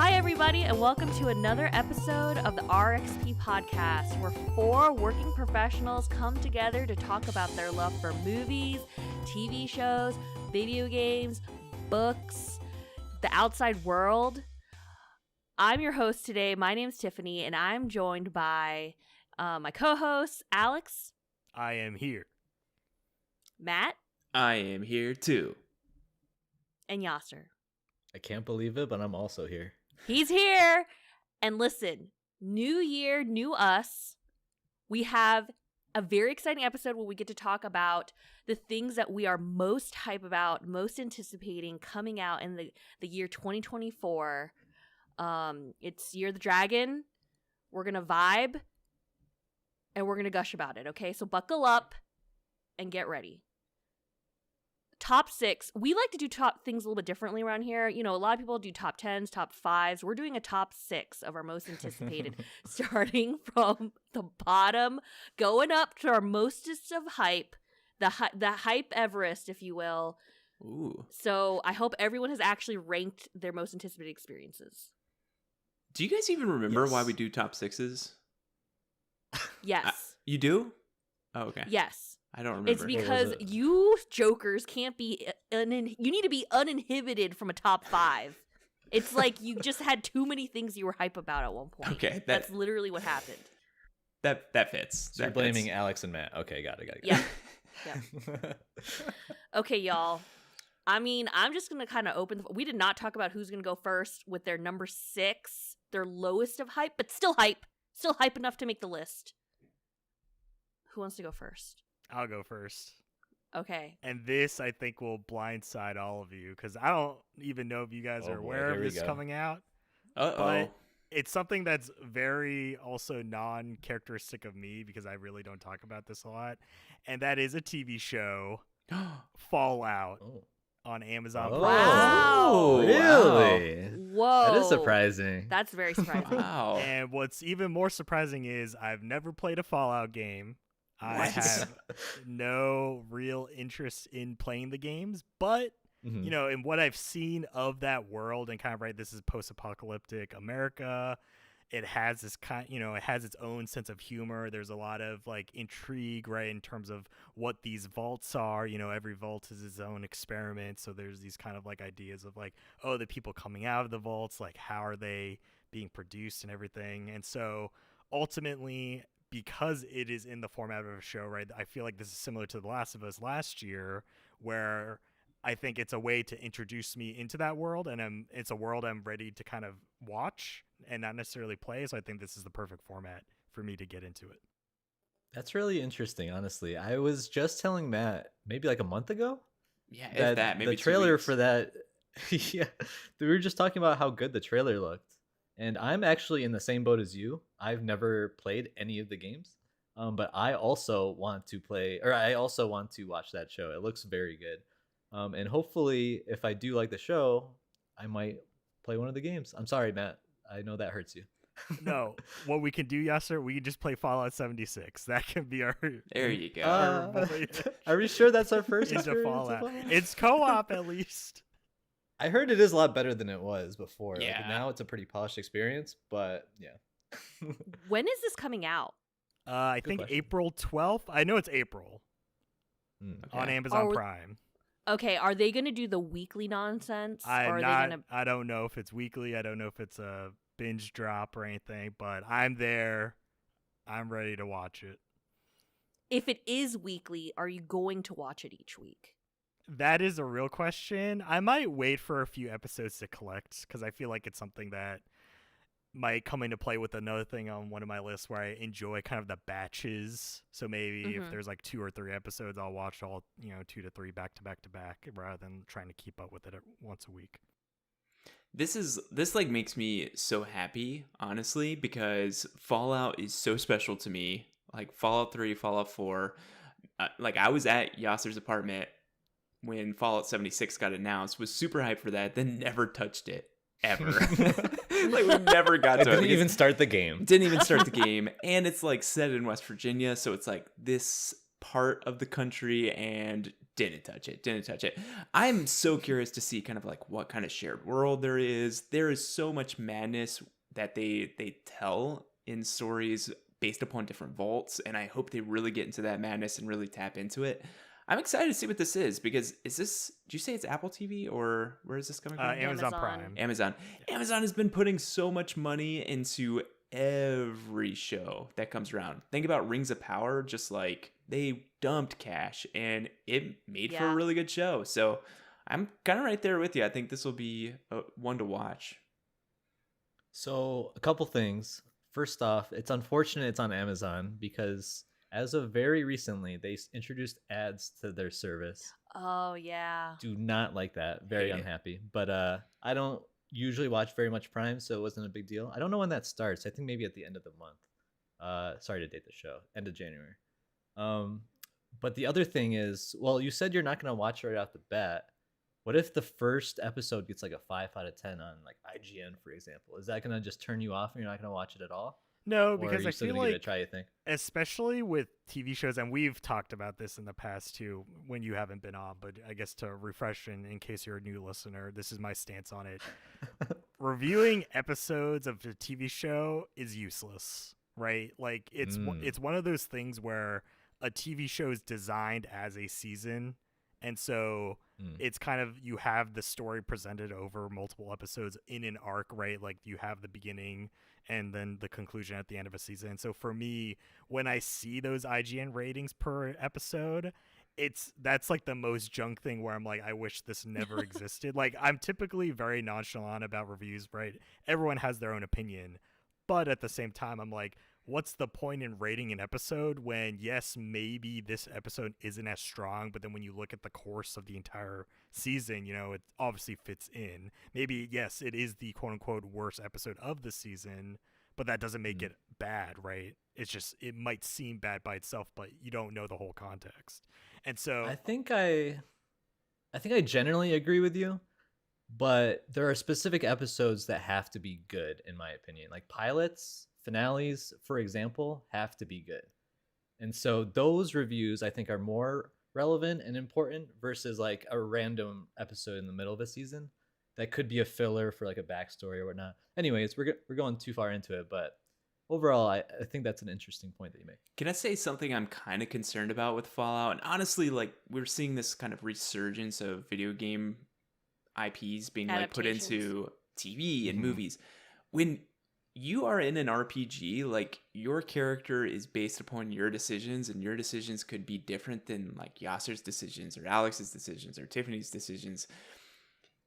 Hi, everybody, and welcome to another episode of the RXP podcast, where four working professionals come together to talk about their love for movies, TV shows, video games, books, the outside world. I'm your host today. My name's Tiffany, and I'm joined by my co-hosts, Alex. I am here. Matt. I am here too. And Yasser. I can't believe it, but I'm also here. He's here. And listen, new year, new us. We have a very exciting episode where we get to talk about the things that we are most hype about, most anticipating coming out in the year 2024. It's Year of the Dragon. We're going to vibe and we're going to gush about it, okay? So buckle up and get ready. Top 6. We like to do top things a little bit differently around here. You know, a lot of people do top 10s, top 5s. We're doing a top 6 of our most anticipated, starting from the bottom, going up to our mostest of hype, the hype Everest, if you will. Ooh. So I hope everyone has actually ranked their most anticipated experiences. Do you guys even remember why we do top 6s? Yes. You do? Oh, okay. Yes. I don't remember. It's because you jokers can't be, you need to be uninhibited from a top 5. It's like you just had too many things you were hype about at one point. Okay. That's literally what happened. That fits. So you're blaming Alex and Matt. Okay, got it. Yeah. Okay, y'all. I mean, I'm just going to kind of open. We did not talk about who's going to go first with their number 6, their lowest of hype, but still hype. Still hype enough to make the list. Who wants to go first? I'll go first. Okay. And this, I think, will blindside all of you because I don't even know if you guys are aware of this coming out. But it's something that's very also non-characteristic of me because I really don't talk about this a lot. And that is a TV show, Fallout, on Amazon Prime. Wow. Really? Whoa. That is surprising. That's very surprising. Wow. And what's even more surprising is I've never played a Fallout game. I have no real interest in playing the games, but you know, in what I've seen of that world and kind of this is post-apocalyptic America. It has this it has its own sense of humor. There's a lot of like intrigue, right, in terms of what these vaults are. You know, every vault is its own experiment. So there's these kind of like ideas of like, oh, the people coming out of the vaults, like how are they being produced and everything. And so ultimately, because it is in the format of a show, right, I feel like this is similar to The Last of Us last year, where I think it's a way to introduce me into that world, and it's a world I'm ready to kind of watch and not necessarily play. So I think this is the perfect format for me to get into it. That's really interesting, honestly. I was just telling Matt maybe like a month ago. Yeah, maybe the trailer for that. Yeah, we were just talking about how good the trailer looked. And I'm actually in the same boat as you. I've never played any of the games, but I also want to watch that show. It looks very good. And hopefully, if I do like the show, I might play one of the games. I'm sorry, Matt. I know that hurts you. No, what we can do, Yasser, we can just play Fallout 76. That can be our... There you go. Are we sure that's our first into experience Fallout? It's co-op, at least. I heard it is a lot better than it was before. Yeah. Like, now it's a pretty polished experience, but yeah. When is this coming out? I think question. April 12th. I know it's April on Amazon Prime. Okay, are they going to do the weekly nonsense? I don't know if it's weekly. I don't know if it's a binge drop or anything, but I'm there. I'm ready to watch it. If it is weekly, are you going to watch it each week? That is a real question. I might wait for a few episodes to collect because I feel like it's something that might come into play with another thing on one of my lists where I enjoy kind of the batches. So maybe if there's like 2 or 3 episodes, I'll watch all 2 to 3 back to back to back rather than trying to keep up with it once a week. This like makes me so happy, honestly, because Fallout is so special to me. Like Fallout 3, Fallout 4. Like I was at Yasser's apartment when Fallout 76 got announced, was super hyped for that, then never touched it ever. Like we never got to it. Didn't even start the game. Didn't even start the game. And it's like set in West Virginia, so it's like this part of the country and didn't touch it. I'm so curious to see kind of like what kind of shared world there is. There is so much madness that they tell in stories based upon different vaults, and I hope they really get into that madness and really tap into it. I'm excited to see what this is, because is this, do you say it's Apple TV, or where is this coming from? Amazon Prime. Amazon. Yeah. Amazon has been putting so much money into every show that comes around. Think about Rings of Power, just like they dumped cash and it made for a really good show. So I'm kind of right there with you. I think this will be one to watch. So a couple things. First off, it's unfortunate it's on Amazon because as of very recently, they introduced ads to their service. Oh, yeah. Do not like that. Very unhappy. But I don't usually watch very much Prime, so it wasn't a big deal. I don't know when that starts. I think maybe at the end of the month. Sorry to date the show. End of January. But the other thing is, well, you said you're not going to watch it right off the bat. What if the first episode gets like a 5 out of 10 on like IGN, for example? Is that going to just turn you off and you're not going to watch it at all? No, Or because are you I still feel gonna give it like, a try, you think? especially with TV shows, and we've talked about this in the past too, when you haven't been on, but I guess to refresh in case you're a new listener, this is my stance on it. Reviewing episodes of a TV show is useless, right? Like it's one of those things where a TV show is designed as a season, and so it's kind of, you have the story presented over multiple episodes in an arc, right? Like you have the beginning and then the conclusion at the end of a season. So for me, when I see those IGN ratings per episode, that's like the most junk thing where I'm like, I wish this never existed. Like, I'm typically very nonchalant about reviews, right? Everyone has their own opinion, but at the same time, I'm like, what's the point in rating an episode when, yes, maybe this episode isn't as strong, but then when you look at the course of the entire season, you know, it obviously fits in. Maybe, yes, it is the quote-unquote worst episode of the season, but that doesn't make it bad, right? It's just, it might seem bad by itself, but you don't know the whole context. And so I think I generally agree with you, but there are specific episodes that have to be good, in my opinion. Like pilots, finales, for example, have to be good. And so those reviews I think are more relevant and important versus like a random episode in the middle of a season that could be a filler for like a backstory or whatnot. Anyways, we're going too far into it, but overall, I think that's an interesting point that you make. Can I say something I'm kind of concerned about with Fallout? And honestly, like, we're seeing this kind of resurgence of video game IPs being like put into TV and movies. When you are in an RPG, like, your character is based upon your decisions, and your decisions could be different than like Yasser's decisions or Alex's decisions or Tiffany's decisions.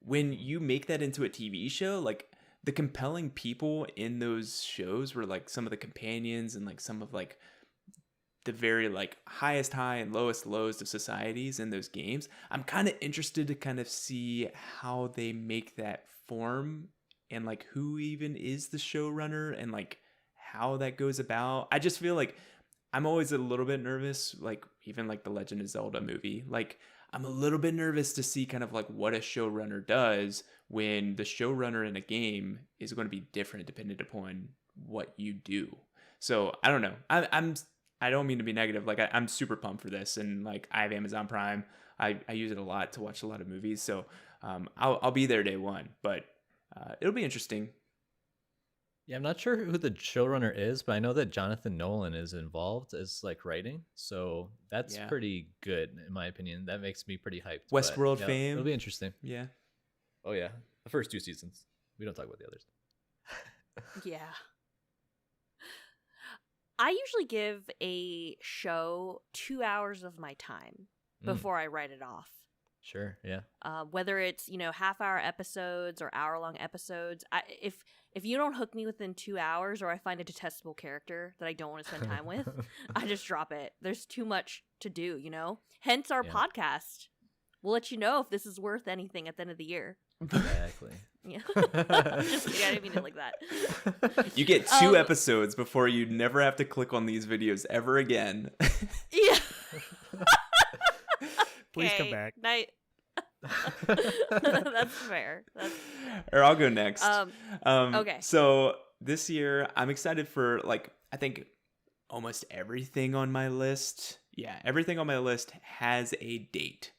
When you make that into a TV show, like, the compelling people in those shows were like some of the companions and like some of like the very like highest high and lowest lows of societies in those games. I'm kind of interested to kind of see how they make that form, and like who even is the showrunner and like how that goes about. I just feel like I'm always a little bit nervous, like even like the Legend of Zelda movie. Like, I'm a little bit nervous to see kind of like what a showrunner does when the showrunner in a game is going to be different depending upon what you do. So I don't know. I don't mean to be negative. Like, I'm super pumped for this, and like I have Amazon Prime. I use it a lot to watch a lot of movies. So I'll be there day one, but it'll be interesting. Yeah, I'm not sure who the showrunner is, but I know that Jonathan Nolan is involved as like writing, so that's pretty good in my opinion. That makes me pretty hyped. Westworld yeah, fame. It'll be interesting. Yeah. Oh yeah, the first 2 seasons. We don't talk about the others. Yeah. I usually give a show 2 hours of my time before I write it off. Sure, yeah. Whether it's, you know, half-hour episodes or hour-long episodes, if you don't hook me within 2 hours, or I find a detestable character that I don't want to spend time with, I just drop it. There's too much to do, you know? Hence our podcast. We'll let you know if this is worth anything at the end of the year. Exactly. Yeah. Just kidding. I didn't mean it like that. You get 2 episodes before you never have to click on these videos ever again. Yeah. Please come back. Night. That's fair. Or I'll go next. Okay. So this year, I'm excited for, like, I think almost everything on my list. Yeah, everything on my list has a date.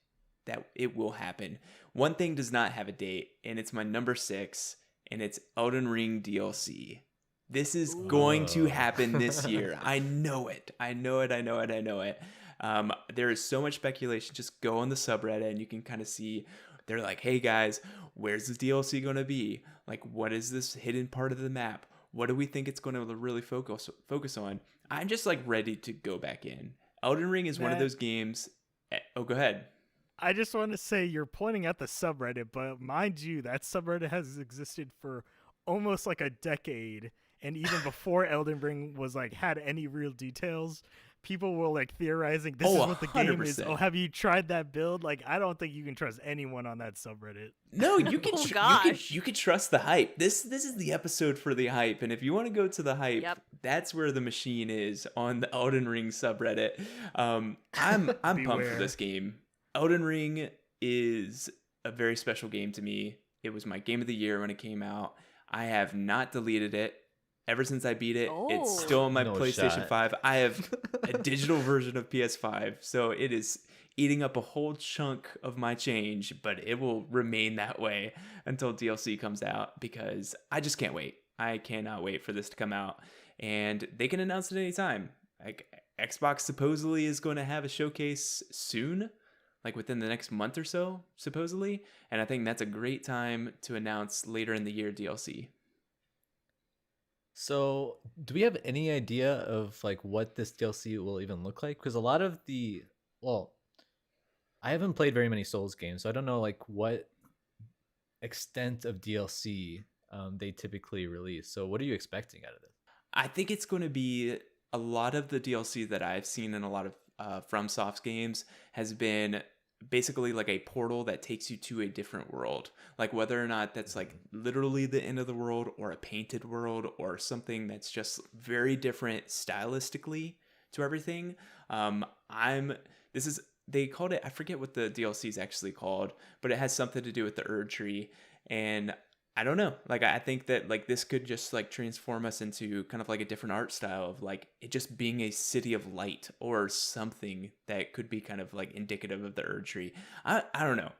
that it will happen. One thing does not have a date, and it's my number 6, and it's Elden Ring DLC. This is going to happen this year. I know it. I know it. There is so much speculation. Just go on the subreddit and you can kind of see. They're like, hey guys, where's the DLC going to be? Like, what is this hidden part of the map? What do we think it's going to really focus on? I'm just like ready to go back in. Elden Ring is one of those games. Oh, go ahead. I just want to say you're pointing at the subreddit, but mind you, that subreddit has existed for almost like a decade. And even before Elden Ring was like had any real details, people were like theorizing this is what the game is. Oh, have you tried that build? Like, I don't think you can trust anyone on that subreddit. No, you can. You can trust the hype. This is the episode for the hype, and if you want to go to the hype, that's where the machine is on the Elden Ring subreddit. I'm pumped for this game. Elden Ring is a very special game to me. It was my game of the year when it came out. I have not deleted it. Ever since I beat it, it's still on my PlayStation 5. I have a digital version of PS5, so it is eating up a whole chunk of my change, but it will remain that way until DLC comes out because I just can't wait. I cannot wait for this to come out, and they can announce it anytime. Like, Xbox supposedly is going to have a showcase soon, like within the next month or so, supposedly, and I think that's a great time to announce later in the year DLC. So, do we have any idea of like what this DLC will even look like? Because a lot of I haven't played very many Souls games, so I don't know like what extent of DLC they typically release. So, what are you expecting out of this? I think it's going to be a lot of the DLC that I've seen in a lot of FromSoft games has been basically like a portal that takes you to a different world, like whether or not that's like literally the end of the world or a painted world or something that's just very different stylistically to everything. They called it, I forget what the DLC is actually called, but it has something to do with the Erd tree, and I don't know. Like, I think that like this could just like transform us into kind of like a different art style of like it just being a city of light or something that could be kind of like indicative of the Erd tree. I don't know.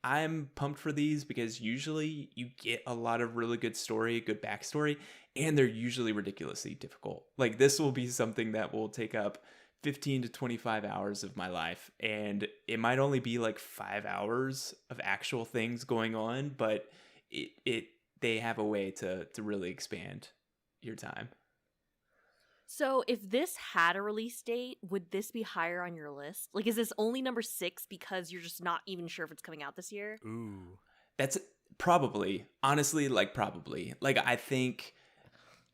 I'm pumped for these because usually you get a lot of really good story, good backstory, and they're usually ridiculously difficult. Like, this will be something that will take up 15 to 25 hours of my life, and it might only be like 5 hours of actual things going on, but they have a way to really expand your time. So if this had a release date, would this be higher on your list? Like, is this only number 6 because you're just not even sure if it's coming out this year? Ooh. That's probably, honestly, like probably. Like, I think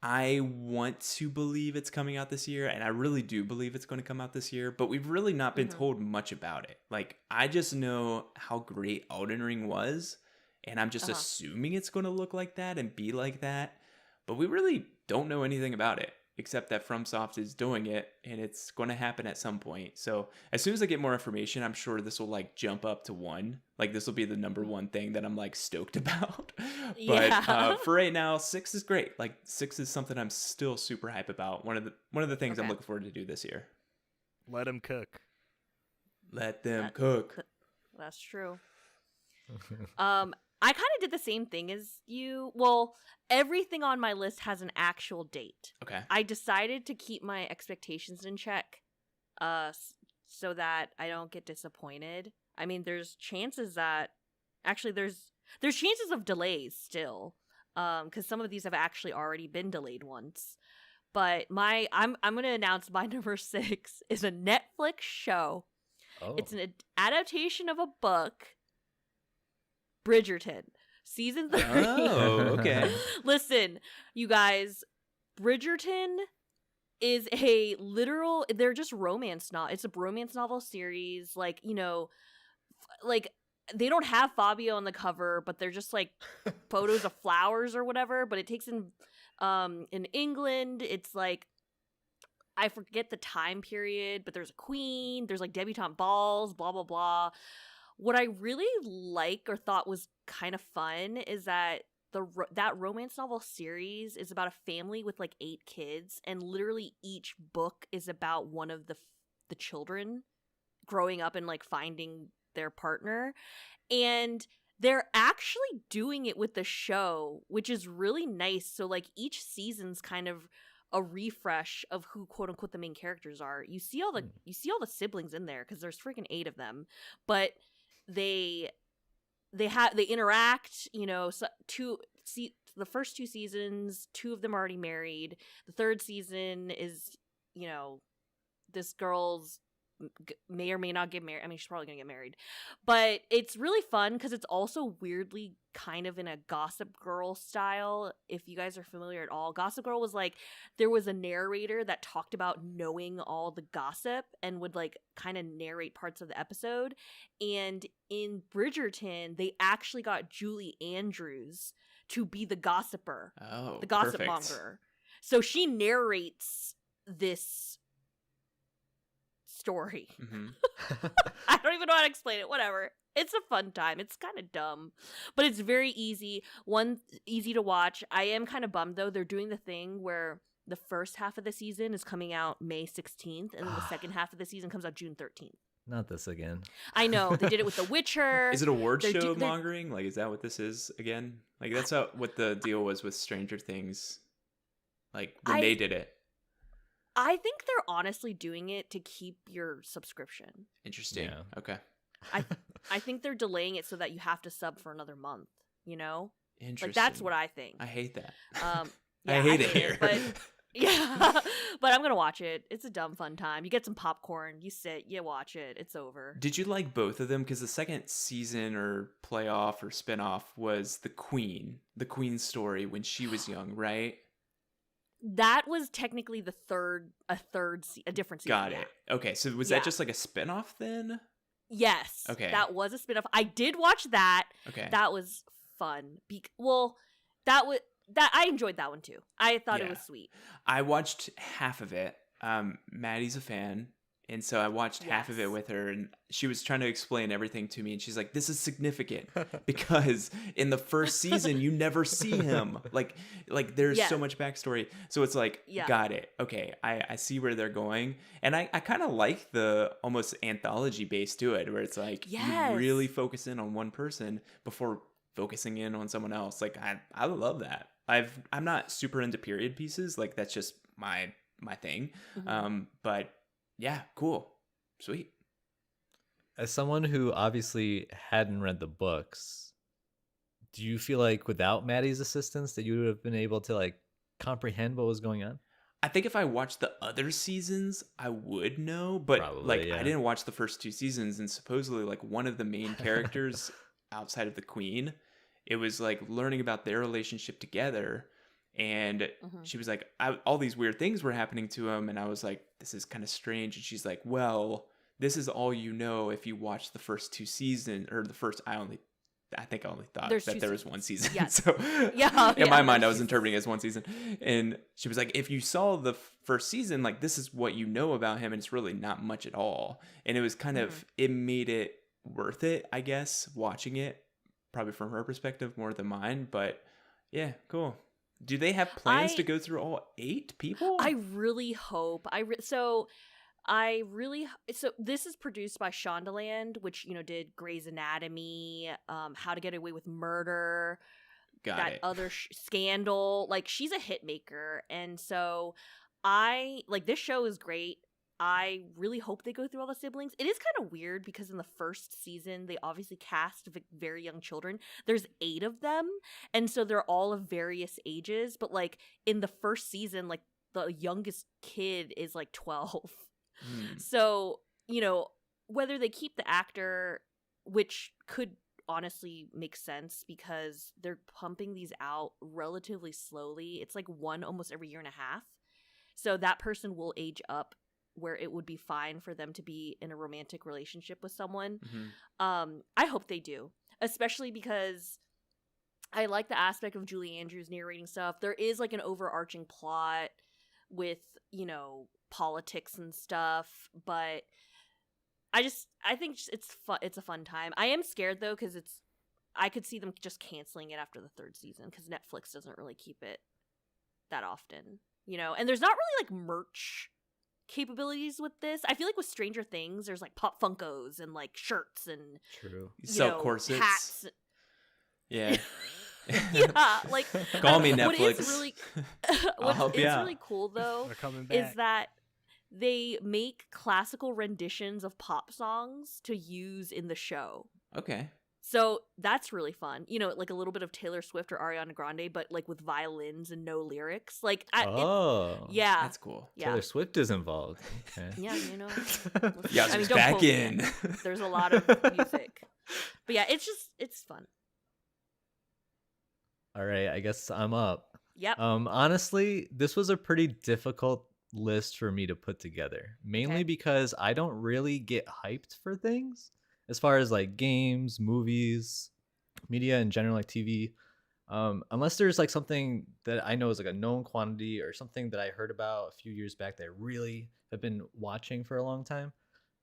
I want to believe it's coming out this year, and I really do believe it's going to come out this year, but we've really not been told much about it. Like, I just know how great Elden Ring was, and I'm just assuming it's going to look like that and be like that. But we really don't know anything about it, except that FromSoft is doing it, and it's going to happen at some point. So as soon as I get more information, I'm sure this will like jump up to 1. Like, this will be the number 1 thing that I'm like stoked about. But for right now, 6 is great. Like, 6 is something I'm still super hype about. One of the things I'm looking forward to do this year. Let them cook. Let them cook. That's true. I kind of did the same thing as you. Well, everything on my list has an actual date. Okay. I decided to keep my expectations in check, so that I don't get disappointed. I mean, there's chances that actually there's chances of delays still, because some of these have actually already been delayed once. But I'm gonna announce my number 6 is a Netflix show. Oh. It's an adaptation of a book. Bridgerton, season 3. Oh, okay. Listen, you guys, Bridgerton is they're just romance novel. It's a romance novel series. Like, you know, like they don't have Fabio on the cover, but they're just like photos of flowers or whatever. But it takes in England. It's like, I forget the time period, but there's a queen. There's like debutante balls, blah, blah, blah. What I really like or thought was kind of fun is that that romance novel series is about a family with like 8 kids, and literally each book is about one of the children growing up and like finding their partner. And they're actually doing it with the show, which is really nice. So like each season's kind of a refresh of who quote unquote the main characters are. You see all the siblings in there because there's freaking 8 of them, but they interact. The first 2 seasons, 2 of them are already married. The 3rd season is this girl's may or may not get married. I mean, she's probably gonna get married, but it's really fun because it's also weirdly kind of in a Gossip Girl style. If you guys are familiar at all, Gossip Girl was like, there was a narrator that talked about knowing all the gossip and would like kind of narrate parts of the episode. And in Bridgerton, they actually got Julie Andrews to be the gossiper, the gossip perfect. monger. So she narrates this story. I don't even know how to explain it. Whatever. It's a fun time. It's kind of dumb, but it's very easy. Easy to watch. I am kind of bummed though. They're doing the thing where the first half of the season is coming out May 16th, and then the second half of the season comes out June 13th. Not this again. I know. They did it with The Witcher. Is it award show mongering? Like, is that what this is again? Like, that's what the deal was with Stranger Things. Like when they did it. I think they're honestly doing it to keep your subscription. Interesting. Yeah. Okay. I think they're delaying it so that you have to sub for another month, Interesting. Like, that's what I think. I hate that. Yeah, I hate it here. But yeah, but I'm going to watch it. It's a dumb fun time. You get some popcorn, you sit, you watch it. It's over. Did you like both of them? Because the second season or playoff or spinoff was the Queen story when she was young, right? That was technically a different season. Got it. Okay, so was that just like a spinoff then? Yes. Okay. That was a spinoff. I did watch that. Okay. That was fun. I enjoyed that one too. I thought it was sweet. I watched half of it. Maddie's a fan, and so I watched half of it with her, and she was trying to explain everything to me, and she's like, "This is significant because in the first season you never see him. Like there's so much backstory. So it's like, got it. Okay, I see where they're going, and I kind of like the almost anthology base to it, where it's like you really focus in on one person before focusing in on someone else. Like I love that. I'm not super into period pieces. Like that's just my thing. Mm-hmm. But yeah, cool. Sweet. As someone who obviously hadn't read the books, do you feel like without Maddie's assistance that you would have been able to like comprehend what was going on? I think if I watched the other seasons, I would know, but probably, I didn't watch the first 2 seasons, and supposedly like one of the main characters outside of the Queen, it was like learning about their relationship together, and she was like, all these weird things were happening to him, and I was like, this is kind of strange, and she's like, well, this is all you know if you watch the first 2 seasons, or the first, I think I only thought that there was one season. Yes. So in my mind, I was interpreting it as one season. And she was like, if you saw the first season, like this is what you know about him, and it's really not much at all. And it was kind of, it made it worth it, I guess, watching it, probably from her perspective more than mine. But yeah, cool. Do they have plans to go through all 8 people? I really hope. So this is produced by Shondaland, which did Grey's Anatomy, How to Get Away with Murder, other Scandal. Like, she's a hit maker, and so this show is great. I really hope they go through all the siblings. It is kind of weird because in the first season they obviously cast very young children. There's 8 of them, and so they're all of various ages. But like in the first season, like the youngest kid is like 12. So, whether they keep the actor, which could honestly make sense because they're pumping these out relatively slowly. It's like one almost every year and a half. So that person will age up where it would be fine for them to be in a romantic relationship with someone. I hope they do, especially because I like the aspect of Julie Andrews narrating stuff. There is like an overarching plot with, politics and stuff, but I think it's fun. It's a fun time. I am scared though because I could see them just canceling it after the 3rd season because Netflix doesn't really keep it that often, and there's not really like merch capabilities with this. I feel like with Stranger Things, there's like pop Funkos and like shirts and True. Sell corsets. hats. Yeah. Yeah, like Call me what Netflix. is really I'll help you out. really cool though They're coming is back. that they make classical renditions of pop songs to use in the show. Okay. So that's really fun. You know, like a little bit of Taylor Swift or Ariana Grande, but like with violins and no lyrics. Like, yeah, That's cool. yeah, Taylor Swift is involved. Okay. yeah. You know, Yeah, I mean, it's don't back quote me. in. There's a lot of music, but yeah, it's fun. All right, I guess I'm up. Yep. Honestly, this was a pretty difficult list for me to put together, mainly Okay. because I don't really get hyped for things as far as like games, movies, media in general, like TV. Unless there's like something that I know is like a known quantity or something that I heard about a few years back that I really have been watching for a long time.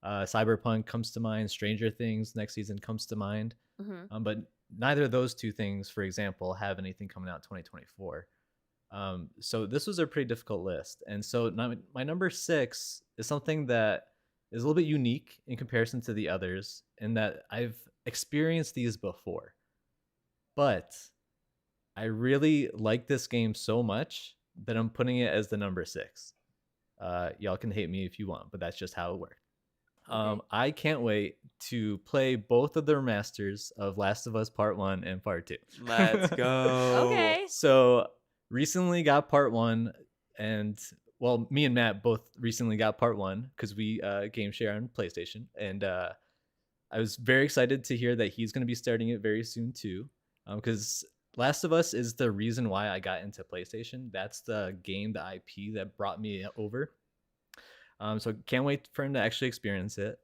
Cyberpunk comes to mind. Stranger Things next season comes to mind. But neither of those two things, for example, have anything coming out in 2024. So this was a pretty difficult list. And so my number 6 is something that is a little bit unique in comparison to the others in that I've experienced these before. But I really like this game so much that I'm putting it as the number 6. Y'all can hate me if you want, but that's just how it worked. Okay. I can't wait to play both of the remasters of Last of Us Part 1 and Part 2. Let's go. Okay. So recently got Part 1, and well, me and Matt both recently got Part 1 because we game share on PlayStation, and I was very excited to hear that he's going to be starting it very soon too, because Last of Us is the reason why I got into PlayStation. That's the game, the IP that brought me over. So can't wait for him to actually experience it.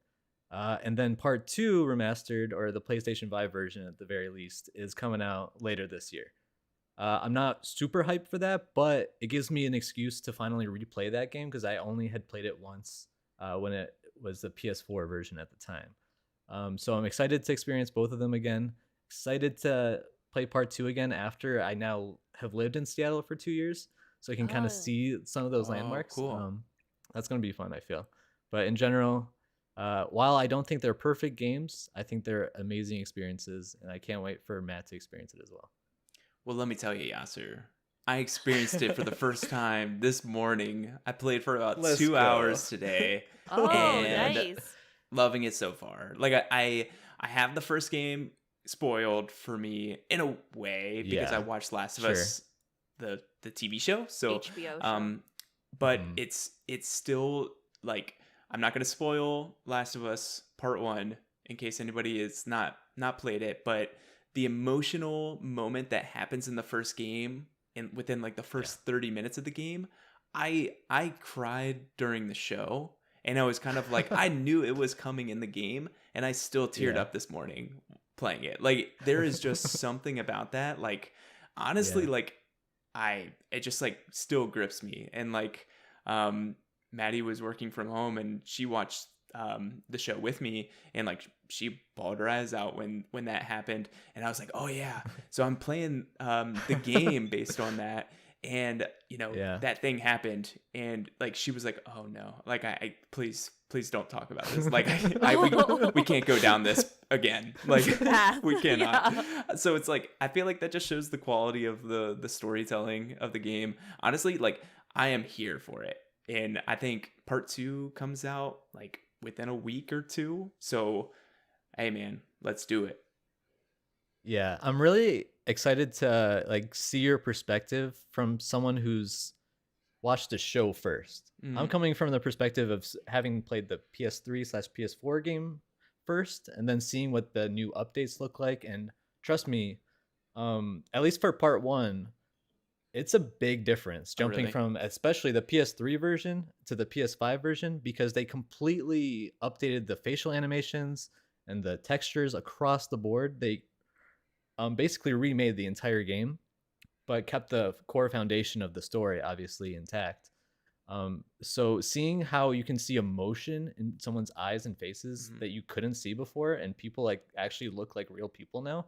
And then Part 2 remastered, or the PlayStation 5 version at the very least, is coming out later this year. I'm not super hyped for that, but it gives me an excuse to finally replay that game because I only had played it once when it was the PS4 version at the time. So I'm excited to experience both of them again. Excited to play Part 2 again after I now have lived in Seattle for 2 years, so I can kind Oh. of see some of those Oh, landmarks. cool. That's going to be fun, I feel. But in general, while I don't think they're perfect games, I think they're amazing experiences, and I can't wait for Matt to experience it as well. Well, let me tell you, Yasser. I experienced it for the first time this morning. I played for about Let's 2 go. hours today. Oh, And nice. Loving it so far. Like I have the first game spoiled for me in a way because Yeah, I watched Last of sure. Us, the TV show. So HBO show. but Mhm. it's still like I'm not gonna spoil Last of Us Part 1 in case anybody is not played it, but the emotional moment that happens in the first game and within like the first 30 minutes of the game, I cried during the show, and I was kind of like I knew it was coming in the game, and I still teared Yeah. up this morning playing it. Like there is just something about that, like honestly, Yeah. like it just like still grips me. And like Maddie was working from home and she watched the show with me, and like she bawled her eyes out when that happened, and I was like, oh yeah, so I'm playing the game based on that. And Yeah. that thing happened, and like she was like, oh no, like I please don't talk about this, like we can't go down this again, like Path. we cannot. Yeah. So it's like I feel like that just shows the quality of the storytelling of the game. Honestly, like I am here for it, and I think Part 2 comes out like within a week or two. So hey man, let's do it. Yeah, I'm really excited to like see your perspective from someone who's watched the show first. I'm Mhm. coming from the perspective of having played the PS3/PS4 game first, and then seeing what the new updates look like. And trust me, at least for Part 1, it's a big difference Oh, jumping really? from especially the PS3 version to the PS5 version, because they completely updated the facial animations and the textures across the board. They basically remade the entire game, but kept the core foundation of the story obviously intact. So seeing how you can see emotion in someone's eyes and faces Mhm. that you couldn't see before, and people like actually look like real people now.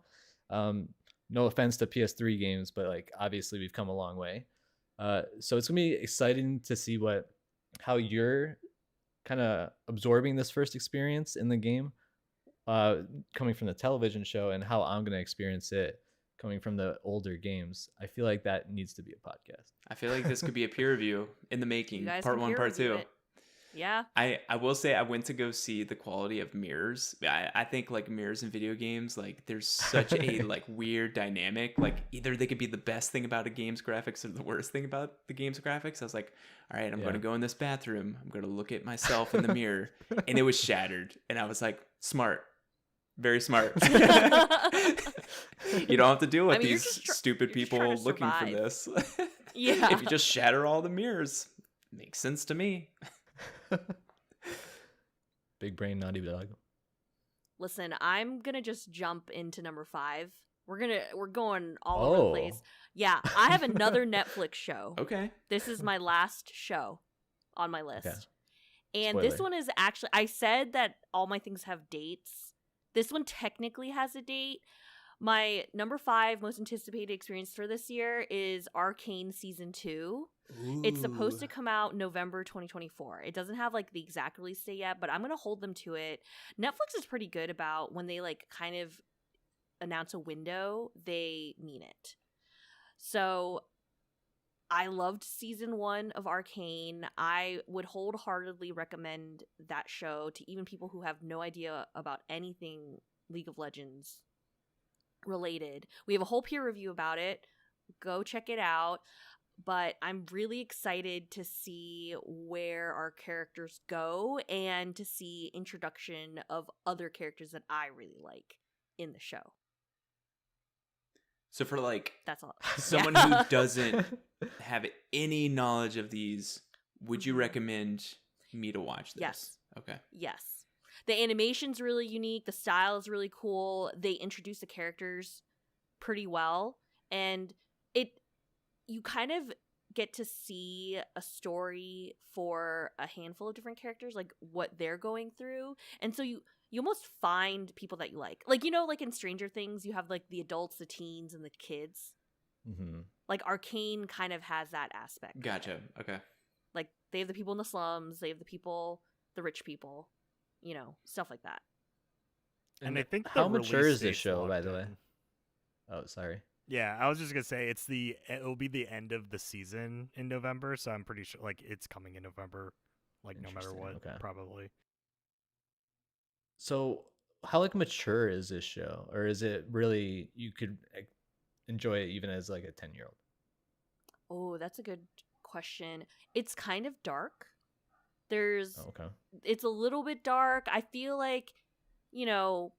No offense to PS3 games, but like obviously we've come a long way. So it's gonna be exciting to see what how you're kind of absorbing this first experience in the game, coming from the television show, and how I'm going to experience it coming from the older games. I feel like that needs to be a podcast. I feel like this could be a peer review in the You making. guys Part can 1, peer part review 2. it. Yeah. I will say I went to go see the quality of mirrors. I think like mirrors in video games, like there's such a like weird dynamic. Like either they could be the best thing about a game's graphics or the worst thing about the game's graphics. I was like, all right, I'm going to go in this bathroom. I'm going to look at myself in the mirror, and it was shattered. And I was like, smart, very smart. You don't have to deal with these stupid people looking for this. Yeah. If you just shatter all the mirrors, makes sense to me. Big brain, naughty dog. Listen, I'm gonna just jump into number 5. We're going all over the place. Yeah, I have another Netflix show. Okay. This is my last show on my list. Okay. And Spoiler. this one is actually, I said that all my things have dates. This one technically has a date. My number 5 most anticipated experience for this year is Arcane Season 2. Ooh. It's supposed to come out November 2024. It doesn't have like the exact release date yet, but I'm going to hold them to it. Netflix is pretty good about when they like kind of announce a window, they mean it. So I loved season 1 of Arcane. I would wholeheartedly recommend that show to even people who have no idea about anything League of Legends related. We have a whole peer review about it. Go check it out. But I'm really excited to see where our characters go and to see introduction of other characters that I really like in the show. So for like That's all. someone who doesn't have any knowledge of these, would you recommend me to watch this? Yes. Okay. Yes. The animation's really unique. The style is really cool. They introduce the characters pretty well. And you kind of get to see a story for a handful of different characters, like what they're going through. And so you almost find people that you like. Like, you know, like in Stranger Things, you have like the adults, the teens, and the kids. Mm-hmm. Like Arcane kind of has that aspect. Gotcha. Okay. Like they have the people in the slums, they have the rich people, you know, stuff like that. And I think how the mature release is this date's show, by locked the way? in. Oh, sorry. Yeah, I was just gonna say it'll be the end of the season in November, so I'm pretty sure like it's coming in November, like no matter Interesting, what, okay. probably. So, how like mature is this show, or is it really you could enjoy it even as like a 10-year-old? Oh, that's a good question. It's kind of dark. There's Oh, okay. It's a little bit dark. I feel like, you know,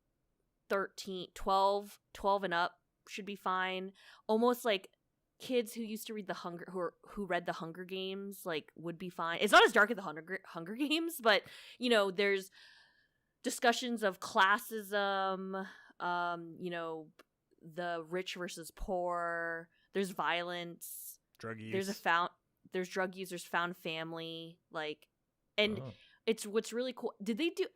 12 and up should be fine. Almost like kids who used to read who read the Hunger Games like would be fine. It's not as dark as the Hunger Games, but you know, there's discussions of classism, you know, the rich versus poor. There's violence. Drug use. There's drug users, found family, like, and Oh. it's what's really cool. Did they do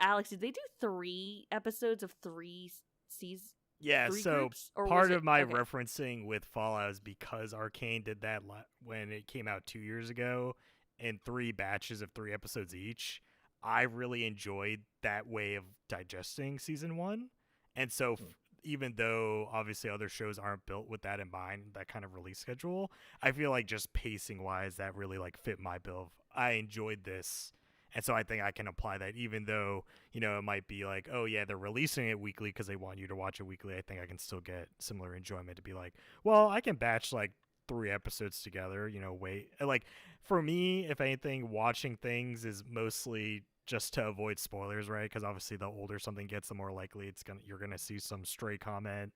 3 episodes of 3 seasons? Yeah, 3 so groups? Or part was of it- my okay. referencing with Fallout is because Arcane did that when it came out 2 years ago in 3 batches of 3 episodes each. I really enjoyed that way of digesting season 1. And so even though obviously other shows aren't built with that in mind, that kind of release schedule, I feel like just pacing wise that really like fit my bill. I enjoyed this. And so I think I can apply that even though, you know, it might be like, oh, yeah, they're releasing it weekly because they want you to watch it weekly. I think I can still get similar enjoyment to be like, well, I can batch like 3 episodes together, you know, wait. Like for me, if anything, watching things is mostly just to avoid spoilers, right? Because obviously the older something gets, the more likely you're going to see some stray comment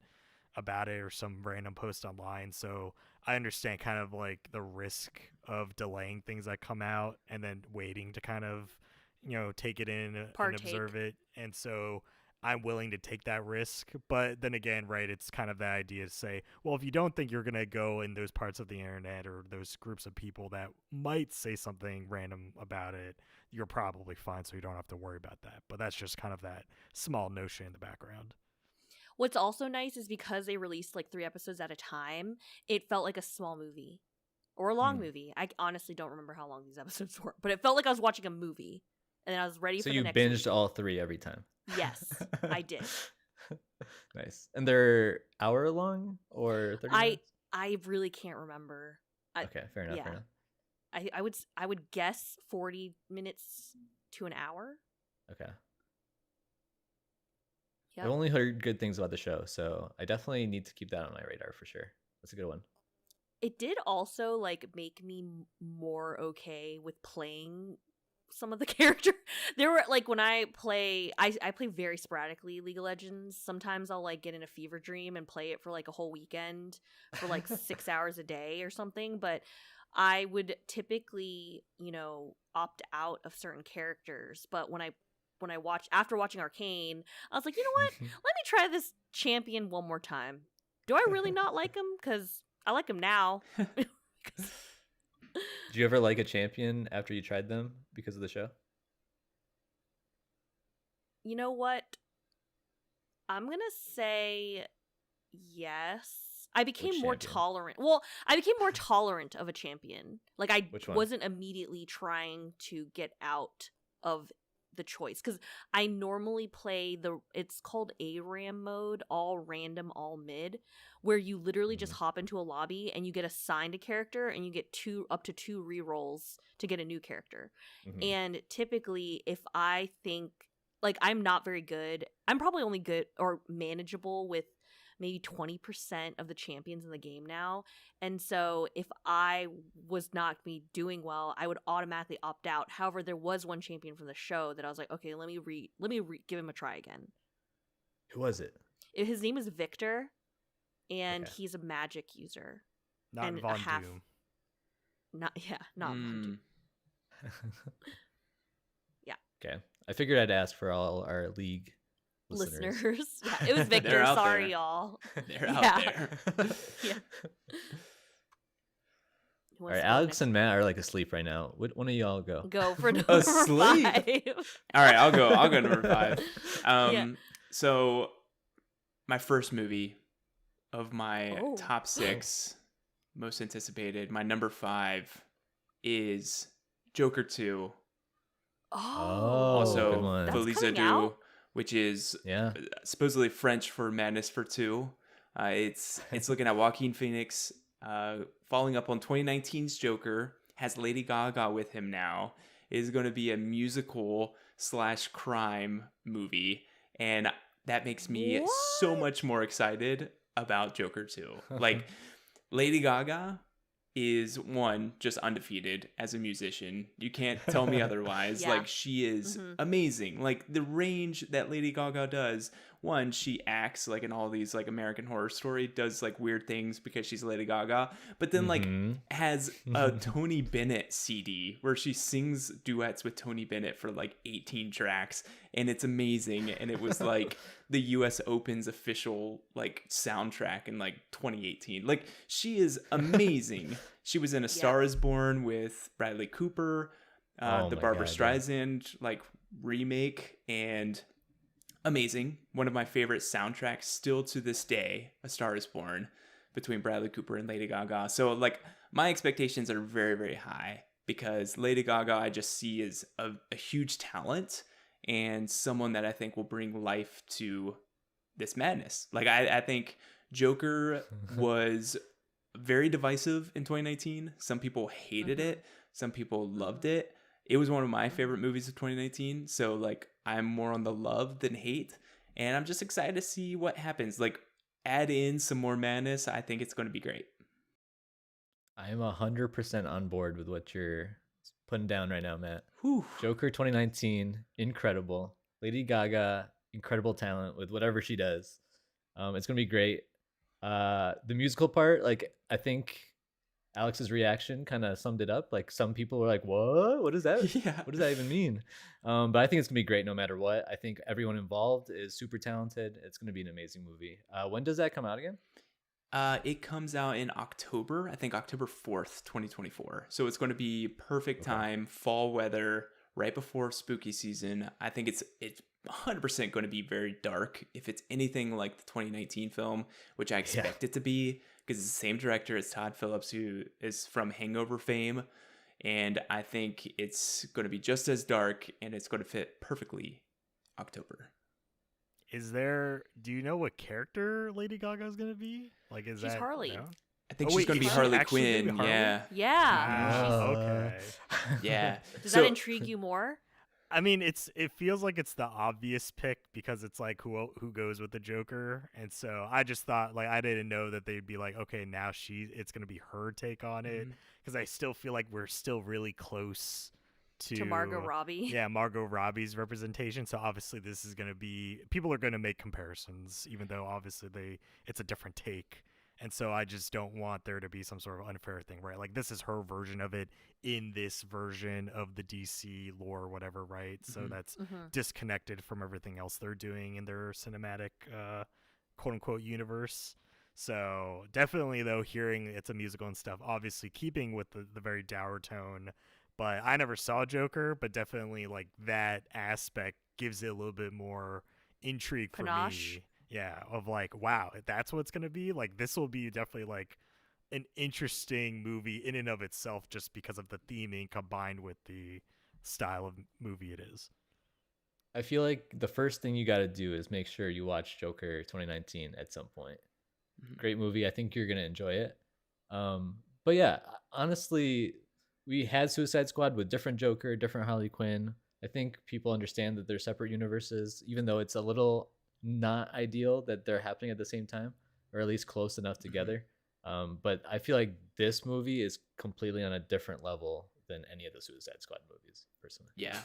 about it or some random post online. So I understand kind of like the risk of delaying things that come out and then waiting to kind of, you know, take it in and observe it. And so I'm willing to take that risk. But then again, right, it's kind of the idea to say, well, if you don't think you're going to go in those parts of the internet or those groups of people that might say something random about it, you're probably fine. So you don't have to worry about that. But that's just kind of that small notion in the background. What's also nice is because they released like 3 episodes at a time, it felt like a small movie. or a long movie. I honestly don't remember how long these episodes were, but it felt like I was watching a movie, and then I was ready So for you the next binged movie. all 3 every time. Yes, I did. Nice. And they're hour long or 30 minutes? I really can't remember. Okay, fair enough. Yeah. Fair enough. I would guess 40 minutes to an hour. Okay. Yep. I've only heard good things about the show, so I definitely need to keep that on my radar for sure. That's a good one. It did also like make me more okay with playing some of the character. There were like when I play very sporadically League of Legends. Sometimes I'll like get in a fever dream and play it for like a whole weekend for like 6 hours a day or something, but I would typically, opt out of certain characters. But when I after watching Arcane, I was like, you know what? Let me try this champion one more time. Do I really not like him? Because I like him now. Did you ever like a champion after you tried them because of the show? You know what? I'm going to say yes. I became more tolerant. Well, I became more tolerant of a champion. Like I wasn't immediately trying to get out of the choice, because I normally play it's called ARAM mode, all random, all mid, where you literally just hop into a lobby and you get assigned a character and you get up to 2 rerolls to get a new character. And typically, if I think like I'm not very good, I'm probably only good or manageable with maybe 20% of the champions in the game now. And so if I was not doing well, I would automatically opt out. However, there was one champion from the show that I was like, okay, let me give him a try again. Who was it? His name is Victor, and he's a magic user. Not Von Doom. Not Von Doom. Yeah. Okay. I figured I'd ask for all our League listeners. Yeah, it was Victor. Sorry, there. y'all. They're out there. Yeah. All right, Alex and Matt are like asleep right now. One of y'all go? Go for number Asleep? 5. All right, I'll go number 5. So my first movie of my top 6 most anticipated, my number 5 is Joker 2. Also Feliz Adu, which is supposedly French for Madness for 2. It's looking at Joaquin Phoenix following up on 2019's Joker, has Lady Gaga with him now. It is going to be a musical / crime movie, and that makes me so much more excited about Joker 2. Like, Lady Gaga is just undefeated as a musician. You can't tell me otherwise. Like, she is amazing. Like, the range that Lady Gaga does, she acts like in all these like American Horror Story, does like weird things because she's Lady Gaga, but then like has a Tony Bennett CD where she sings duets with Tony Bennett for like 18 tracks, and it's amazing. And it was like the US Open's official like soundtrack in like 2018. Like, she is amazing. She was in A Star Is Born with Bradley Cooper, the Barbara Streisand like remake, and amazing. One of my favorite soundtracks still to this day, A Star Is Born, between Bradley Cooper and Lady Gaga. So like, my expectations are very, very high because Lady Gaga I just see as a huge talent and someone that I think will bring life to this madness. Like, I think Joker was very divisive in 2019. Some people hated it. Some people loved it. It was one of my favorite movies of 2019. So like, I'm more on the love than hate. And I'm just excited to see what happens. Like, add in some more madness. I think it's going to be great. I'm 100% on board with what you're putting down right now, Matt. Whew. Joker 2019, incredible. Lady Gaga, incredible talent with whatever she does. It's going to be great. The musical part, like, I think Alex's reaction kind of summed it up. Like, some people were like, what is that? Yeah. What does that even mean? But I think it's gonna be great no matter what. I think everyone involved is super talented. It's gonna be an amazing movie. When does that come out again? It comes out in October, I think October 4th, 2024. So it's going to be perfect time, fall weather, right before spooky season. I think it's 100% going to be very dark. If it's anything like the 2019 film, which I expect it to be, because it's the same director as Todd Phillips, who is from Hangover fame. And I think it's going to be just as dark, and it's going to fit perfectly October. Do you know what character Lady Gaga is going to be? Like, is She's that Harley. No? I think she's going to be is she Harley actually gonna be Quinn. Harley? Yeah. Yeah. Okay. Yeah. Does So- that intrigue you more? I mean, it feels like it's the obvious pick because it's like who goes with the Joker, and so I just thought like I didn't know that they'd be like, okay, now it's gonna be her take on it, because I still feel like we're still really close to Margot Robbie. Yeah, Margot Robbie's representation. So obviously this is gonna be, people are gonna make comparisons, even though obviously it's a different take. And so I just don't want there to be some sort of unfair thing, right? Like, this is her version of it in this version of the DC lore or whatever, right? So that's disconnected from everything else they're doing in their cinematic quote-unquote universe. So definitely, though, hearing it's a musical and stuff, obviously keeping with the very dour tone. But I never saw Joker, but definitely, like, that aspect gives it a little bit more intrigue for Panache. me. Yeah, of like, wow, that's what it's going to be. Like, this will be definitely like an interesting movie in and of itself, just because of the theming combined with the style of movie it is. I feel like the first thing you got to do is make sure you watch Joker 2019 at some point. Great movie. I think you're going to enjoy it. But yeah, honestly, we had Suicide Squad with different Joker, different Harley Quinn. I think people understand that they're separate universes, even though it's a little not ideal that they're happening at the same time, or at least close enough together. But I feel like this movie is completely on a different level than any of the Suicide Squad movies, personally. Yeah.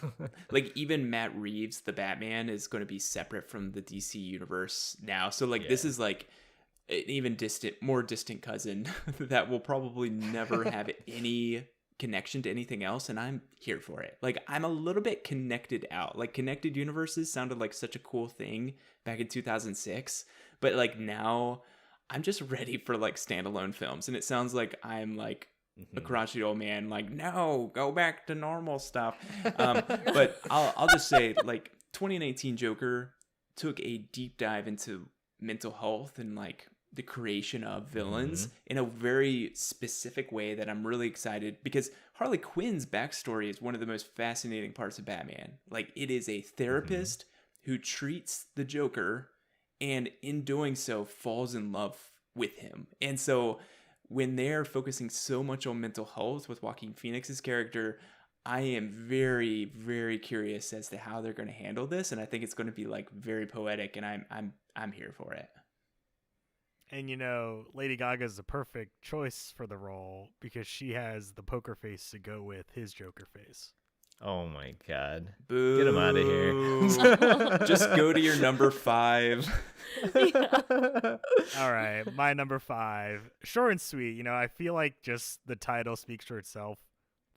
Like, even Matt Reeves, the Batman, is going to be separate from the DC universe now. So like, this is like an even more distant cousin that will probably never have any connection to anything else, and I'm here for it. Like, I'm a little bit connected out. Like, connected universes sounded like such a cool thing back in 2006, but like now I'm just ready for like standalone films, and it sounds like I'm like a crotchety old man, like, no, go back to normal stuff. But I'll just say, like, 2019 Joker took a deep dive into mental health and like the creation of villains in a very specific way that I'm really excited, because Harley Quinn's backstory is one of the most fascinating parts of Batman. Like, it is a therapist who treats the Joker, and in doing so falls in love with him. And so when they're focusing so much on mental health with Joaquin Phoenix's character, I am very, very curious as to how they're going to handle this, and I think it's going to be like very poetic, and I'm here for it. And, you know, Lady Gaga is the perfect choice for the role because she has the poker face to go with his Joker face. Oh my God. Boo. Get him out of here. Just go to your number 5. All right, my number 5. Short and sweet. You know, I feel like just the title speaks for itself.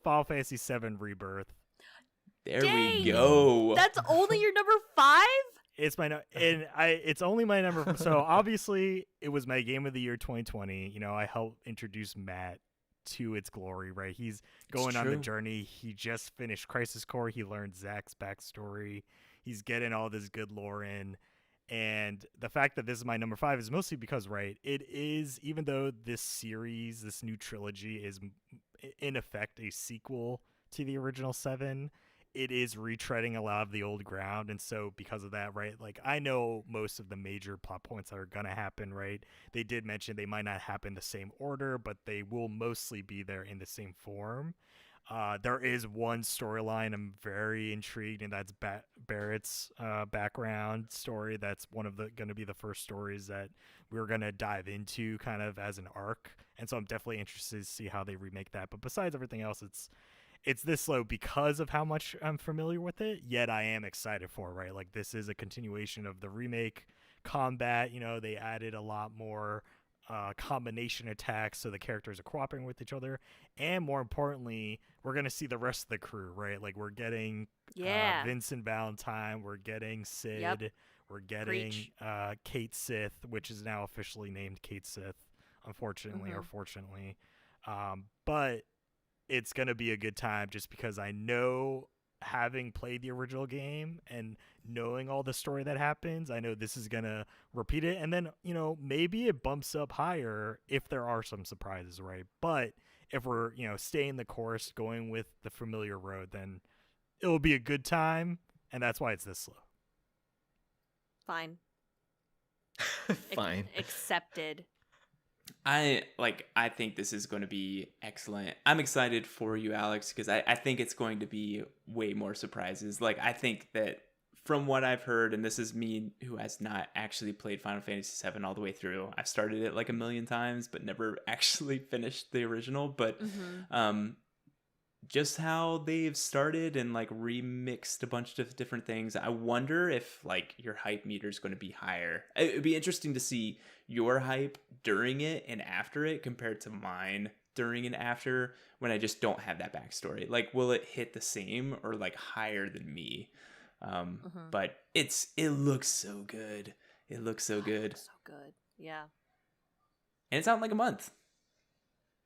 Final Fantasy VII Rebirth. There Dang. we go. That's only your number 5? It's it's only my number. So obviously it was my game of the year 2020. You know, I helped introduce Matt to its glory, right? He's going on the journey. He just finished Crisis Core. He learned Zack's backstory. He's getting all this good lore in. And the fact that this is my number 5 is mostly because, right, it is, even though this series, this new trilogy is in effect a sequel to the original 7, it is retreading a lot of the old ground. And so because of that, right, like, I know most of the major plot points that are going to happen, right? They did mention they might not happen the same order, but they will mostly be there in the same form. There is one storyline I'm very intrigued, and that's Barrett's background story. That's one of the going to be the first stories that we're going to dive into kind of as an arc. And so I'm definitely interested to see how they remake that. But besides everything else, it's this slow because of how much I'm familiar with it, yet I am excited for it, right? Like, this is a continuation of the remake combat. You know, they added a lot more combination attacks, so the characters are cooperating with each other. And more importantly, we're going to see the rest of the crew, right? Like, we're getting Vincent Valentine, we're getting Sid, we're getting Kate Sith, which is now officially named Kate Sith, unfortunately or fortunately. But it's going to be a good time just because I know having played the original game and knowing all the story that happens, I know this is going to repeat it. And then, maybe it bumps up higher if there are some surprises, right? But if we're, staying the course, going with the familiar road, then it'll be a good time. And that's why it's this slow. Fine. Fine. Accepted. I think this is going to be excellent. I'm excited for you, Alex, because I think it's going to be way more surprises. Like, I think that from what I've heard, and this is me who has not actually played Final Fantasy VII all the way through. I've started it like a million times, but never actually finished the original. But just how they've started and like remixed a bunch of different things, I wonder if like your hype meter is going to be higher. It would be interesting to see your hype during it and after it compared to mine during and after, when I just don't have that backstory. Like, will it hit the same or like higher than me? But it looks so good. It looks so good. So good. Yeah. And it's out in like a month,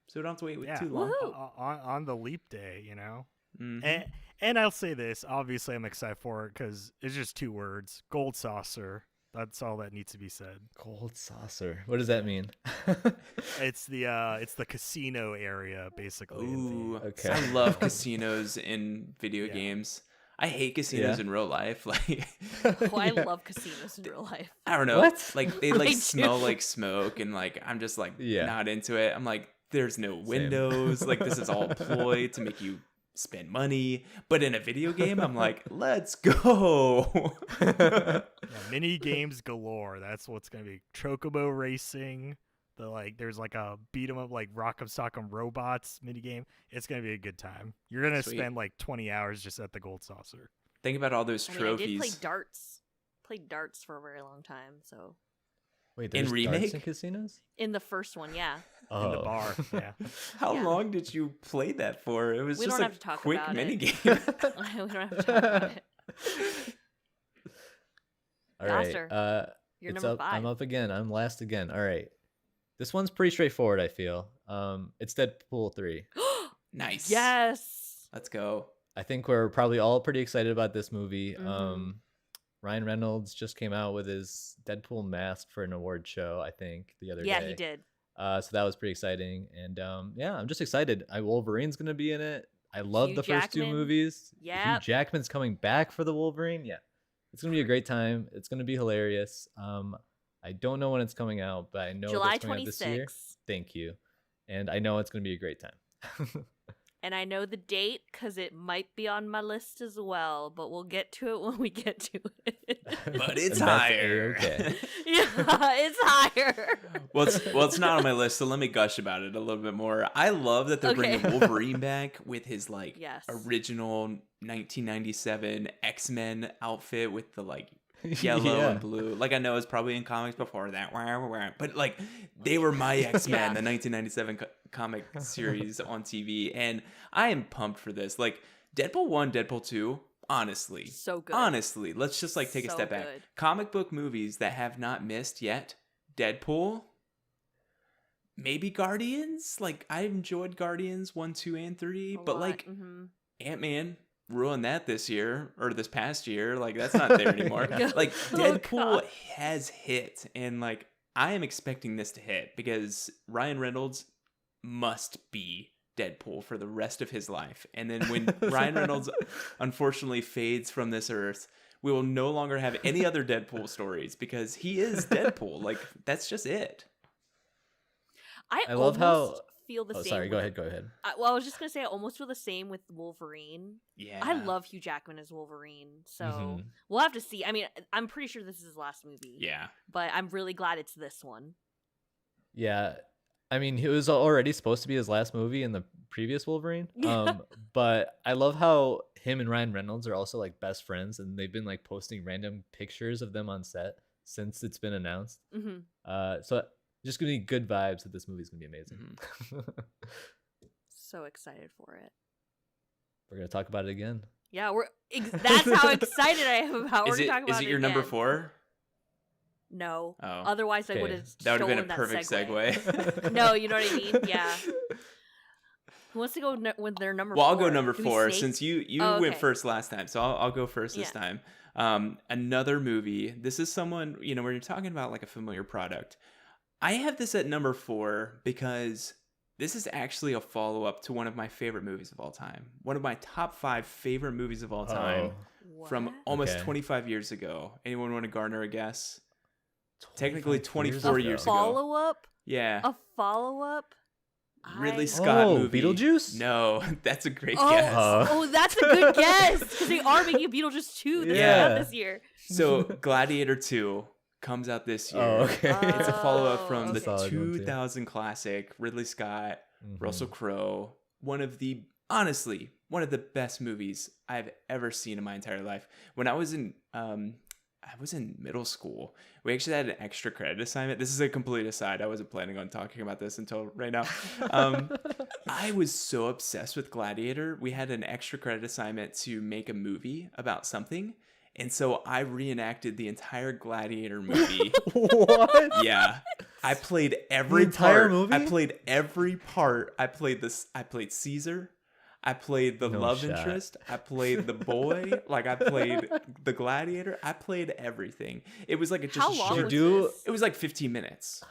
so we don't have to wait too long. On the leap day, Mm-hmm. And I'll say this, obviously I'm excited for it because it's just 2 words: gold saucer. That's all that needs to be said. Gold saucer. What does that mean? It's the casino area, basically. Ooh, Okay. I love casinos in video games. I hate casinos in real life. Like, I love casinos in real life. I don't know. What? Like, they like smell like smoke, and like I'm just like not into it. I'm like, there's no windows. Like, this is all ploy to make you spend money. But in a video game, I'm like, let's go. Mini games galore. That's what's gonna be. Chocobo racing. There's like a beat 'em up like Rock'em Sock'em Robots mini game. It's gonna be a good time. You're gonna spend like 20 hours just at the gold saucer. Think about all those trophies. I did play darts. Played darts for a very long time. So Wait, there's in remake darts in casinos? in the first one, yeah. In the bar. Yeah. How long did you play that for? It was We just don't a have to talk quick about mini it. game. We don't have to talk about it. All right. Yoster, you're it's number up. 5. I'm up again. I'm last again. All right. This one's pretty straightforward, I feel. It's Deadpool 3. Nice. Yes. Let's go. I think we're probably all pretty excited about this movie. Mhm. Ryan Reynolds just came out with his Deadpool mask for an award show, I think, the other day. Yeah, he did. So that was pretty exciting. And yeah, I'm just excited. Wolverine's going to be in it. I love Hugh the first 2 Jackman. movies. Yep. Hugh Jackman's coming back for the Wolverine. Yeah. It's going to be a great time. It's going to be hilarious. I don't know when it's coming out, but I know July it's coming out this year. 26th. Thank you. And I know it's going to be a great time. And I know the date because it might be on my list as well, but we'll get to it when we get to it. But it's And that's higher. okay. Yeah, it's higher. Well, it's not on my list, so let me gush about it a little bit more. I love that they're bringing Wolverine back with his like original 1997 X-Men outfit with the like yellow and blue. Like, I know it's probably in comics before that, but like they were my X-Men, the 1997 comic series on TV, and I am pumped for this. Like, Deadpool 1, Deadpool 2, honestly, so good. Honestly, let's just like take a So step back. good. Comic book movies that have not missed yet: Deadpool, maybe Guardians. Like, I enjoyed Guardians 1, 2, and 3, but like Ant-Man ruined that this past year. Like, that's not there anymore. Like, Deadpool has hit, and like I am expecting this to hit because Ryan Reynolds must be Deadpool for the rest of his life. And then when Ryan Reynolds unfortunately fades from this earth, we will no longer have any other Deadpool stories because he is Deadpool. Like, that's just it. I love how feel the same. Sorry, go ahead. I was just gonna say I almost feel the same with Wolverine. Yeah, I love Hugh Jackman as Wolverine, so we'll have to see. I mean, I'm pretty sure this is his last movie. Yeah, but I'm really glad it's this one. Yeah, I mean, it was already supposed to be his last movie in the previous Wolverine. But I love how him and Ryan Reynolds are also like best friends, and they've been like posting random pictures of them on set since it's been announced. So just gonna be good vibes that this movie's gonna be amazing. So excited for it. We're gonna talk about it again. Yeah, that's how excited I am about. We're gonna talk about Is it your number 4? No. Oh. Otherwise, I would have. That would have been a perfect segue. No, you know what I mean? Yeah. Who wants to go with their number Well, 4? I'll go number Do we 4 snake? since you Oh, went okay. first last time, so I'll go first this time. Another movie. This is someone, when you're talking about like a familiar product. I have this at number 4 because this is actually a follow-up to one of my favorite movies of all time. One of my top 5 favorite movies of all time from almost 25 years ago. Anyone want to garner a guess? Technically 24 years ago. Follow-up? Yeah. A follow-up? Ridley Scott movie. Beetlejuice? No, that's a great guess. Oh, that's a good guess. Because they are making a Beetlejuice 2 that's out this year. So Gladiator 2 comes out this year. Oh, okay. It's a follow-up from the Solid one, too. 2000 classic, Ridley Scott, Russell Crowe. Honestly, one of the best movies I've ever seen in my entire life. When I was in middle school, we actually had an extra credit assignment. This is a complete aside. I wasn't planning on talking about this until right now. I was so obsessed with Gladiator. We had an extra credit assignment to make a movie about something. And so I reenacted the entire Gladiator movie. What? Yeah. I played every entire part. movie? I played every part. I played Caesar. I played the love interest. I played the boy. Like I played the gladiator. I played everything. It was like How long short. was this? It was like 15 minutes.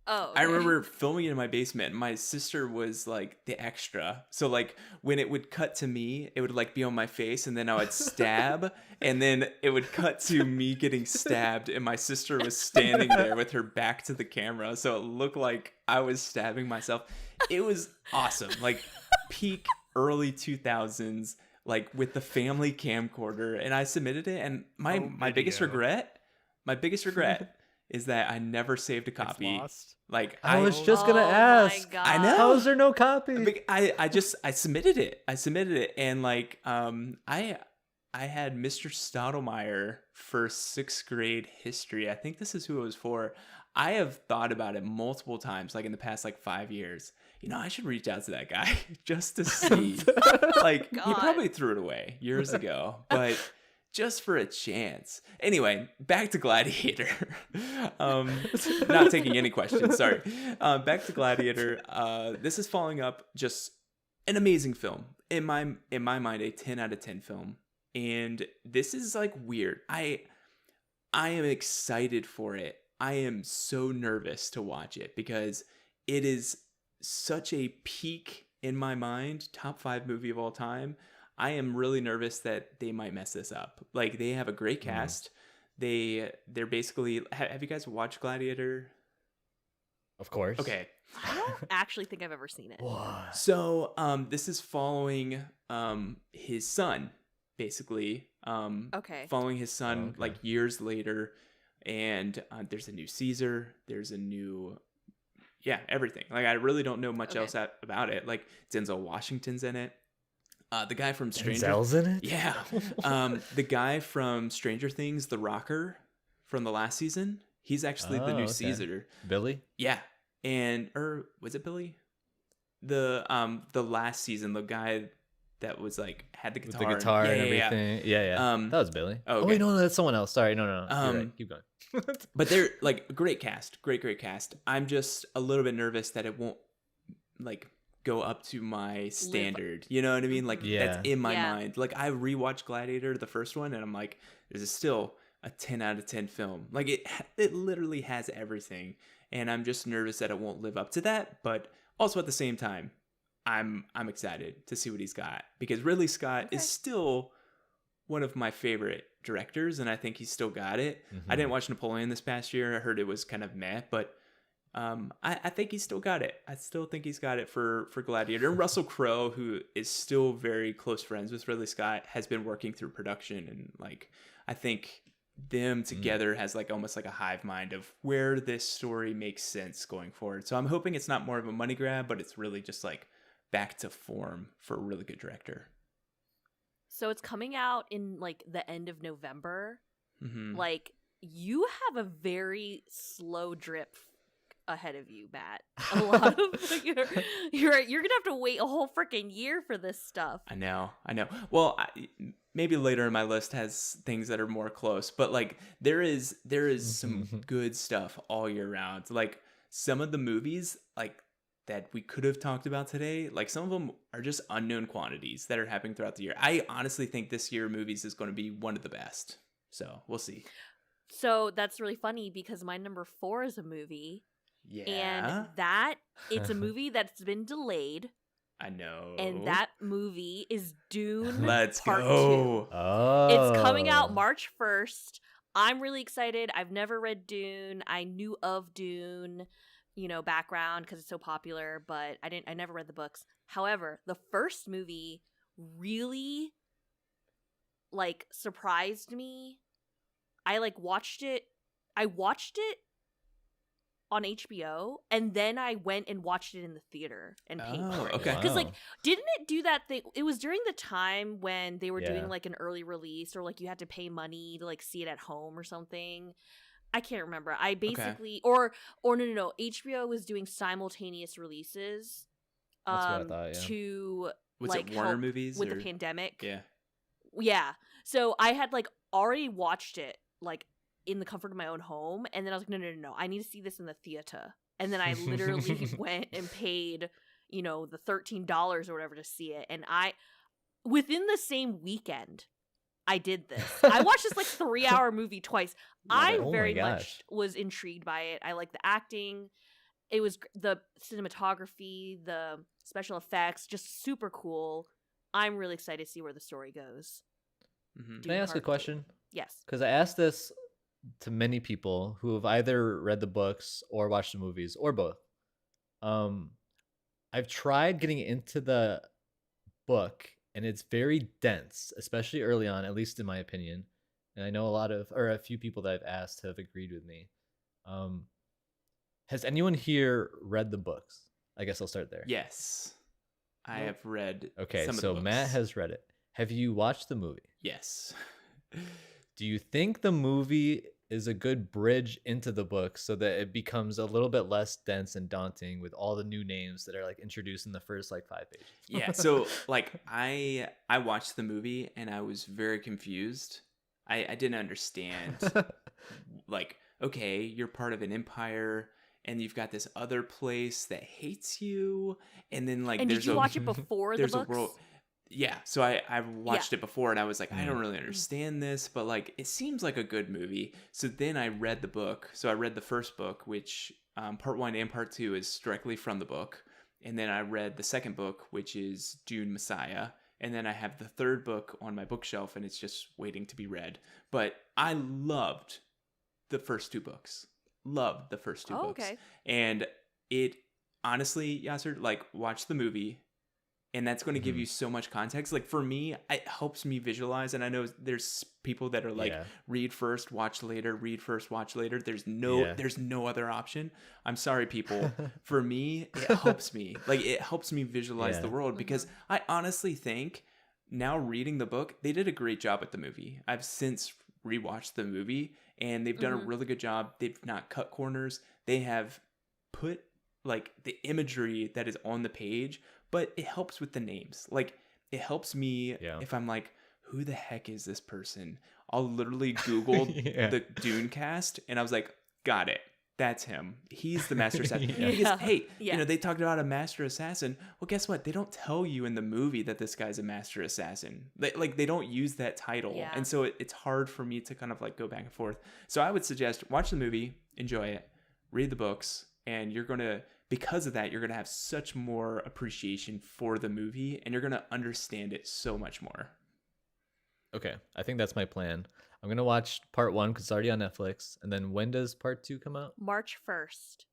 Oh, I remember filming it in my basement. My sister was like the extra. So like when it would cut to me, it would like be on my face and then I would stab and then it would cut to me getting stabbed and my sister was standing there with her back to the camera. So it looked like I was stabbing myself. It was awesome. Like peak early 2000s, like with the family camcorder, and I submitted it and my biggest regret is that I never saved a copy. It's lost. Like I was just gonna my ask. God. I know. How is there no copy? I submitted it. And like I had Mr. Stottlemyre for 6th grade history. I think this is who it was for. I have thought about it multiple times, like in the past like 5 years. I should reach out to that guy just to see. Like he probably threw it away years ago, but just for a chance. Anyway, back to Gladiator. Not taking any questions, sorry. Back to Gladiator. This is following up just an amazing film. In my mind, a 10 out of 10 film. And this is like weird. I am excited for it. I am so nervous to watch it because it is such a peak in my mind, top 5 movie of all time. I am really nervous that they might mess this up. Like they have a great cast. They're basically. Have you guys watched Gladiator? Of course. Okay. I don't actually think I've ever seen it. What? So this is following his son, basically. Okay. Following his son like years later, and there's a new Caesar. There's a new. Yeah, everything. Like I really don't know much else about it. Like Denzel Washington's in it. The guy from Denzel's in it? Yeah. The guy from Stranger Things, the rocker from the last season, he's actually the new Caesar. Billy? Yeah. Or was it Billy? The last season, the guy that was like had the guitar. With the guitar and everything. Yeah. That was Billy. Oh, wait, no, that's someone else. Sorry, no. You're right. Keep going. But they're like great cast. Great cast. I'm just a little bit nervous that it won't like go up to my standard. You know what I mean? Like that's in my mind. Like I rewatched Gladiator, the first one, and I'm like, this is still a 10 out of 10 film. Like it literally has everything. And I'm just nervous that it won't live up to that. But also at the same time, I'm excited to see what he's got. Because Ridley Scott is still one of my favorite directors, and I think he's still got it. I didn't watch Napoleon this past year. I heard it was kind of meh, but I think he's still got it. I still think he's got it for Gladiator. And Russell Crowe, who is still very close friends with Ridley Scott, has been working through production, and like I think them together has like almost like a hive mind of where this story makes sense going forward. So I'm hoping it's not more of a money grab, but it's really just like back to form for a really good director. So it's coming out in like the end of November. Like you have a very slow drip ahead of you, Matt. A lot of you're gonna have to wait a whole freaking year for this stuff. I know. Well, maybe later in my list has things that are more close, but like there is some good stuff all year round. Like some of the movies, like that we could have talked about today, like some of them are just unknown quantities that are happening throughout the year. I honestly think this year movies is going to be one of the best. So we'll see. So that's really funny because my number 4 is a movie. Yeah. And it's a movie that's been delayed. I know. And that movie is Dune Let's Part go. 2. Oh. It's coming out March 1st. I'm really excited. I've never read Dune. I knew of Dune, background because it's so popular, but I never read the books. However, the first movie really surprised me. I watched it on HBO, and then I went and watched it in the theater and paid for it. Okay. Because didn't it do that thing? It was during the time when they were doing an early release, or you had to pay money to see it at home or something. I can't remember. I basically or no. HBO was doing simultaneous releases. That's what I thought. Yeah. To Was it Warner help movies with or? the pandemic. Yeah. Yeah. So I had already watched it in the comfort of my own home, and then I was like, no, I need to see this in the theater. And then I literally went and paid, the $13 or whatever to see it. And within the same weekend, I did this. I watched this 3-hour movie twice. I very much was intrigued by it. I like the acting. It was the cinematography, the special effects, just super cool. I'm really excited to see where the story goes. Mm-hmm. Can I ask a question? Yes. Because I asked this to many people who have either read the books or watched the movies or both. I've tried getting into the book, and it's very dense, especially early on, at least in my opinion. And I know a few people that I've asked have agreed with me. Has anyone here read the books? I guess I'll start there. Yes. I have read Okay, some of so the books. Matt has read it. Have you watched the movie? Yes. Do you think the movie is a good bridge into the book so that it becomes a little bit less dense and daunting with all the new names that are introduced in the first 5 pages? Yeah, so I watched the movie and I was very confused. I didn't understand. Okay, you're part of an empire and you've got this other place that hates you, and then and did you watch it before the books? A world. Yeah, so I watched it before, and I was like, I don't really understand this, but it seems like a good movie. So then I read the book. So I read the first book, which part 1 and part 2 is directly from the book, and then I read the second book, which is Dune Messiah, and then I have the third book on my bookshelf, and it's just waiting to be read. But I loved the first 2 books. Loved the first 2 books. Okay. And it honestly, Yasser, watch the movie. And that's going to give you so much context. For me, it helps me visualize. And I know there's people that are read first, watch later, read first, watch later. There's no other option. I'm sorry, people. For me, it helps me. It helps me visualize the world, because I honestly think now reading the book, they did a great job with the movie. I've since rewatched the movie, and they've done a really good job. They've not cut corners. They have put the imagery that is on the page, but it helps with the names. It helps me if I'm who the heck is this person? I'll literally Google the Dune cast, and I was like, got it. That's him. He's the master assassin. Because, hey, they talked about a master assassin. Well, guess what? They don't tell you in the movie that this guy's a master assassin. They don't use that title. Yeah. And so it's hard for me to kind of go back and forth. So I would suggest watch the movie, enjoy it, read the books, and because of that, you're going to have such more appreciation for the movie, and you're going to understand it so much more. Okay, I think that's my plan. I'm going to watch part 1 because it's already on Netflix. And then when does part 2 come out? March 1st.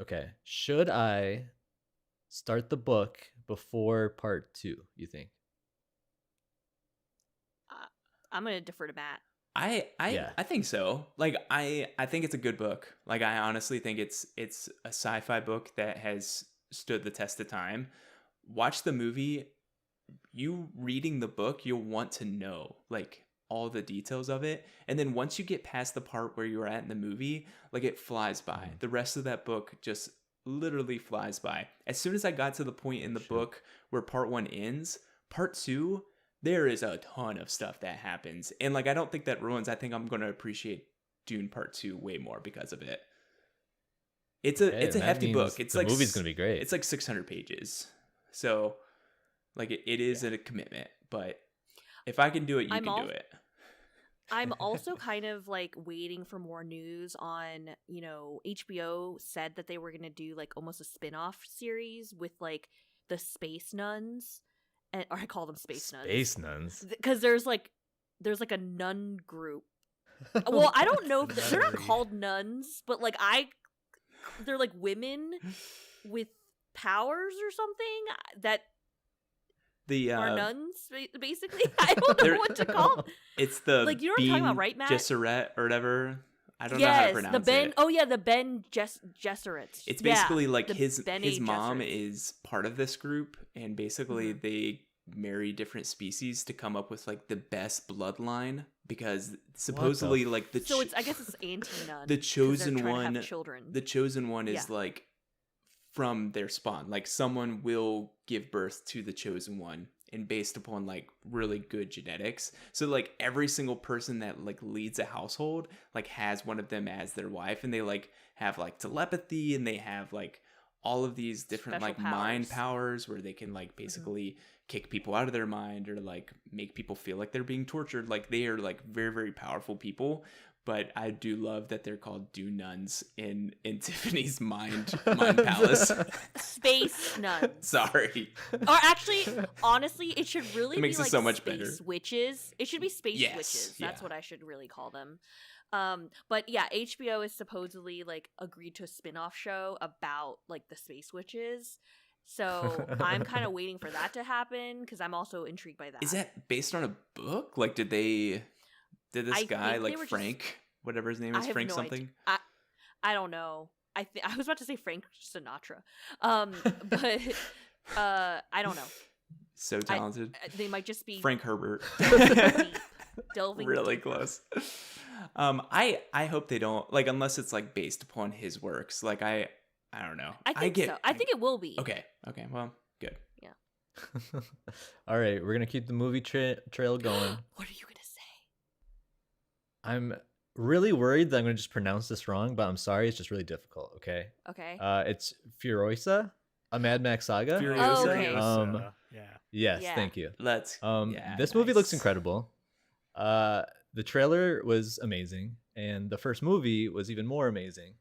Okay. Should I start the book before part 2, you think? I'm going to defer to Matt. I think so. I think it's a good book. I honestly think it's a sci-fi book that has stood the test of time. Watch the movie. You reading the book, you'll want to know all the details of it, and then once you get past the part where you're at in the movie, it flies by. The rest of that book just literally flies by. As soon as I got to the point in the book where part 1 ends, part 2, there is a ton of stuff that happens. And I don't think that ruins. I think I'm going to appreciate Dune Part 2 way more because of it. It's Hey, a that hefty means book. It's the like movie's gonna be great. It's like 600 pages. So like it is a commitment, but if I can do it, you can do it. I'm also kind of like waiting for more news on, HBO said that they were going to do like almost a spin-off series with like the space nuns, or I call them space nuns. Space nuns. Because there's like a nun group. Well, I don't know if they're not called nuns, but like they're like women with powers or something that are nuns, basically. I don't know what to call them. It's the like, you know what I'm talking about, right, Matt? Gesserit or whatever. I don't know how to pronounce it. Oh yeah, the Ben Gesserits. It's basically like his Bene mom Gesserits. is part of this group, and basically they marry different species to come up with like the best bloodline, because supposedly like so I guess it's anti-nun. The chosen one. The chosen one is like from their spawn. Like someone will give birth to the chosen one, and based upon like really good genetics. So like every single person that like leads a household like has one of them as their wife, and they like have like telepathy, and they have like all of these different Special like mind powers where they can like basically kick people out of their mind, or like make people feel like they're being tortured. Like they are like very, very powerful people. But I do love that they're called Dune nuns in Tiffany's mind palace. Space nuns. Sorry. Or actually, honestly, it should really makes be it like so much space better. witches. It should be space witches. That's what I should really call them. But yeah, HBO is supposedly like agreed to a spin-off show about like the space witches. So I'm kind of waiting for that to happen, because I'm also intrigued by that. Is that based on a book? Like did this guy like Frank, whatever his name is, Frank something? I don't know. I was about to say Frank Sinatra. But I don't know. So talented. They might just be Frank Herbert. delving really deep. Close. I hope they don't, like, unless it's like based upon his works. Like I don't know. I think so. I think it will be. Okay. Well, good. Yeah. All right, we're gonna keep the movie trail going. What are you gonna say? I'm really worried that I'm gonna just pronounce this wrong, but I'm sorry. It's just really difficult. Okay. Okay. It's Furiosa, a Mad Max saga. Furiosa. Oh, okay. Yeah. Yes. Yeah. Thank you. This movie looks incredible. The trailer was amazing, and the first movie was even more amazing.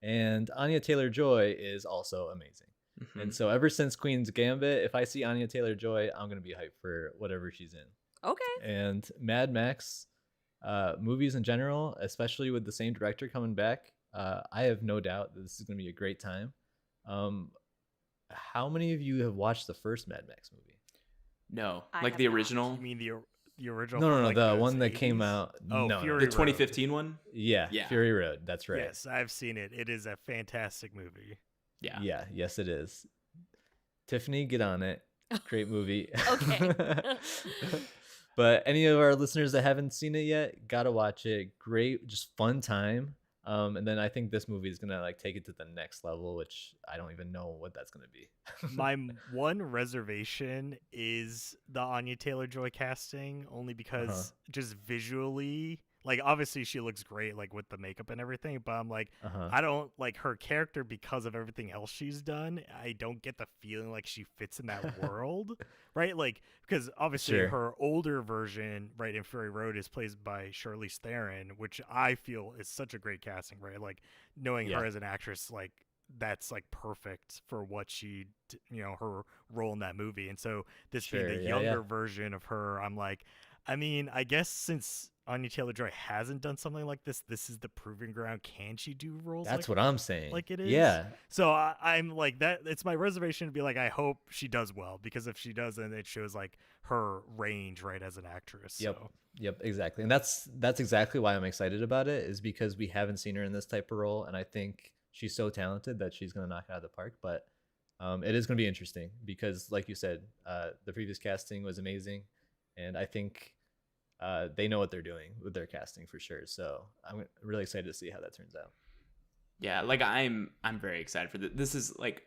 And Anya Taylor-Joy is also amazing. Mm-hmm. And so ever since Queen's Gambit, if I see Anya Taylor-Joy, I'm going to be hyped for whatever she's in. Okay. And Mad Max movies in general, especially with the same director coming back, I have no doubt that this is going to be a great time. How many of you have watched the first Mad Max movie? No, I like have the not. original? You mean the original? No, from, like, the those one that 80s? came out. Oh, no, Fury The Road. 2015 one? Yeah, Fury Road. That's right. Yes, I've seen it. It is a fantastic movie. Yeah. Yeah, yes, it is. Tiffany, get on it. Great movie. Okay. But any of our listeners that haven't seen it yet, gotta watch it. Great, just fun time. And then I think this movie is gonna like take it to the next level, which I don't even know what that's gonna be. My one reservation is the Anya Taylor-Joy casting, only because just visually, like, obviously she looks great, like with the makeup and everything, but I'm like, I don't like her character because of everything else she's done. I don't get the feeling like she fits in that world, right? Like, because obviously her older version, right, in Fury Road is played by Charlize Theron, which I feel is such a great casting, right? Like, knowing her as an actress, like, that's like perfect for what she, her role in that movie. And so this being the younger version of her, I'm like, I mean, I guess since Anya Taylor-Joy hasn't done something like this is the proving ground. Can she do roles? That's what I'm saying. Like it is. Yeah. So I'm like that. It's my reservation to be like, I hope she does well, because if she doesn't, it shows like her range, right, as an actress. Yep. So. Yep. Exactly. And that's exactly why I'm excited about it, is because we haven't seen her in this type of role, and I think she's so talented that she's gonna knock it out of the park. But it is gonna be interesting because, like you said, the previous casting was amazing, and I think they know what they're doing with their casting for sure. So I'm really excited to see how that turns out. Yeah, like I'm very excited for this. This is like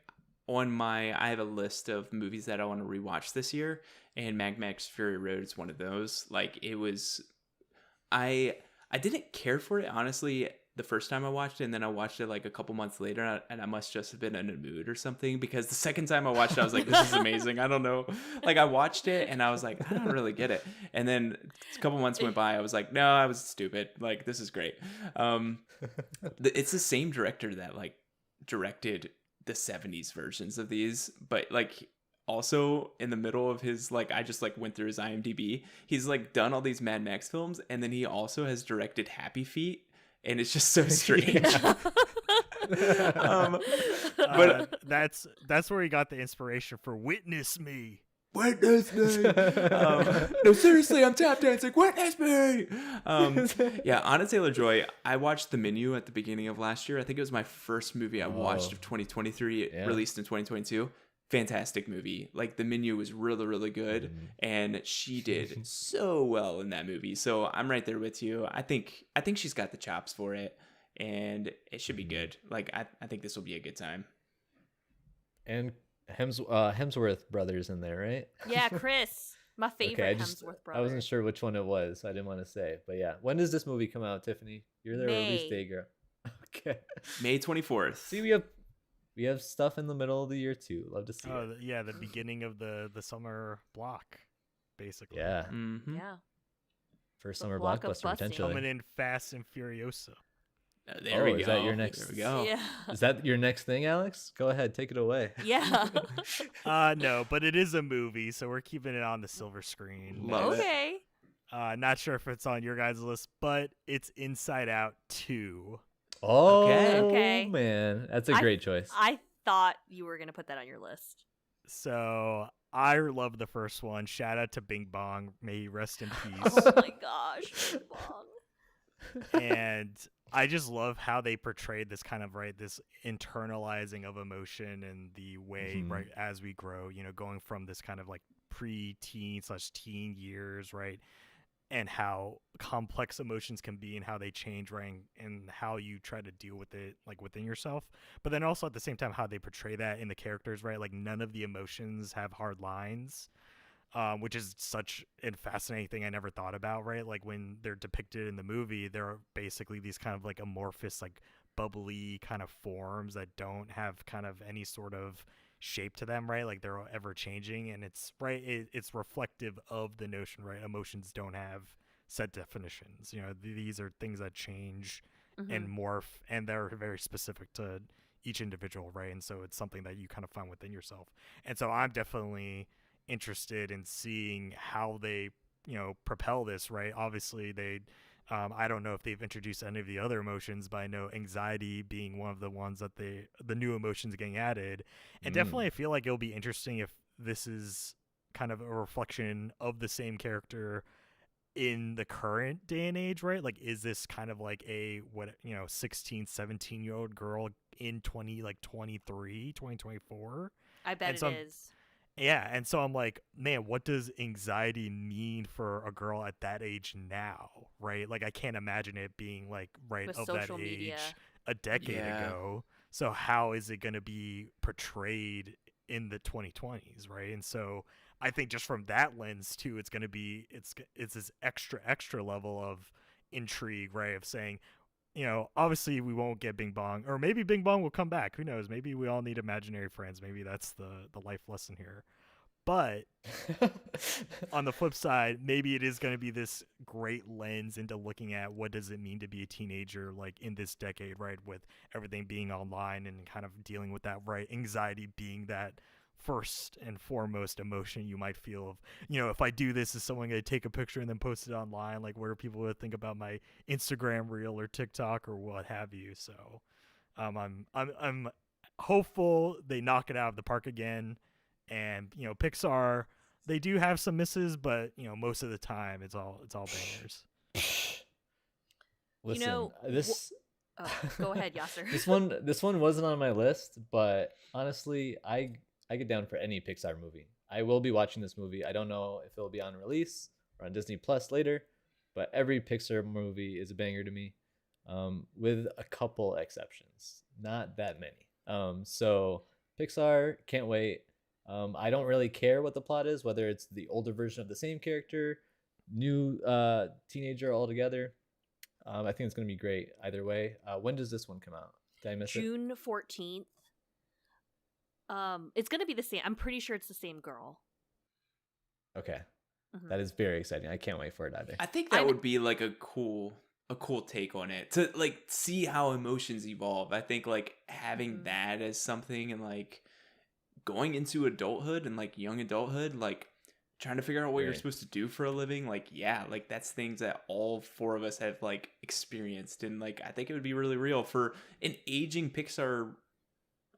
I have a list of movies that I want to rewatch this year, and Mad Max Fury Road is one of those. Like, it was, I didn't care for it, honestly, the first time I watched it, and then I watched it like a couple months later, and I must just have been in a mood or something, because the second time I watched it, I was like, this is amazing. I don't know. Like, I watched it and I was like, I don't really get it. And then a couple months went by, I was like, no, I was stupid. Like, this is great. It's the same director that like directed the 70s versions of these, but like also in the middle of his, like, I just like went through his IMDb, he's like done all these Mad Max films, and then he also has directed Happy Feet, and it's just so strange. But that's where he got the inspiration for Witness Me. Witness me. No, seriously, I'm tap dancing. Witness me. Yeah, Anna Taylor-Joy. I watched The Menu at the beginning of last year. I think it was my first movie I watched of 2023, released in 2022. Fantastic movie. Like, The Menu was really, really good, and she did so well in that movie. So I'm right there with you. I think she's got the chops for it, and it should be good. Like, I think this will be a good time. And Hemsworth brothers in there, right? Yeah, Chris, my favorite Hemsworth brother. I wasn't sure which one it was, so I didn't want to say. But yeah, when does this movie come out, Tiffany? You're the release day girl. Okay. May 24th. See, we have stuff in the middle of the year too. Love to see it. Yeah, the beginning of the summer block, basically. Yeah. Mm-hmm. Yeah. First The summer block of blockbuster busing. potentially. Coming in fast and furiosa. There we go. Is that your next? There we go. Yeah. Is that your next thing, Alex? Go ahead, take it away. Yeah. No, but it is a movie, so we're keeping it on the silver screen. Love it. Okay. Not sure if it's on your guys' list, but it's Inside Out 2. Oh, Okay. man, that's a great choice. I thought you were gonna put that on your list. So I love the first one. Shout out to Bing Bong. May he rest in peace. Oh my gosh. Bong. And I just love how they portrayed this kind of this internalizing of emotion and the way right as we grow, going from this kind of like pre-teen / teen years, right, and how complex emotions can be and how they change, right, and how you try to deal with it like within yourself, but then also at the same time how they portray that in the characters, right, like none of the emotions have hard lines. Which is such a fascinating thing I never thought about, right? Like when they're depicted in the movie, they're basically these kind of like amorphous, like bubbly kind of forms that don't have kind of any sort of shape to them, right? Like they're ever changing, and it's right. It's reflective of the notion, right? Emotions don't have set definitions. These are things that change and morph, and they're very specific to each individual, right? And so it's something that you kind of find within yourself. And so I'm definitely interested in seeing how they propel this, right? Obviously they I don't know if they've introduced any of the other emotions, but I know anxiety being one of the ones that the new emotions getting added, and definitely I feel like it'll be interesting if this is kind of a reflection of the same character in the current day and age, right? Like, is this kind of like a 16 17-year-old girl in 2024? I bet it is. Yeah, and so I'm like, man, what does anxiety mean for a girl at that age now, right? Like, I can't imagine it being like With of that social age media. a decade ago. So how is it going to be portrayed in the 2020s, right? And so I think just from that lens too, it's going to be it's this extra level of intrigue, right? Of saying, obviously we won't get Bing Bong, or maybe Bing Bong will come back. Who knows? Maybe we all need imaginary friends. Maybe that's the life lesson here. But on the flip side, maybe it is going to be this great lens into looking at what does it mean to be a teenager, like in this decade, right? With everything being online and kind of dealing with that, right? Anxiety being that first and foremost emotion you might feel of, if I do this, is someone going to take a picture and then post it online? Like, what are people going to think about my Instagram reel or TikTok or what have you? So I'm hopeful they knock it out of the park again. And Pixar, they do have some misses, but most of the time it's all bangers. Listen, Go ahead, Yasser. this one wasn't on my list, but honestly, I get down for any Pixar movie. I will be watching this movie. I don't know if it'll be on release or on Disney Plus later, but every Pixar movie is a banger to me, with a couple exceptions. Not that many. So Pixar, can't wait. I don't really care what the plot is, whether it's the older version of the same character, new teenager altogether. I think it's going to be great either way. When does this one come out? Did I miss it? June 14th. It's going to be the same. I'm pretty sure it's the same girl. Okay. That is very exciting. I can't wait for it either. I think that would be like a cool take on it, to like see how emotions evolve. I think like having that as something, and like going into adulthood and like young adulthood, like trying to figure out what you're supposed to do for a living, like like that's things that all four of us have like experienced, and like I think it would be really real for an aging Pixar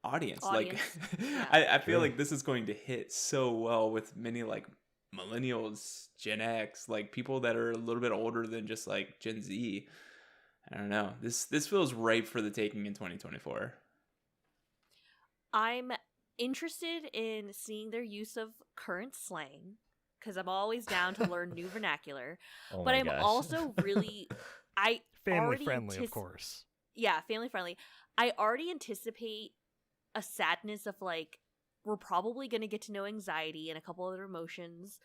audience. Like I feel like this is going to hit so well with many like millennials, Gen X, like people that are a little bit older than just like Gen Z. I don't know. This feels ripe for the taking in 2024. I'm interested in seeing their use of current slang, because I'm always down to learn new vernacular. But I'm also really family friendly, of course. Yeah, family friendly. I already anticipate a sadness of like, we're probably going to get to know anxiety and a couple other emotions.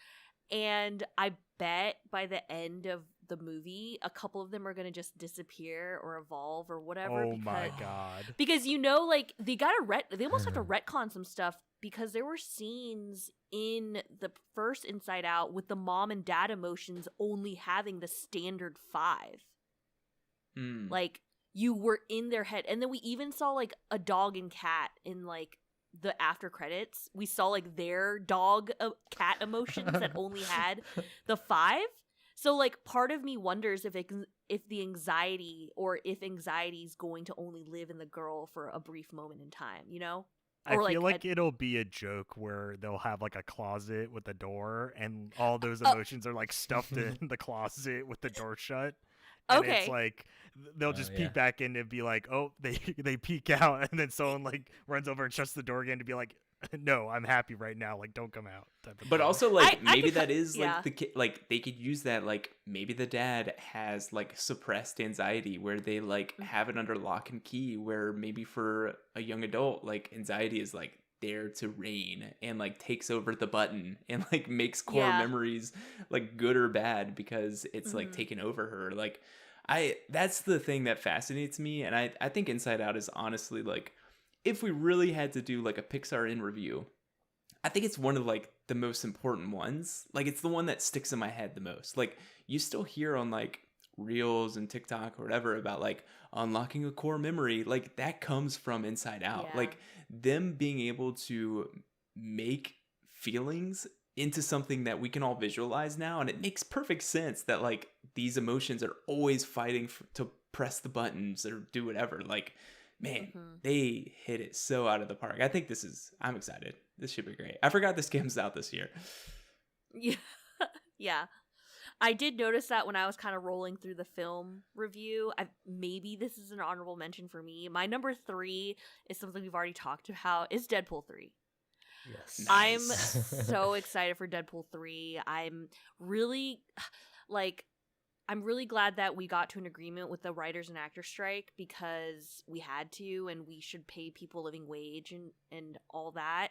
And I bet by the end of the movie, a couple of them are going to just disappear or evolve or whatever. Oh my God. Because, like, they almost have to retcon some stuff, because there were scenes in the first Inside Out with the mom and dad emotions only having the standard 5. Like, you were in their head. And then we even saw, like, a dog and cat in, like, the after credits. We saw like their dog cat emotions that only had the 5. So like part of me wonders if the anxiety, or if anxiety is going to only live in the girl for a brief moment in time, I feel like it'll be a joke where they'll have like a closet with a door, and all those emotions are like stuffed in the closet with the door shut. And it's like they'll just peek back in and be like, oh, they peek out, and then someone like runs over and shuts the door again to be like, no, I'm happy right now, like don't come out. But also like maybe that is like the kid, like they could use that, like maybe the dad has like suppressed anxiety where they like have it under lock and key, where maybe for a young adult, like anxiety is like there to reign and like takes over the button and like makes core memories like good or bad because it's like taken over her. Like that's the thing that fascinates me, and I think Inside Out is honestly like, if we really had to do like a Pixar in review, I think it's one of like the most important ones. Like it's the one that sticks in my head the most. Like you still hear on like Reels and TikTok or whatever about like unlocking a core memory, like that comes from Inside Out. Like them being able to make feelings into something that we can all visualize now, and it makes perfect sense that like these emotions are always fighting to press the buttons or do whatever. Like man, they hit it so out of the park. I think I'm excited. This should be great. I forgot this game's out this year. Yeah. I did notice that when I was kind of rolling through the film review. Maybe this is an honorable mention for me. My number 3 is something we've already talked about, is Deadpool 3. Yes. I'm so excited for Deadpool 3. I'm really glad that we got to an agreement with the writers and actors strike, because we had to, and we should pay people living wage and all that.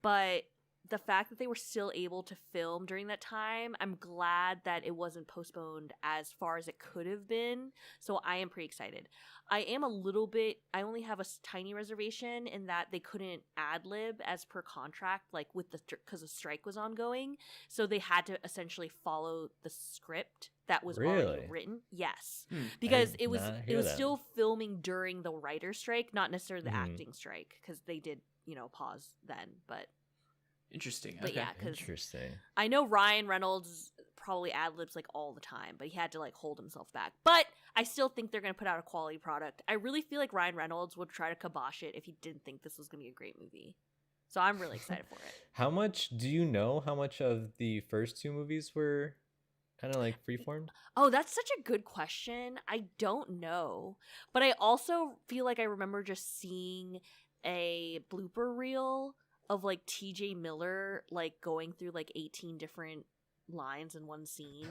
But the fact that they were still able to film during that time, I'm glad that it wasn't postponed as far as it could have been. So I am pretty excited. I only have a tiny reservation in that they couldn't ad-lib as per contract, like because the strike was ongoing. So they had to essentially follow the script that was already written. Yes. Because it was still filming during the writer's strike, not necessarily the acting strike, because they did, pause then, but Interesting. But okay. yeah, because Interesting. I know Ryan Reynolds probably ad-libs like all the time, but he had to like hold himself back. But I still think they're going to put out a quality product. I really feel like Ryan Reynolds would try to kibosh it if he didn't think this was going to be a great movie. So I'm really excited for it. Do you know how much of the first 2 movies were kind of like freeformed? Oh, that's such a good question. I don't know. But I also feel like I remember just seeing a blooper reel of like TJ Miller like going through like 18 different lines in one scene,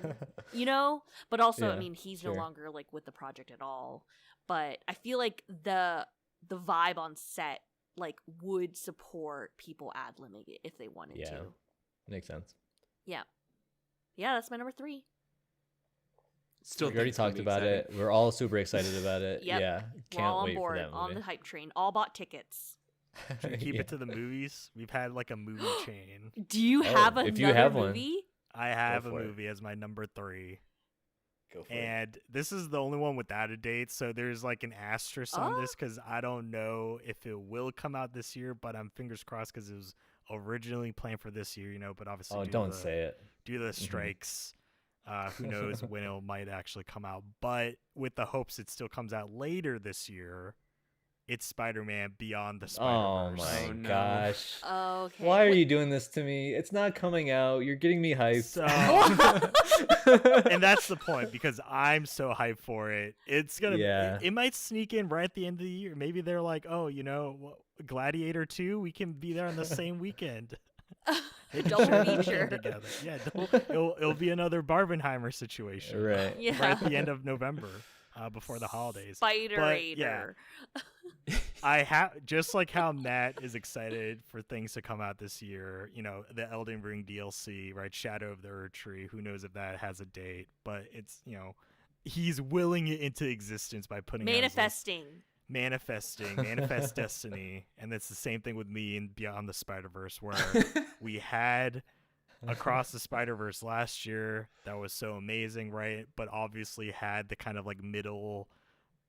but also I mean he's no longer like with the project at all, but I feel like the vibe on set like would support people ad-libbing it if they wanted to. Makes sense. Yeah, that's my number 3. Still We already think it's gonna talked be about exciting. it. We're all super excited about it. Yep. Yeah, We're all can't on wait for board, that on movie. the hype train. All bought tickets. Should we keep Yeah. it to the movies? We've had like a movie chain. Do you have if you another have one. movie? I have a for it. movie as my number 3. Go for it. And this is the only one without a date, so there's like an asterisk on this because I don't know if it will come out this year, but I'm fingers crossed because it was originally planned for this year, but obviously Oh, don't say it. due to the strikes, who knows when it might actually come out. But with the hopes it still comes out later this year, it's Spider-Man Beyond the Oh Spider-Verse. my Oh, no. gosh. Okay. Why are you doing this to me? It's not coming out. You're getting me hyped. So, and that's the point because I'm so hyped for it. It's gonna, Yeah. it might sneak in right at the end of the year. Maybe they're like, oh, Gladiator 2, we can be there on the same weekend. Double feature. Together. Yeah, it'll be another Barbenheimer situation. Right. Yeah. Right at the end of November, before the holidays. Spider-Ator. I have just like how Matt is excited for things to come out this year. The Elden Ring DLC, right? Shadow of the Erd Tree. Who knows if that has a date? But it's he's willing it into existence by putting manifest destiny. And it's the same thing with me in Beyond the Spider-Verse, where we had Across the Spider-Verse last year that was so amazing, right? But obviously had the kind of like middle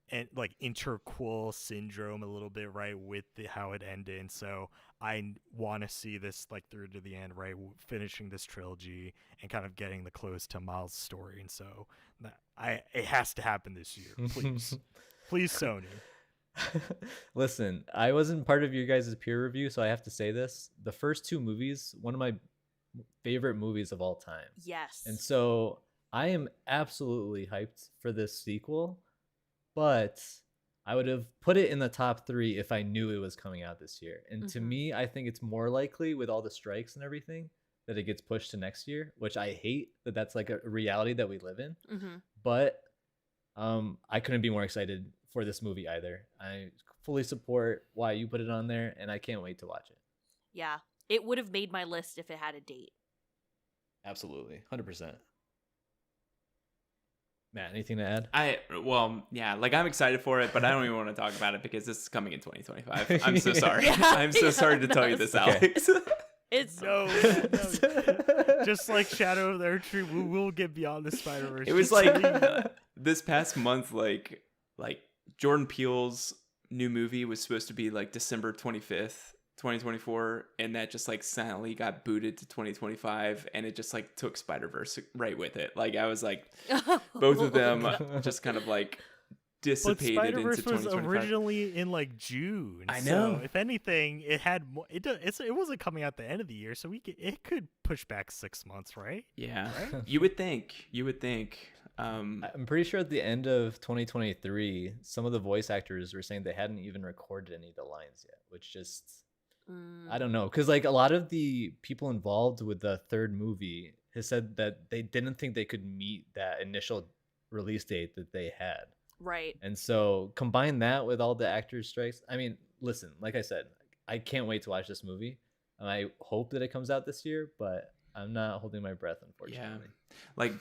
and like interquel syndrome a little bit, right, with how it ended. And so I want to see this like through to the end, right, finishing this trilogy and kind of getting the close to Miles' story. And so it has to happen this year, please. Please, Sony. Listen, I wasn't part of your guys' peer review, so I have to say this. The first 2 movies, one of my favorite movies of all time. Yes. And so I am absolutely hyped for this sequel, but I would have put it in the top 3 if I knew it was coming out this year. And to me, I think it's more likely with all the strikes and everything that it gets pushed to next year, which I hate that that's like a reality that we live in. But I couldn't be more excited for this movie either. I fully support why you put it on there, and I can't wait to watch it. Yeah. It would have made my list if it had a date. Absolutely. 100%. Matt, anything to add? I'm excited for it, but I don't even want to talk about it because this is coming in 2025. I'm so sorry. Yeah, I'm so sorry to tell you this, Alex. It's No. Just like Shadow of the Erd Tree, we will get Beyond the Spider-Verse. It was like this past month, like Jordan Peele's new movie was supposed to be like December 25th, 2024, and that just like silently got booted to 2025, and it just like took Spider-Verse right with it. Like I was like, both of them just kind of like dissipated but into Spider-Verse was 2025. originally in like June. I know. So if anything, it had it wasn't coming out the end of the year, so it could push back 6 months, right? Yeah, Right? you would think. I'm pretty sure at the end of 2023, some of the voice actors were saying they hadn't even recorded any of the lines yet, which just, I don't know. Because like a lot of the people involved with the third movie has said that they didn't think they could meet that initial release date that they had. Right. And so combine that with all the actors' strikes. I mean, listen, like I said, I can't wait to watch this movie. And I hope that it comes out this year, but I'm not holding my breath, unfortunately. Like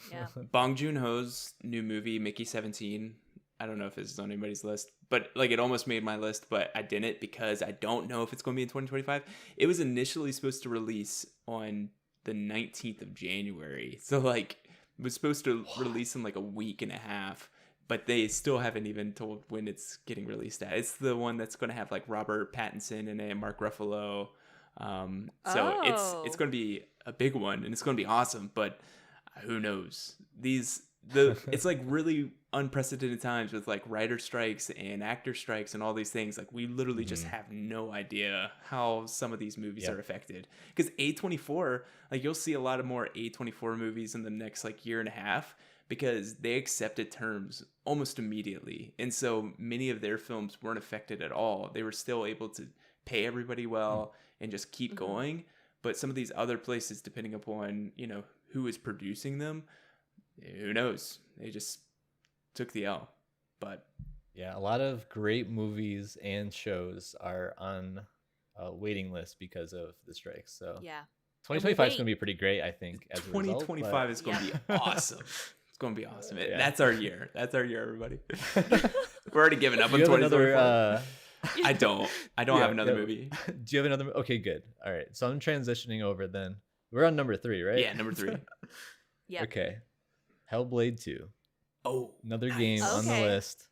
Bong Joon-ho's new movie, Mickey 17. I don't know if it's on anybody's list, but like it almost made my list, but I didn't because I don't know if it's going to be in 2025. It was initially supposed to release on the 19th of January. So like it was supposed to release in like a week and a half, but they still haven't even told when it's getting released at. It's the one that's going to have like Robert Pattinson in it, Mark Ruffalo. It's going to be a big one and it's going to be awesome, but who knows? It's like really unprecedented times with like writer strikes and actor strikes and all these things. Like we literally just have no idea how some of these movies are affected. Because A24, like you'll see a lot of more A24 movies in the next like year and a half because they accepted terms almost immediately. And so many of their films weren't affected at all. They were still able to pay everybody well and just keep going. But some of these other places, depending upon, who is producing them, who knows? They just took the L. But yeah, a lot of great movies and shows are on a waiting list because of the strikes. So yeah, 2025 is going to be pretty great, I think. As 2025 is going to be awesome. It's going to be awesome. Yeah. That's our year. That's our year, everybody. We're already giving up on Do you have 2024. another? I don't Yeah, have another yeah. movie. Do you have another? Okay, good. All right. So I'm transitioning over then. We're on number 3, right? Yeah, number 3. Yep. Okay. Hellblade 2. Oh, Another nice. game on the Okay. list.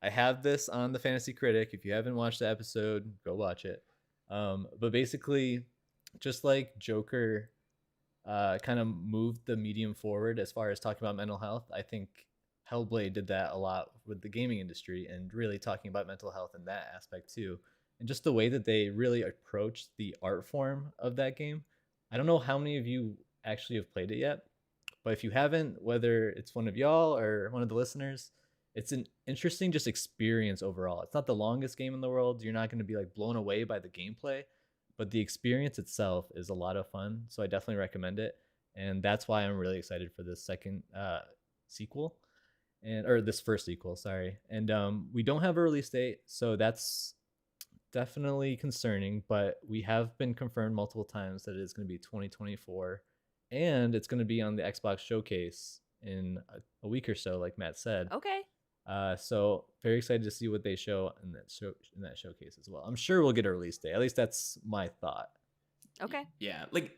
I have this on the Fantasy Critic. If you haven't watched the episode, go watch it. But basically, just like Joker kind of moved the medium forward as far as talking about mental health, I think Hellblade did that a lot with the gaming industry and really talking about mental health in that aspect too. And just the way that they really approached the art form of that game. I don't know how many of you actually have played it yet, but if you haven't, whether it's one of y'all or one of the listeners, it's an interesting just experience overall. It's not the longest game in the world. You're not going to be like blown away by the gameplay, but the experience itself is a lot of fun. So I definitely recommend it. And that's why I'm really excited for this second sequel or this first sequel, sorry. And we don't have a release date, so that's definitely concerning, but we have been confirmed multiple times that it is going to be 2024 and it's going to be on the Xbox showcase in a week or so, like Matt said. Okay. So very excited to see what they show in that showcase as well. I'm sure we'll get a release date. At least that's my thought. Okay. Yeah, like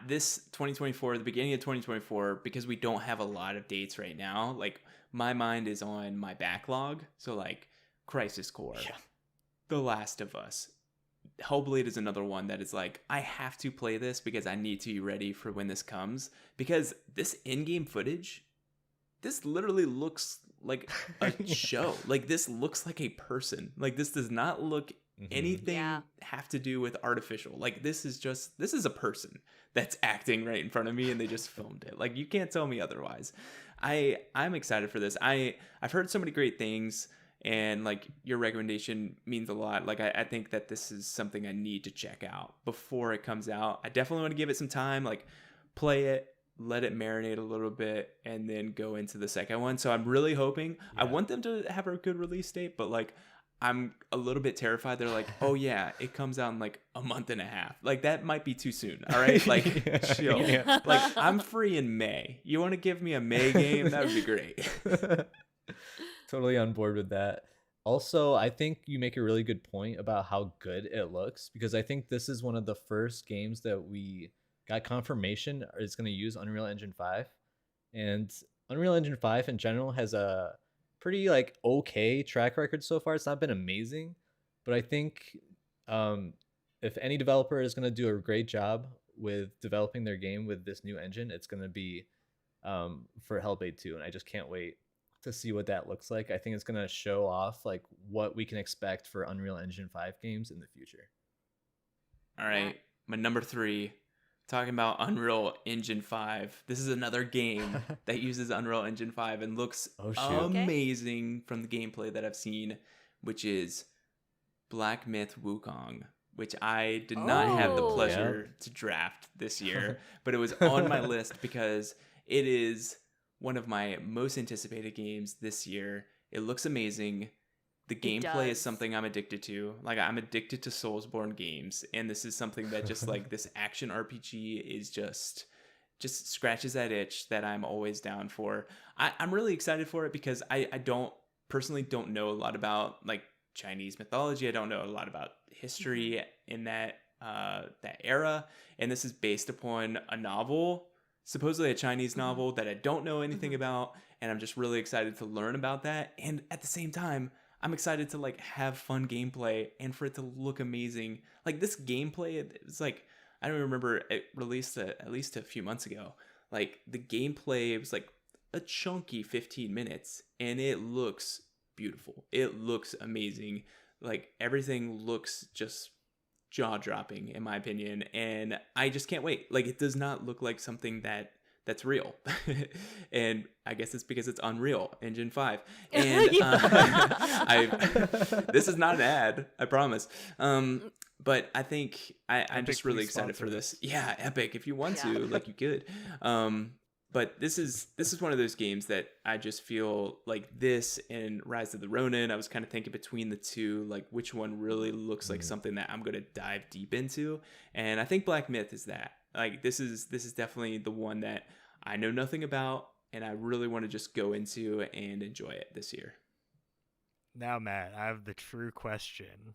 this 2024, the beginning of 2024, because we don't have a lot of dates right now. Like my mind is on my backlog. So like Crisis Core, The Last of Us, Hellblade is another one that is like, I have to play this because I need to be ready for when this comes. Because this in-game footage, this literally looks like a show. Like this looks like a person. Like this does not look anything have to do with artificial. Like this is a person that's acting right in front of me and they just filmed it. Like you can't tell me otherwise. I'm excited for this. I've heard so many great things, and like your recommendation means a lot. Like I think that this is something I need to check out before it comes out. I definitely want to give it some time, like play it, let it marinate a little bit, and then go into the second one. So I'm really hoping, I want them to have a good release date, but like I'm a little bit terrified. They're like, oh yeah, it comes out in like a month and a half. Like that might be too soon. All right. Like chill. Yeah. Like I'm free in May. You want to give me a May game? That would be great. Totally on board with that. Also, I think you make a really good point about how good it looks, because I think this is one of the first games that we got confirmation is going to use Unreal Engine 5. And Unreal Engine 5 in general has a pretty like okay track record so far. It's not been amazing, but I think if any developer is going to do a great job with developing their game with this new engine, it's going to be for Hellblade 2, and I just can't wait to see what that looks like. I think it's going to show off like what we can expect for Unreal Engine 5 games in the future. All right, my number 3, talking about Unreal Engine 5. This is another game that uses Unreal Engine 5 and looks amazing from the gameplay that I've seen, which is Black Myth Wukong, which I did not have the pleasure to draft this year, but it was on my list because it is one of my most anticipated games this year. It looks amazing. The gameplay is something I'm addicted to. Like I'm addicted to Soulsborne games, and this is something that just like this action RPG is just scratches that itch that I'm always down for. I'm really excited for it because I don't know a lot about like Chinese mythology. I don't know a lot about history in that era, and this is based upon a novel, supposedly a Chinese novel that I don't know anything about, and I'm just really excited to learn about that. And at the same time, I'm excited to like have fun gameplay and for it to look amazing. Like this gameplay, it's like, I don't remember, it released at least a few months ago. Like the gameplay, it was like a chunky 15 minutes and it looks beautiful. It looks amazing. Like everything looks just jaw-dropping in my opinion, and I just can't wait. Like it does not look like something that's real. And I guess it's because it's Unreal Engine 5. And this is not an ad, I promise. But I think I'm just really excited for this. Yeah, Epic, if you want to, like you could. But this is one of those games that I just feel like this and Rise of the Ronin, I was kind of thinking between the two, like which one really looks like something that I'm going to dive deep into. And I think Black Myth is that. Like this is definitely the one that I know nothing about. and I really want to just go into and enjoy it this year. Now, Matt, I have the true question.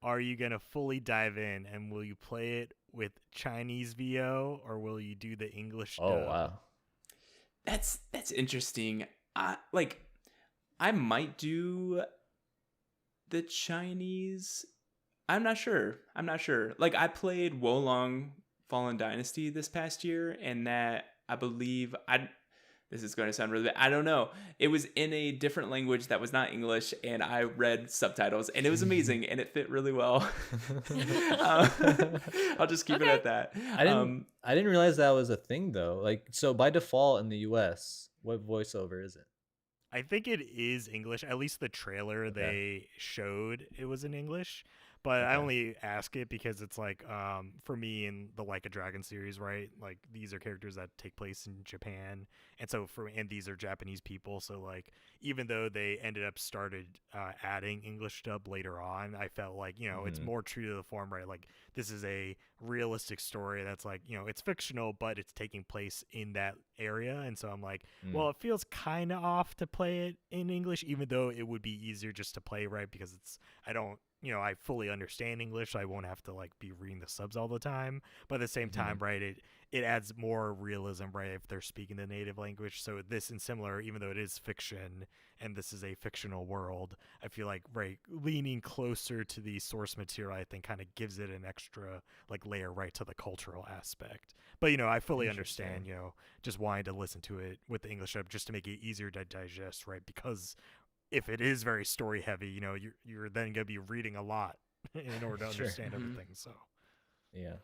Are you going to fully dive in, and will you play it with Chinese VO, or will you do the English dub? Oh, wow. That's interesting. I might do the Chinese. I'm not sure. Like, I played Wolong Fallen Dynasty this past year, and that, I believe, this is going to sound really bad. I don't know. It was in a different language that was not English, and I read subtitles, and it was amazing, and it fit really well. I'll just keep it at that. I didn't realize that was a thing, though. Like, so by default in the US, what voiceover is it? I think it is English. At least the trailer they showed, it was in English. But I only ask it because it's like, for me in the Like a Dragon series, right? Like, these are characters that take place in Japan, and these are Japanese people. So like, even though they ended up started adding English dub later on, I felt like, you know, it's more true to the form, right? Like, this is a realistic story that's like, you know, it's fictional, but it's taking place in that area. And so I'm like, well, it feels kind of off to play it in English, even though it would be easier just to play, right? Because I fully understand English, so I won't have to like be reading the subs all the time. But at the same time, right, it adds more realism, right, if they're speaking the native language. So this and similar, even though it is fiction and this is a fictional world, I feel like, right, leaning closer to the source material, I think, kind of gives it an extra like layer, right, to the cultural aspect. But, you know, I fully understand, you know, just wanting to listen to it with the English dub just to make it easier to digest, right? Because if it is very story heavy, you know, you're then going to be reading a lot in order to understand everything. So, yeah.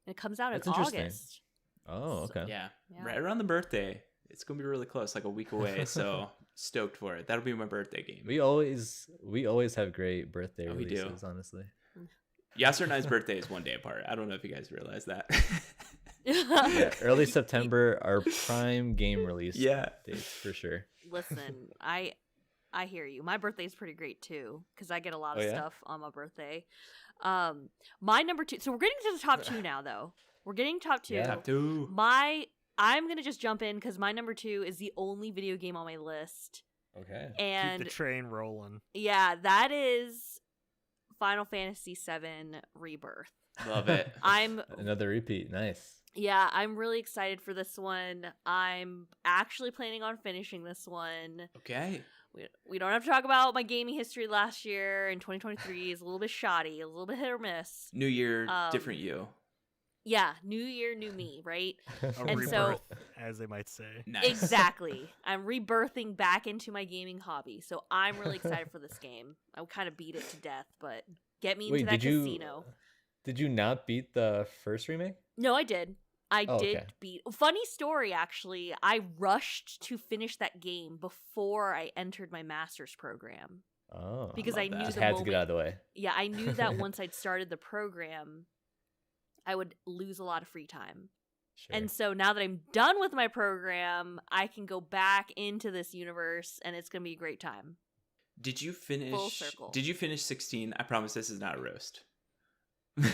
It comes out That's in interesting. August. Oh, okay. Yeah, right around the birthday. It's going to be really close, like a week away. So stoked for it. That'll be my birthday game. We always have great birthday we releases, do. honestly. Yasser and I's birthday is one day apart. I don't know if you guys realize that. Yeah, early September, our prime game release dates for sure. Listen, I hear you. My birthday's pretty great too, because I get a lot of stuff on my birthday. My number 2. So we're getting to the top 2 now, though. We're getting top 2. Yeah. Top 2. I'm gonna just jump in because my number 2 is the only video game on my list. Okay. And keep the train rolling. Yeah, that is Final Fantasy VII Rebirth. Love it. Another repeat. Nice. Yeah, I'm really excited for this one. I'm actually planning on finishing this one. Okay. We don't have to talk about my gaming history last year, and 2023 is a little bit shoddy, a little bit hit or miss. New year, different you. Yeah, new year, new me, right? And rebirth, as they might say. Nice. Exactly. I'm rebirthing back into my gaming hobby, so I'm really excited for this game. I kind of beat it to death, but get me into that casino. Did you not beat the first remake? No, I did. I did okay. beat. Funny story, actually. I rushed to finish that game before I entered my master's program. Oh, because I knew just the had moment, to get out of the way. Yeah, I knew that once I'd started the program, I would lose a lot of free time. Sure. And so now that I'm done with my program, I can go back into this universe, and it's gonna be a great time. Did you finish? Full circle. Did you finish 16? I promise this is not a roast.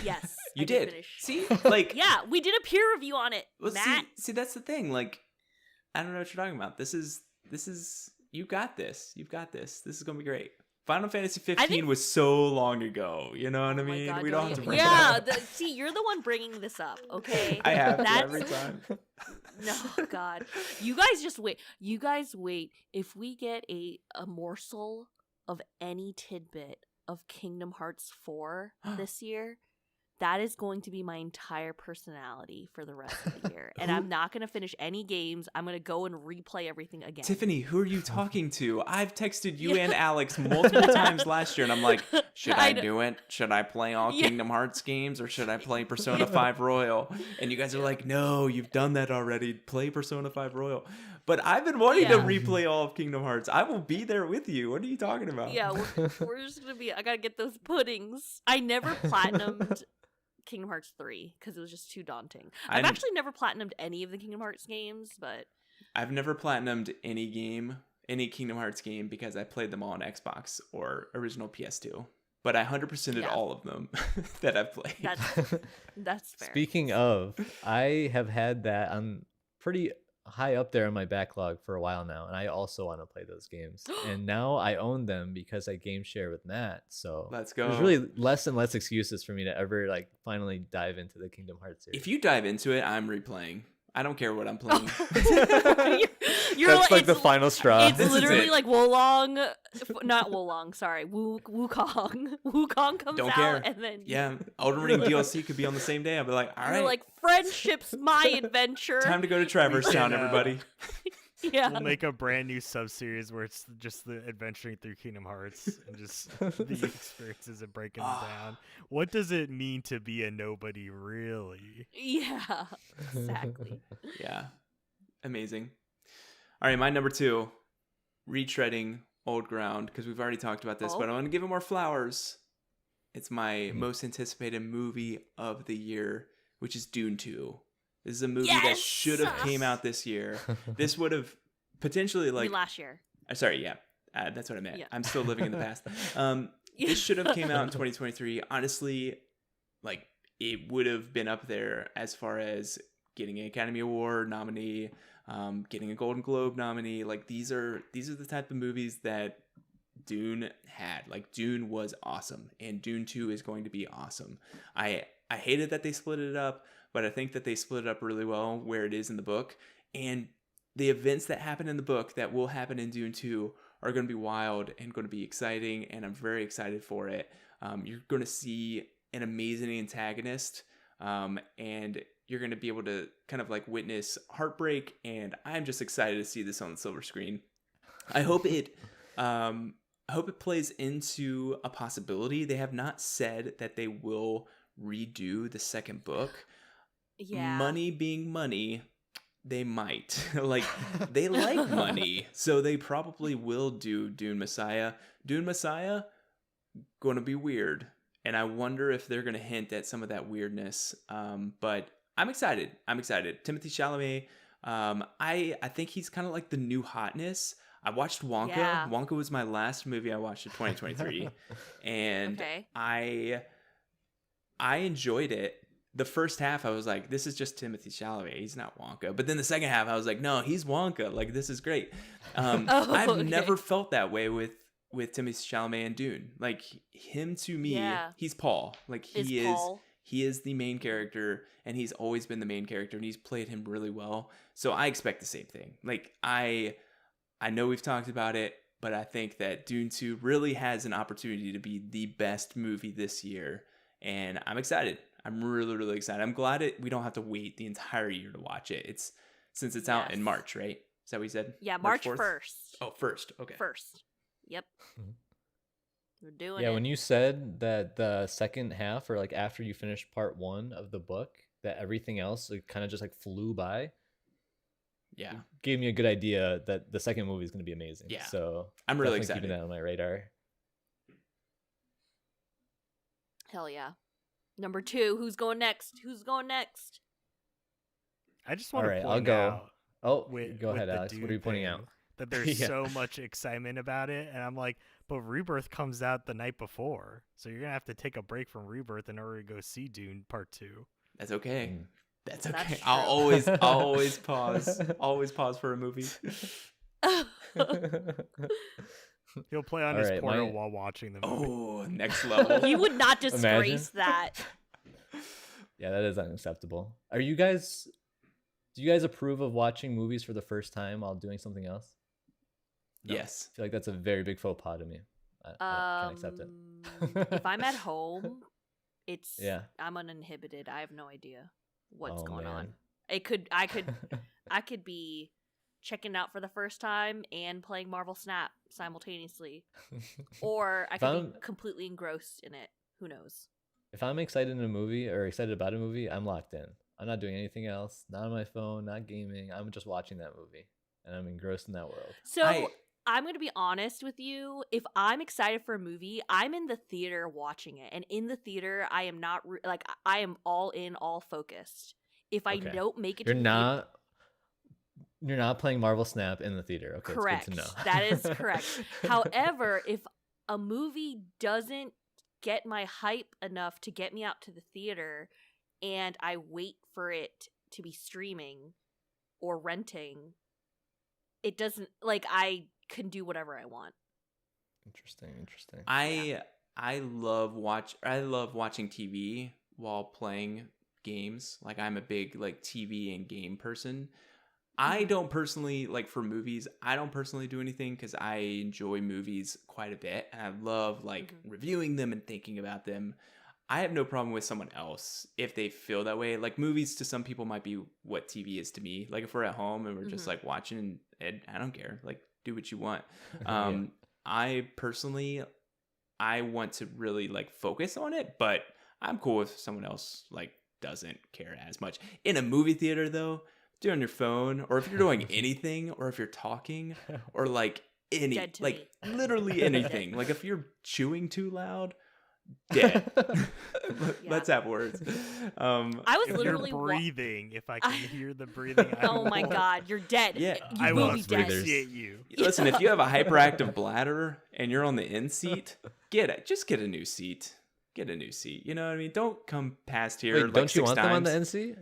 Yes, you did. Finish. See, like, yeah, we did a peer review on it. Well, Matt. see, that's the thing. Like, I don't know what you're talking about. This is. You got this. You've got this. This is gonna be great. Final Fantasy 15 was so long ago. You know what I mean? God, we don't have to bring yeah, it up. See, you're the one bringing this up, okay? I have to every time. No, God. You guys just wait. You guys wait. If we get a morsel of any tidbit of Kingdom Hearts 4 this year, that is going to be my entire personality for the rest of the year. And I'm not going to finish any games. I'm going to go and replay everything again. Tiffany, who are you talking to? I've texted you and Alex multiple times last year, and I'm like, should I do it? Should I play all Kingdom Hearts games, or should I play Persona 5 Royal? And you guys are like, no, you've done that already. Play Persona 5 Royal. But I've been wanting to replay all of Kingdom Hearts. I will be there with you. What are you talking about? Yeah, we're just going to be, I got to get those puddings. I never platinumed Kingdom Hearts 3 because it was just too daunting. I've actually never platinumed any of the Kingdom Hearts games, but I've never platinumed any Kingdom Hearts game because I played them all on Xbox or original PS2. But I 100%ed all of them that I've played. That's fair. Speaking of, I have had that on pretty high up there in my backlog for a while now, and I also want to play those games. And now I own them because I game share with Matt. So Let's go. there's really less and less excuses for me to ever like finally dive into the Kingdom Hearts series. If you dive into it, I'm replaying. I don't care what I'm playing. That's like the final straw. It's literally like not Wolong, sorry, Wukong. Wukong comes Don't out care. and then Yeah, Elden Ring DLC could be on the same day. I'll be like, all you're right, like, friendship's my adventure. time to go to Traverse Town, everybody. Yeah. We'll make a brand new sub-series where it's just the adventuring through Kingdom Hearts and just the experiences and breaking them down. What does it mean to be a nobody, really? Yeah, exactly. Yeah, amazing. All right, my number 2, retreading old ground, because we've already talked about this, but I want to give it more flowers. It's my most anticipated movie of the year, which is Dune 2. This is a movie that should have came out this year. This would have potentially like last year. Sorry, yeah, that's what I meant. Yeah. I'm still living in the past. This should have came out in 2023. Honestly, like it would have been up there as far as getting an Academy Award nominee, getting a Golden Globe nominee. Like these are the type of movies that Dune had. Like Dune was awesome, and Dune 2 is going to be awesome. I hated that they split it up, but I think that they split it up really well where it is in the book. And the events that happen in the book that will happen in Dune 2 are going to be wild and going to be exciting, and I'm very excited for it. You're going to see an amazing antagonist, and you're going to be able to kind of like witness heartbreak, and I'm just excited to see this on the silver screen. I hope it plays into a possibility. They have not said that they will redo the second book. Yeah. Money being money, they might. Like, they like money, so they probably will do Dune Messiah. Dune Messiah, going to be weird, and I wonder if they're going to hint at some of that weirdness. But I'm excited. Timothée Chalamet, I think he's kind of like the new hotness. I watched Wonka. Yeah. Wonka was my last movie I watched in 2023, and Okay. I enjoyed it. The first half, I was like, this is just Timothée Chalamet. He's not Wonka. But then the second half, I was like, no, he's Wonka. Like, this is great. I've never felt that way with Timothée Chalamet and Dune. Like, him to me, he's Paul. Like, he is the main character, and he's always been the main character, and he's played him really well. So I expect the same thing. Like, I know we've talked about it, but I think that Dune 2 really has an opportunity to be the best movie this year. And I'm excited. I'm really, really excited. I'm glad we don't have to wait the entire year to watch it. Since it's out in March, right? Is that what you said? Yeah, March 4th? 1st. Oh, 1st. Okay. 1st. Yep. We're doing it. Yeah, when you said that the second half, or like after you finished part 1 of the book, that everything else kind of just like flew by. Yeah. Gave me a good idea that the second movie is going to be amazing. Yeah. So I'm really excited. Keeping that on my radar. Hell yeah. Number 2, who's going next? I just want to point I'll go. out. Oh, with, go ahead, with Alex. What are you pointing out? That there's Yeah. so much excitement about it, and I'm like, but Rebirth comes out the night before, so you're gonna have to take a break from Rebirth in order to go see Dune Part 2. That's okay. That's okay. That's I'll true. always pause. Always pause for a movie. He'll play on All his right, portal while watching the movie. Oh, next level. He would not disgrace that. Yeah, that is unacceptable. Do you guys approve of watching movies for the first time while doing something else? No. Yes. I feel like that's a very big faux pas to me. I can't accept it. If I'm at home, Yeah. I'm uninhibited. I have no idea what's Oh, going man. on. I could be checking out for the first time and playing Marvel Snap simultaneously, or I could be completely engrossed in it. Who knows? If I'm excited in a movie or excited about a movie, I'm locked in. I'm not doing anything else. Not on my phone, not gaming. I'm just watching that movie, and I'm engrossed in that world. So I'm going to be honest with you. If I'm excited for a movie, I'm in the theater watching it, and in the theater, I am not I am all in, all focused. If I don't make it, You're not playing Marvel Snap in the theater. Okay, correct. It's good to know. That is correct. However, if a movie doesn't get my hype enough to get me out to the theater, and I wait for it to be streaming, or renting, it doesn't, like, I can do whatever I want. Interesting. I love watching TV while playing games. Like I'm a big like TV and game person. I don't personally, like for movies, I don't personally do anything because I enjoy movies quite a bit and I love like reviewing them and thinking about them. I have no problem with someone else if they feel that way. Like movies to some people might be what TV is to me. Like if we're at home and we're just like watching it, I don't care. Like do what you want. I personally, I want to really like focus on it, but I'm cool if someone else like doesn't care as much. In a movie theater though, do it on your phone, or if you're doing anything, or if you're talking, or like literally anything. Like if you're chewing too loud, dead. Let's have words. I was if literally you're breathing. If I can hear the breathing, oh my god, you're dead. Yeah, you I will will be dead. appreciate you. Listen, if you have a hyperactive bladder and you're on the end seat, just get a new seat. Get a new seat. You know what I mean? Don't come past here. Wait, like don't you 6 want times. them on the end seat?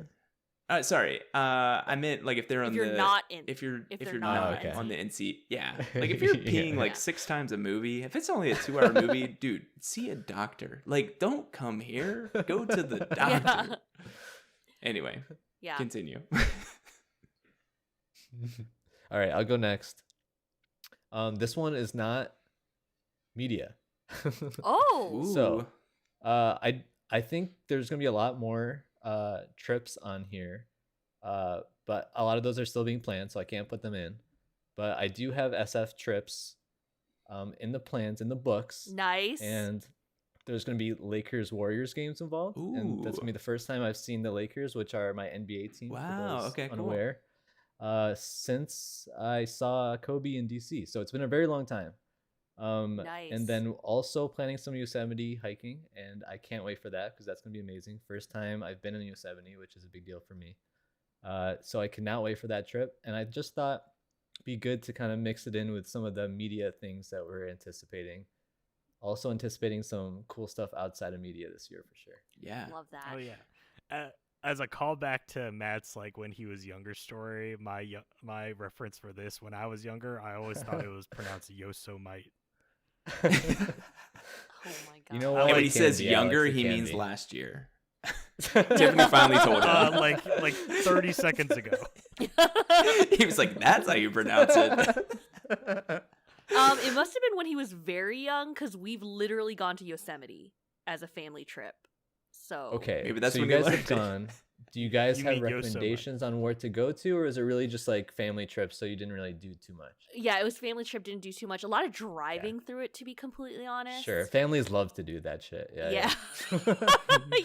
Sorry. I meant like if they're on If you're not in. if you're they're not on on the the end seat. Yeah. Like if you're peeing like 6 times a movie, if it's only a 2-hour movie, dude, see a doctor. Like don't come here. Go to the doctor. Anyway. Yeah. Continue. All right, I'll go next. This one is not media. Oh. Ooh. So, I think there's gonna be a lot more trips on here, but a lot of those are still being planned, so I can't put them in. But I do have SF trips in the plans, in the books. Nice. And there's going to be Lakers Warriors games involved. And that's going to be the first time I've seen the Lakers, which are my NBA team. Wow, for those okay, cool. unaware, since I saw Kobe in DC. So it's been a very long time. Nice. And then also planning some Yosemite hiking, and I can't wait for that because that's going to be amazing. First time I've been in Yosemite, which is a big deal for me. So I cannot wait for that trip. And I just thought it'd be good to kind of mix it in with some of the media things that we're anticipating. Also anticipating some cool stuff outside of media this year for sure. Yeah. Love that. Oh yeah. As a callback to Matt's like when he was younger story, my reference for this when I was younger, I always thought it was pronounced Yosemite. Oh my god. You know And what? when he says younger, he means last year. Tiffany finally told him. like 30 seconds ago. He was like, "That's how you pronounce it." It must have been when he was very young because we've literally gone to Yosemite as a family trip. So Okay, Maybe that's so when you he guys learned have it. gone. Do you guys You have mean Yosemite. recommendations on where to go to, or is it really just like family trips so you didn't really do too much? yeah, it was family trip. Didn't do too much. A lot of driving through it, to be completely honest. Sure, families love to do that shit. Yeah. Yeah.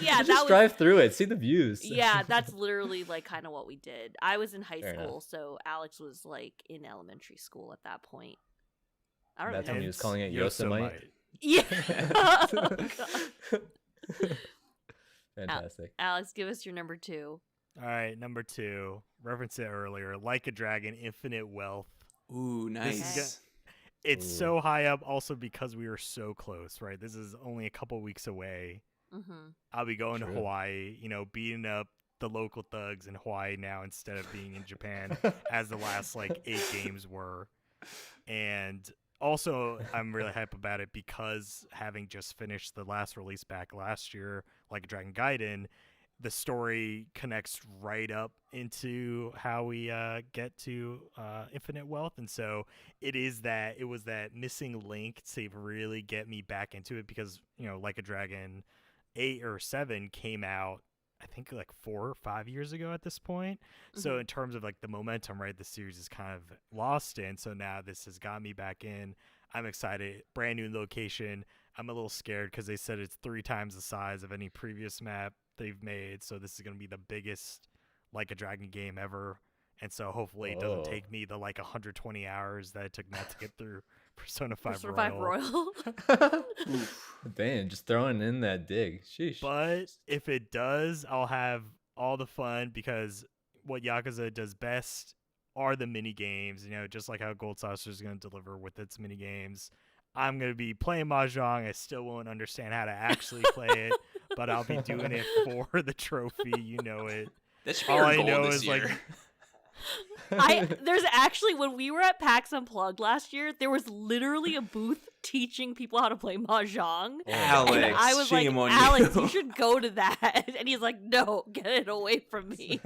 Yeah, Just that was. drive through it, see the views. Yeah, that's literally like kind of what we did. I was in high Fair school, enough. so Alex was like in elementary school at that point. I don't That's know. when he was calling it Yosemite. Yeah. Oh, God. Fantastic. Alex, give us your number 2. All right, number 2. Referenced it earlier. Like a Dragon, Infinite Wealth. Ooh, This is nice. It's Ooh. so high up also because we were so close, right? This is only a couple weeks away. Mm-hmm. I'll be going True. to Hawaii, beating up the local thugs in Hawaii now instead of being in Japan as the last like 8 games were. And also I'm really hype about it because having just finished the last release back last year, like Dragon Gaiden, the story connects right up into how we get to Infinite Wealth. And so it was that missing link to really get me back into it because, Like a Dragon 8 or 7 came out, I think like 4 or 5 years ago at this point. So in terms of like the momentum, right, the series is kind of lost in. So now this has got me back in. I'm excited. Brand new location. I'm a little scared because they said it's 3 times the size of any previous map they've made. So this is going to be the biggest Like a Dragon game ever. And so hopefully it doesn't take me the like 120 hours that it took Matt to get through Persona 5 Persona Royal. 5 Royal. Damn, just throwing in that dig. Sheesh. But if it does, I'll have all the fun because what Yakuza does best are the mini games. Just like how Gold Saucer is going to deliver with its mini games. I'm going to be playing Mahjong. I still won't understand how to actually play it, but I'll be doing it for the trophy. You know it. That should be All our I goal know this is year. like There's actually, when we were at PAX Unplugged last year, there was literally a booth teaching people how to play Mahjong. Alex, and I was like, shame on Alex, you. you should go to that. And he's like, no, get it away from me.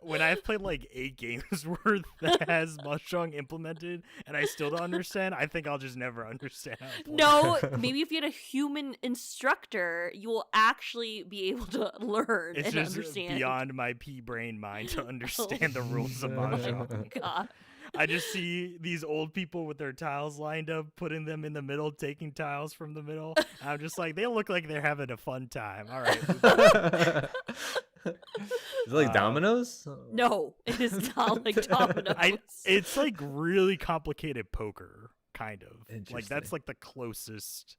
When I've played like 8 games worth that has Mahjong implemented and I still don't understand, I think I'll just never understand how to play. No, maybe if you had a human instructor, you will actually be able to learn It's and just understand. beyond my pea brain mind to understand the rules of Mahjong. Oh my God. I just see these old people with their tiles lined up, putting them in the middle, taking tiles from the middle. I'm just like, they look like they're having a fun time. All right. Is it like dominoes? No, it is not like dominoes. It's like really complicated poker, kind of. Like Interesting. that's like the closest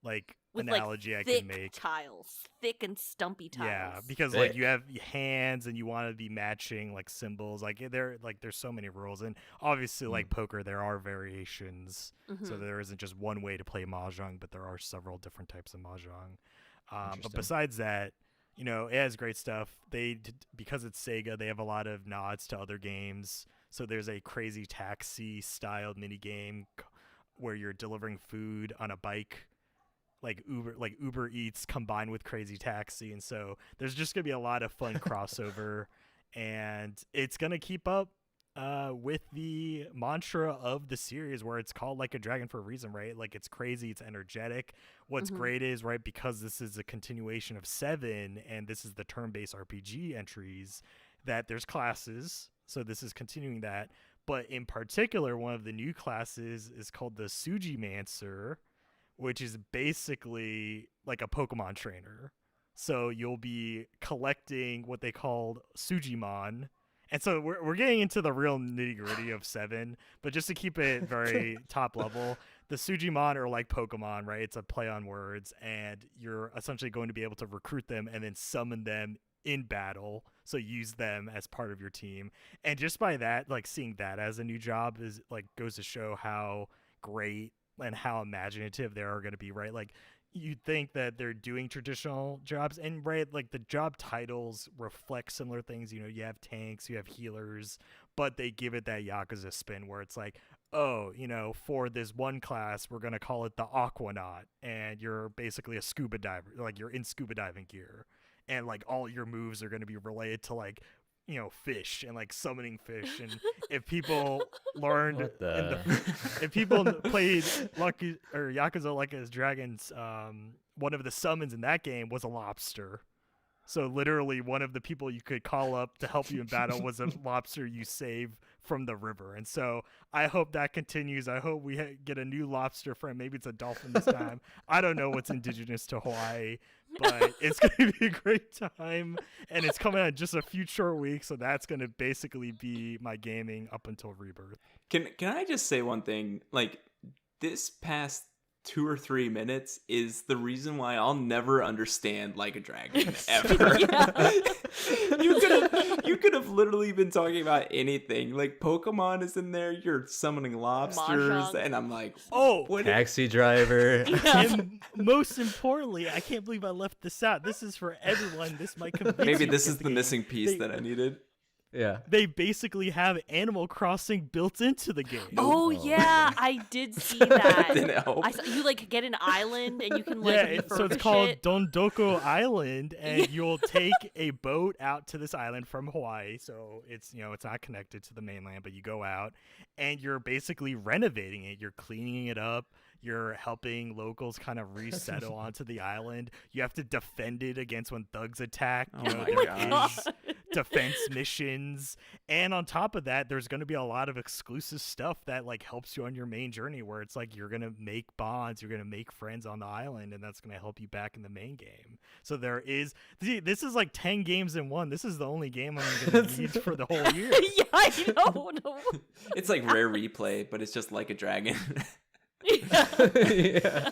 like With analogy like I can make. tiles, thick and stumpy tiles. Yeah, because like you have hands and you want to be matching like symbols. Like there's so many rules, and obviously like poker, there are variations. So there isn't just one way to play mahjong, but there are several different types of mahjong. But besides that, you know, it has great stuff. Because it's Sega, they have a lot of nods to other games. So there's a Crazy Taxi style mini game where you're delivering food on a bike. Like Uber Eats combined with Crazy Taxi, and so there's just gonna be a lot of fun crossover, and it's gonna keep up with the mantra of the series, where it's called Like a Dragon for a reason, right? Like it's crazy, it's energetic. What's great is, right, because this is a continuation of 7, and this is the turn-based RPG entries, that there's classes, so this is continuing that. But in particular, one of the new classes is called the Sujimancer, which is basically like a Pokemon trainer. So you'll be collecting what they called Sujimon. And so we're getting into the real nitty-gritty of 7, but just to keep it very top level, the Sujimon are like Pokemon, right? It's a play on words, and you're essentially going to be able to recruit them and then summon them in battle, so use them as part of your team. And just by that, like seeing that as a new job is like goes to show how great and how imaginative they are going to be, right? Like you'd think that they're doing traditional jobs, and right, like the job titles reflect similar things. You know, you have tanks, you have healers, but they give it that Yakuza spin where it's like, oh, you know, for this one class, we're going to call it the Aquanaut, and you're basically a scuba diver, like you're in scuba diving gear, and like all your moves are going to be related to like, you know, fish and like summoning fish. And if people learned if people played Lucky or Yakuza Like as Dragons, one of the summons in that game was a lobster. So literally one of the people you could call up to help you in battle was a lobster you save from the river. And so I hope that continues. I hope we get a new lobster friend. Maybe it's a dolphin this time. I don't know what's indigenous to Hawaii, but it's going to be a great time. And it's coming out in just a few short weeks. So that's going to basically be my gaming up until Rebirth. Can I just say one thing? Like, this past 2 or 3 minutes is the reason why I'll never understand Like a Dragon ever. You could have literally been talking about anything. Like Pokemon is in there, you're summoning lobsters, Mahjong. and I'm like, Oh, what? Taxi driver. and most importantly, I can't believe I left this out. This is for everyone. This might convince Maybe you this to is get the game. missing piece that I needed. Yeah. They basically have Animal Crossing built into the game. Oh yeah, I did see that. Didn't help. I saw, you like get an island and you can like Yeah, so it's refurbish called it. Dondoko Island, and you'll take a boat out to this island from Hawaii. So it's, you know, it's not connected to the mainland, but you go out and you're basically renovating it. You're cleaning it up. You're helping locals kind of resettle onto the island. You have to defend it against when thugs attack. Oh You know, my there gosh. is defense missions, and on top of that, there's going to be a lot of exclusive stuff that like helps you on your main journey, where it's like you're going to make bonds, you're going to make friends on the island, and that's going to help you back in the main game. So there is, this is like 10 games in one. This is the only game I'm going to need for the whole year. Yeah, I know. No. It's like Rare Replay, but it's just Like a Dragon. Yeah.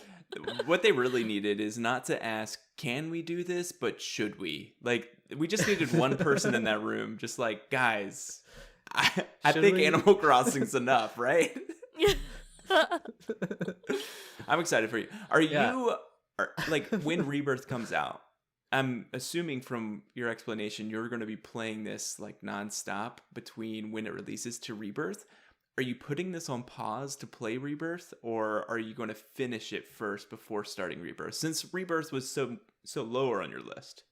What they really needed is not to ask, can we do this, but should we? Like, we just needed one person in that room, just like, guys, I Should think we? Animal Crossing's enough, right? I'm excited for you. Are Yeah. you, like, when Rebirth comes out, I'm assuming from your explanation, you're going to be playing this like nonstop between when it releases to Rebirth. Are you putting this on pause to play Rebirth, or are you going to finish it first before starting Rebirth? Since Rebirth was so lower on your list.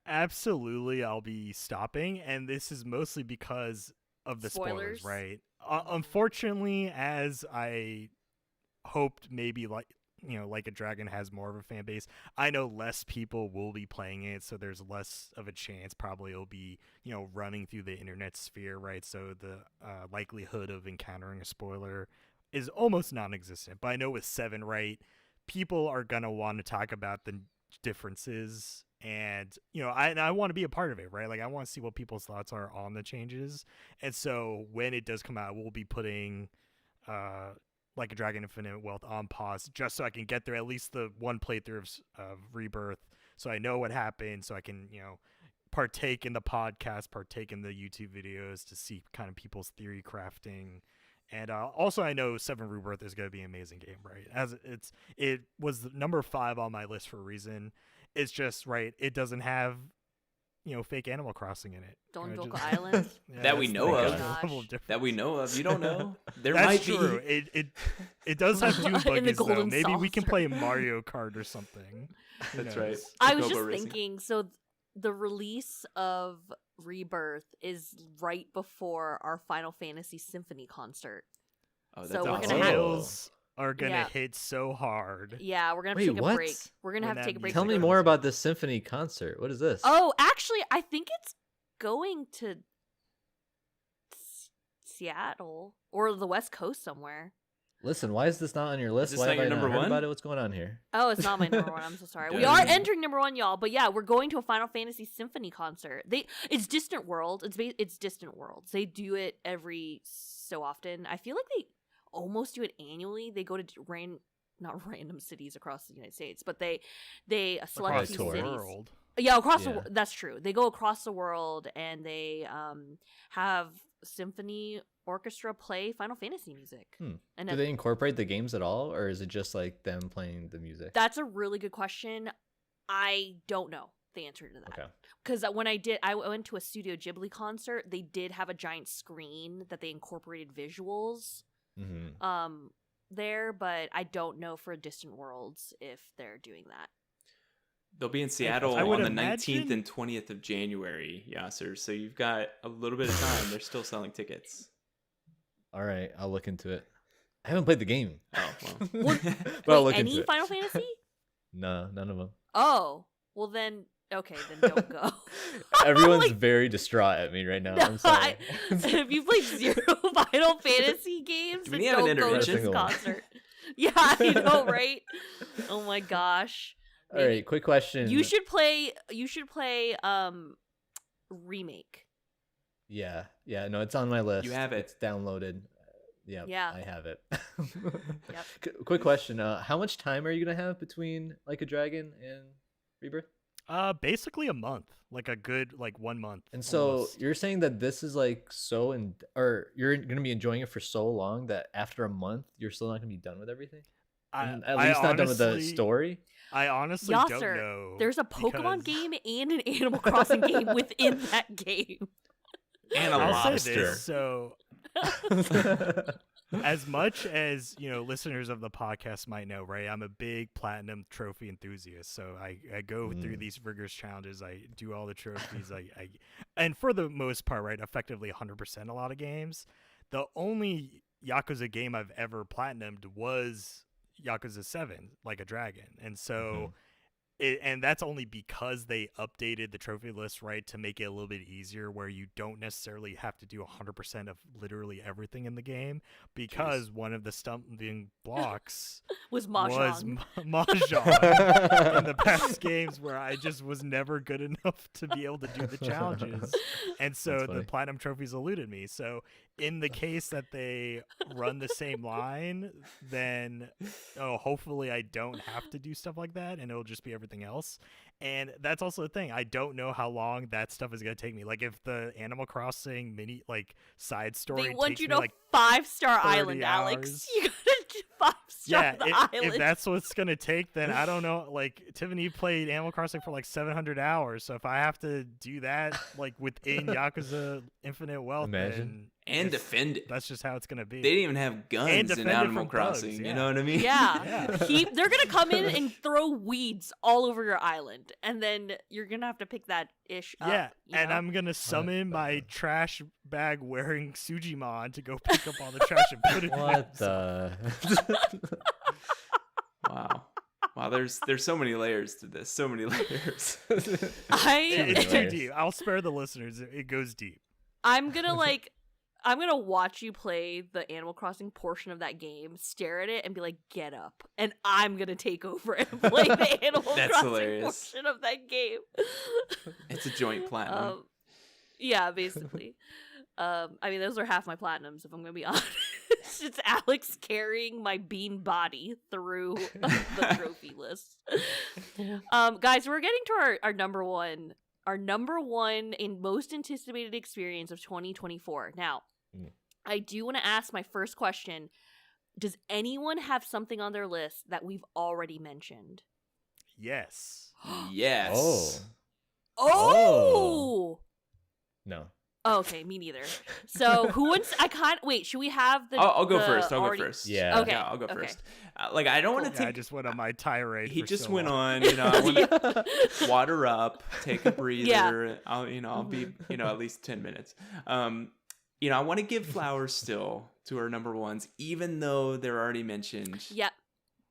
Absolutely, I'll be stopping, and this is mostly because of the spoilers, right? Unfortunately, as I hoped, maybe like Like a Dragon has more of a fan base. I know less people will be playing it, so there's less of a chance. Probably it'll be running through the internet sphere, right? So the likelihood of encountering a spoiler is almost non-existent. But I know with 7, right, people are gonna want to talk about the differences, and I want to be a part of it, right? Like I want to see what people's thoughts are on the changes, and so when it does come out, we'll be putting Like a Dragon Infinite Wealth on pause just so I can get through at least the one playthrough of Rebirth, so I know what happened, so I can partake in the podcast, partake in the YouTube videos to see kind of people's theory crafting. And also, I know 7 Rebirth is going to be an amazing game, right? As it was the number 5 on my list for a reason. It's just, right, it doesn't have, fake Animal Crossing in it. Donjoku Island. Yeah, That we that's know the of. level difference. That we know of. You don't know. There That's might true. be. It does have Dune In the buggies, though. Golden Maybe we can Saucer. play Mario Kart or something. Who That's knows? right. I was Chocobo just Racing. thinking, so the release of Rebirth is right before our Final Fantasy Symphony concert. Oh, that's So we're awesome. gonna have- Sales are gonna Yeah. hit so hard. Yeah, we're gonna have Wait, to take a what? break. We're gonna When have to that take a break. music Tell me comes more out. about this symphony concert. What is this? Oh, actually, I think it's going to Seattle or the West Coast somewhere. Listen, why is this not on your list? this Why not have your I not number heard one? about it? What's going on here? Oh, it's not my number one. I'm so sorry. We Dang. are entering number one, y'all. But yeah, we're going to a Final Fantasy Symphony concert. It's Distant World. It's Distant Worlds. They do it every so often. I feel like they almost do it annually. They go to not random cities across the United States, but they select Across a the few cities. world. Yeah, across Yeah. the world. That's true. They go across the world and they have symphony orchestra play Final Fantasy music. And Do they incorporate the games at all, or is it just like them playing the music? that's a really good question. I don't know the answer to that. Okay. Because when I went to a Studio Ghibli concert, they did have a giant screen that they incorporated visuals Mm-hmm. there, but I don't know for Distant Worlds if they're doing that. They'll be in Seattle I would on the imagine- 19th and 20th of January, Yasser. So you've got a little bit of time. They're still selling tickets. All right, I'll look into it. I haven't played the game. Oh, well. Well, But I'll Wait, look into any it. Final Fantasy? No, none of them. Oh, well then, okay, then don't go. Everyone's Like, very distraught at me right now. no, I'm sorry. if you played 0 Final Fantasy games, Do then we have an don't go to intervention? this Single one. concert. Yeah, I know, right? Oh my gosh. All right, quick question. You should play Remake. Yeah, no, it's on my list. You have it. It's downloaded. Yeah, I have it. Quick question. How much time are you gonna have between Like a Dragon and Rebirth? Basically a month, like a good 1 month. And so almost. you're saying that this is like or you're gonna be enjoying it for so long that after a month you're still not gonna be done with everything? And at least not done with the honestly- story? I honestly don't Yasser, know. there's a Pokemon because- game and an Animal Crossing game within that game. And a I'll lobster. say this, so as much as listeners of the podcast might know, right, I'm a big platinum trophy enthusiast, so I go through these rigorous challenges. I do all the trophies. I and for the most part, right, effectively 100% a lot of games. The only Yakuza game I've ever platinumed was Yakuza 7, Like a Dragon, and so and that's only because they updated the trophy list, right, to make it a little bit easier, where you don't necessarily have to do 100% of literally everything in the game, because one of the stumbling blocks Was was Mahjong. Mahjong in the past games, where I just was never good enough to be able to do the challenges, and so That's the funny. platinum trophies eluded me. So in the case that they run the same line, then hopefully I don't have to do stuff like that, and it'll just be everything else. And that's also the thing, I don't know how long that stuff is going to take me. Like, if the Animal Crossing mini side story They want takes you me to 5-star 30 island, Alex. hours. You gotta do 5-star the island. If that's what's gonna take, then I don't know. Like Tiffany played Animal Crossing for like 700 hours, so if I have to do that like within Yakuza Infinite Wealth, Imagine. And defend it. That's just how it's gonna be. They didn't even have guns in Animal Crossing. Bugs, You know what I mean? Yeah. They're gonna come in and throw weeds all over your island, and then you're gonna have to pick that ish up. Yeah, and know? I'm gonna summon my trash bag wearing Sujimon to go pick up all the trash and put it. What the? Wow. There's so many layers to this. So many layers. It's too deep. I'll spare the listeners. It goes deep. I'm gonna watch you play the Animal Crossing portion of that game, stare at it, and be like, "Get up!" And I'm gonna take over and play the Animal Crossing hilarious. portion of that game. It's a joint platinum. Yeah, basically. I mean, those are half my platinums, if I'm gonna be honest. It's Alex carrying my bean body through the trophy list. Guys, we're getting to our number one and most anticipated experience of 2024. Now, I do want to ask my first question. Does anyone have something on their list that we've already mentioned? Yes. Yes. Oh! No. Oh, okay, me neither. So who wants? Wait. Should we have the? I'll go the first. Yeah. Okay. I'll go Okay. first. Like I don't want to Yeah, take. I just went on my tirade. He for just so went long. on. I want to water up, take a breather. Yeah. I'll be at least 10 minutes. I want to give flowers still to our number ones, even though they're already mentioned. Yeah.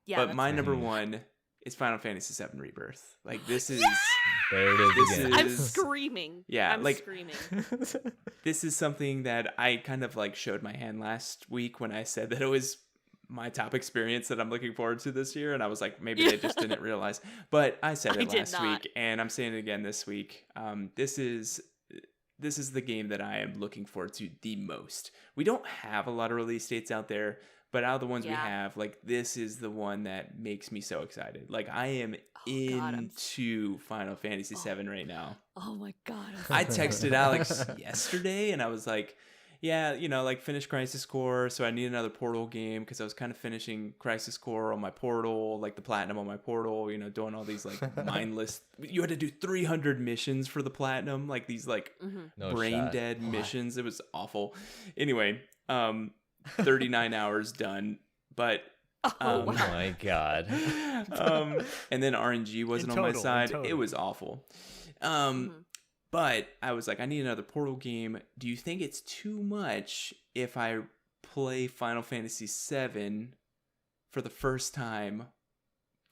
But my number one is Final Fantasy VII Rebirth. Like this is. There it is This again. I'm screaming. Yeah, I'm like screaming. this is something that I kind of like showed my hand last week when I said that it was my top experience that I'm looking forward to this year, and I was like, maybe they just didn't realize. But I said it last week, and I'm saying it again this week. This is the game that I am looking forward to the most. We don't have a lot of release dates out there, but out of the ones we have, like this is the one that makes me so excited. Like I am into Final Fantasy VII right now. Oh my god! I texted Alex yesterday, and I was like, "Yeah, like finish Crisis Core, so I need another Portal game because I was kind of finishing Crisis Core on my Portal, like the platinum on my Portal. Doing all these like mindless. You had to do 300 missions for the platinum, like these like brain dead missions. It was awful. Anyway, 39 hours done, but wow. my god. And then RNG wasn't on my side. It was awful. But I was like, I need another Portal game. Do you think it's too much if I play Final Fantasy VII for the first time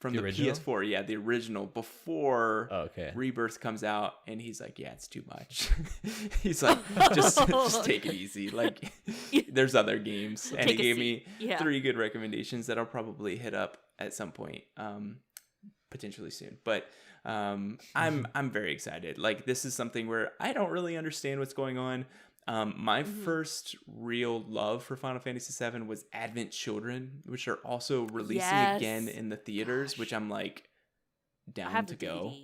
from the PS4? Yeah, the original before Rebirth comes out. And he's like, yeah, it's too much. He's like, just take it easy. Like, there's other games. And he gave me 3 good recommendations that I'll probably hit up at some point, potentially soon. But I'm very excited. Like this is something where I don't really understand what's going on. My first real love for Final Fantasy VII was Advent Children, which are also releasing again in the theaters, which I'm like down to go.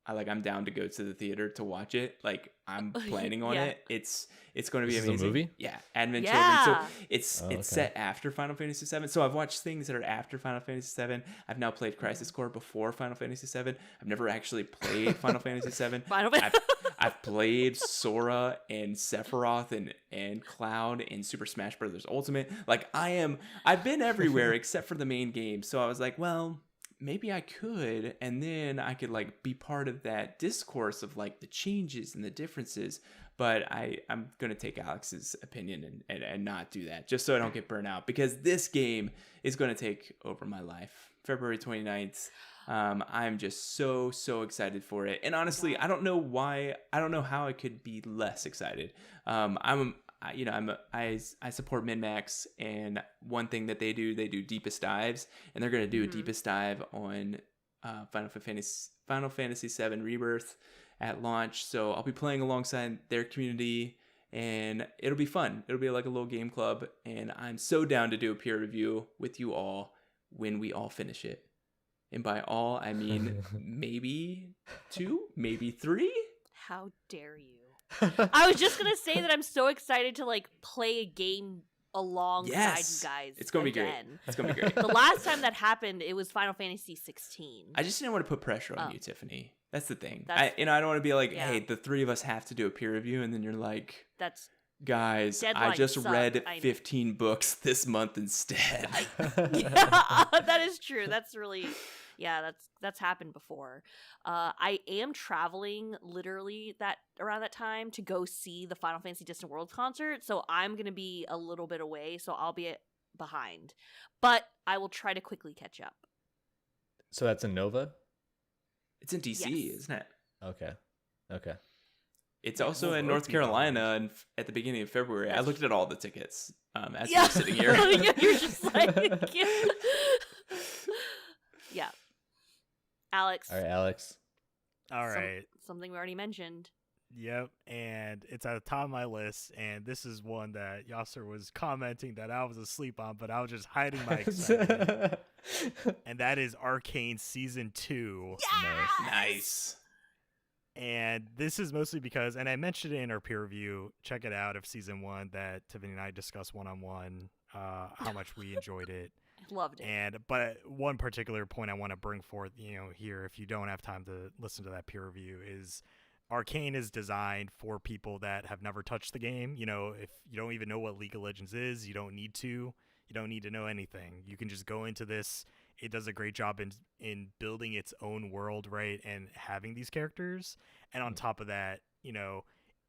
I'm down to go to the theater to watch it. Like I'm planning on it. It's going to be amazing. Is a movie? Yeah, Advent Children. So it's set after Final Fantasy VII. So I've watched things that are after Final Fantasy VII. I've now played Crisis Core before Final Fantasy VII. I've never actually played Final Fantasy VII. I've played Sora and Sephiroth and Cloud in Super Smash Bros. Ultimate. Like I've been everywhere except for the main game. So I was like, well, maybe I could, and then I could like be part of that discourse of like the changes and the differences. But I'm gonna take Alex's opinion and not do that, just so I don't get burnt out, because this game is gonna take over my life. February 29th. I'm just so excited for it, and honestly, I don't know how I could be less excited. I support MinMax, and one thing that they do deepest dives, and they're gonna do a deepest dive on Final Fantasy VII Rebirth at launch. So I'll be playing alongside their community, and it'll be fun. It'll be like a little game club, and I'm so down to do a peer review with you all when we all finish it. And by all, I mean maybe 2, maybe 3. How dare you? I was just gonna say that I'm so excited to like play a game alongside Yes. you guys. It's gonna be great. again. It's gonna be great. The last time that happened, it was Final Fantasy 16. I just didn't want to put pressure on Oh. you, Tiffany. That's the thing. That's I don't want to be like, yeah. hey, the three of us have to do a peer review, and then you're like, That's guys, I Deadlines just suck. read I know. 15 books this month instead. yeah, that is true. That's really, yeah, that's happened before. I am traveling literally around that time to go see the Final Fantasy Distant Worlds concert, so I'm gonna be a little bit away, so I'll be behind, but I will try to quickly catch up. So that's in Nova? It's in DC, Yes. isn't it? Okay. It's Yeah, also we'll in both North be Carolina behind. and at the beginning of February. I That's looked at all the tickets as we Yeah, were sitting here. You're just like, yeah. Alex. All right, Alex. All some- right. something we already mentioned. Yep, and it's at the top of my list, and this is one that Yasser was commenting that I was asleep on, but I was just hiding my excitement, and that is Arcane Season 2. Nice. And this is mostly because, and I mentioned it in our peer review, check it out, of Season 1 that Tiffany and I discussed one-on-one, how much we enjoyed it. Loved it. But one particular point I want to bring forth, here, if you don't have time to listen to that peer review, is Arcane is designed for people that have never touched the game. If you don't even know what League of Legends is, you don't need to. You don't need to know anything. You can just go into this. It does a great job in building its own world, right, and having these characters. And on top of that,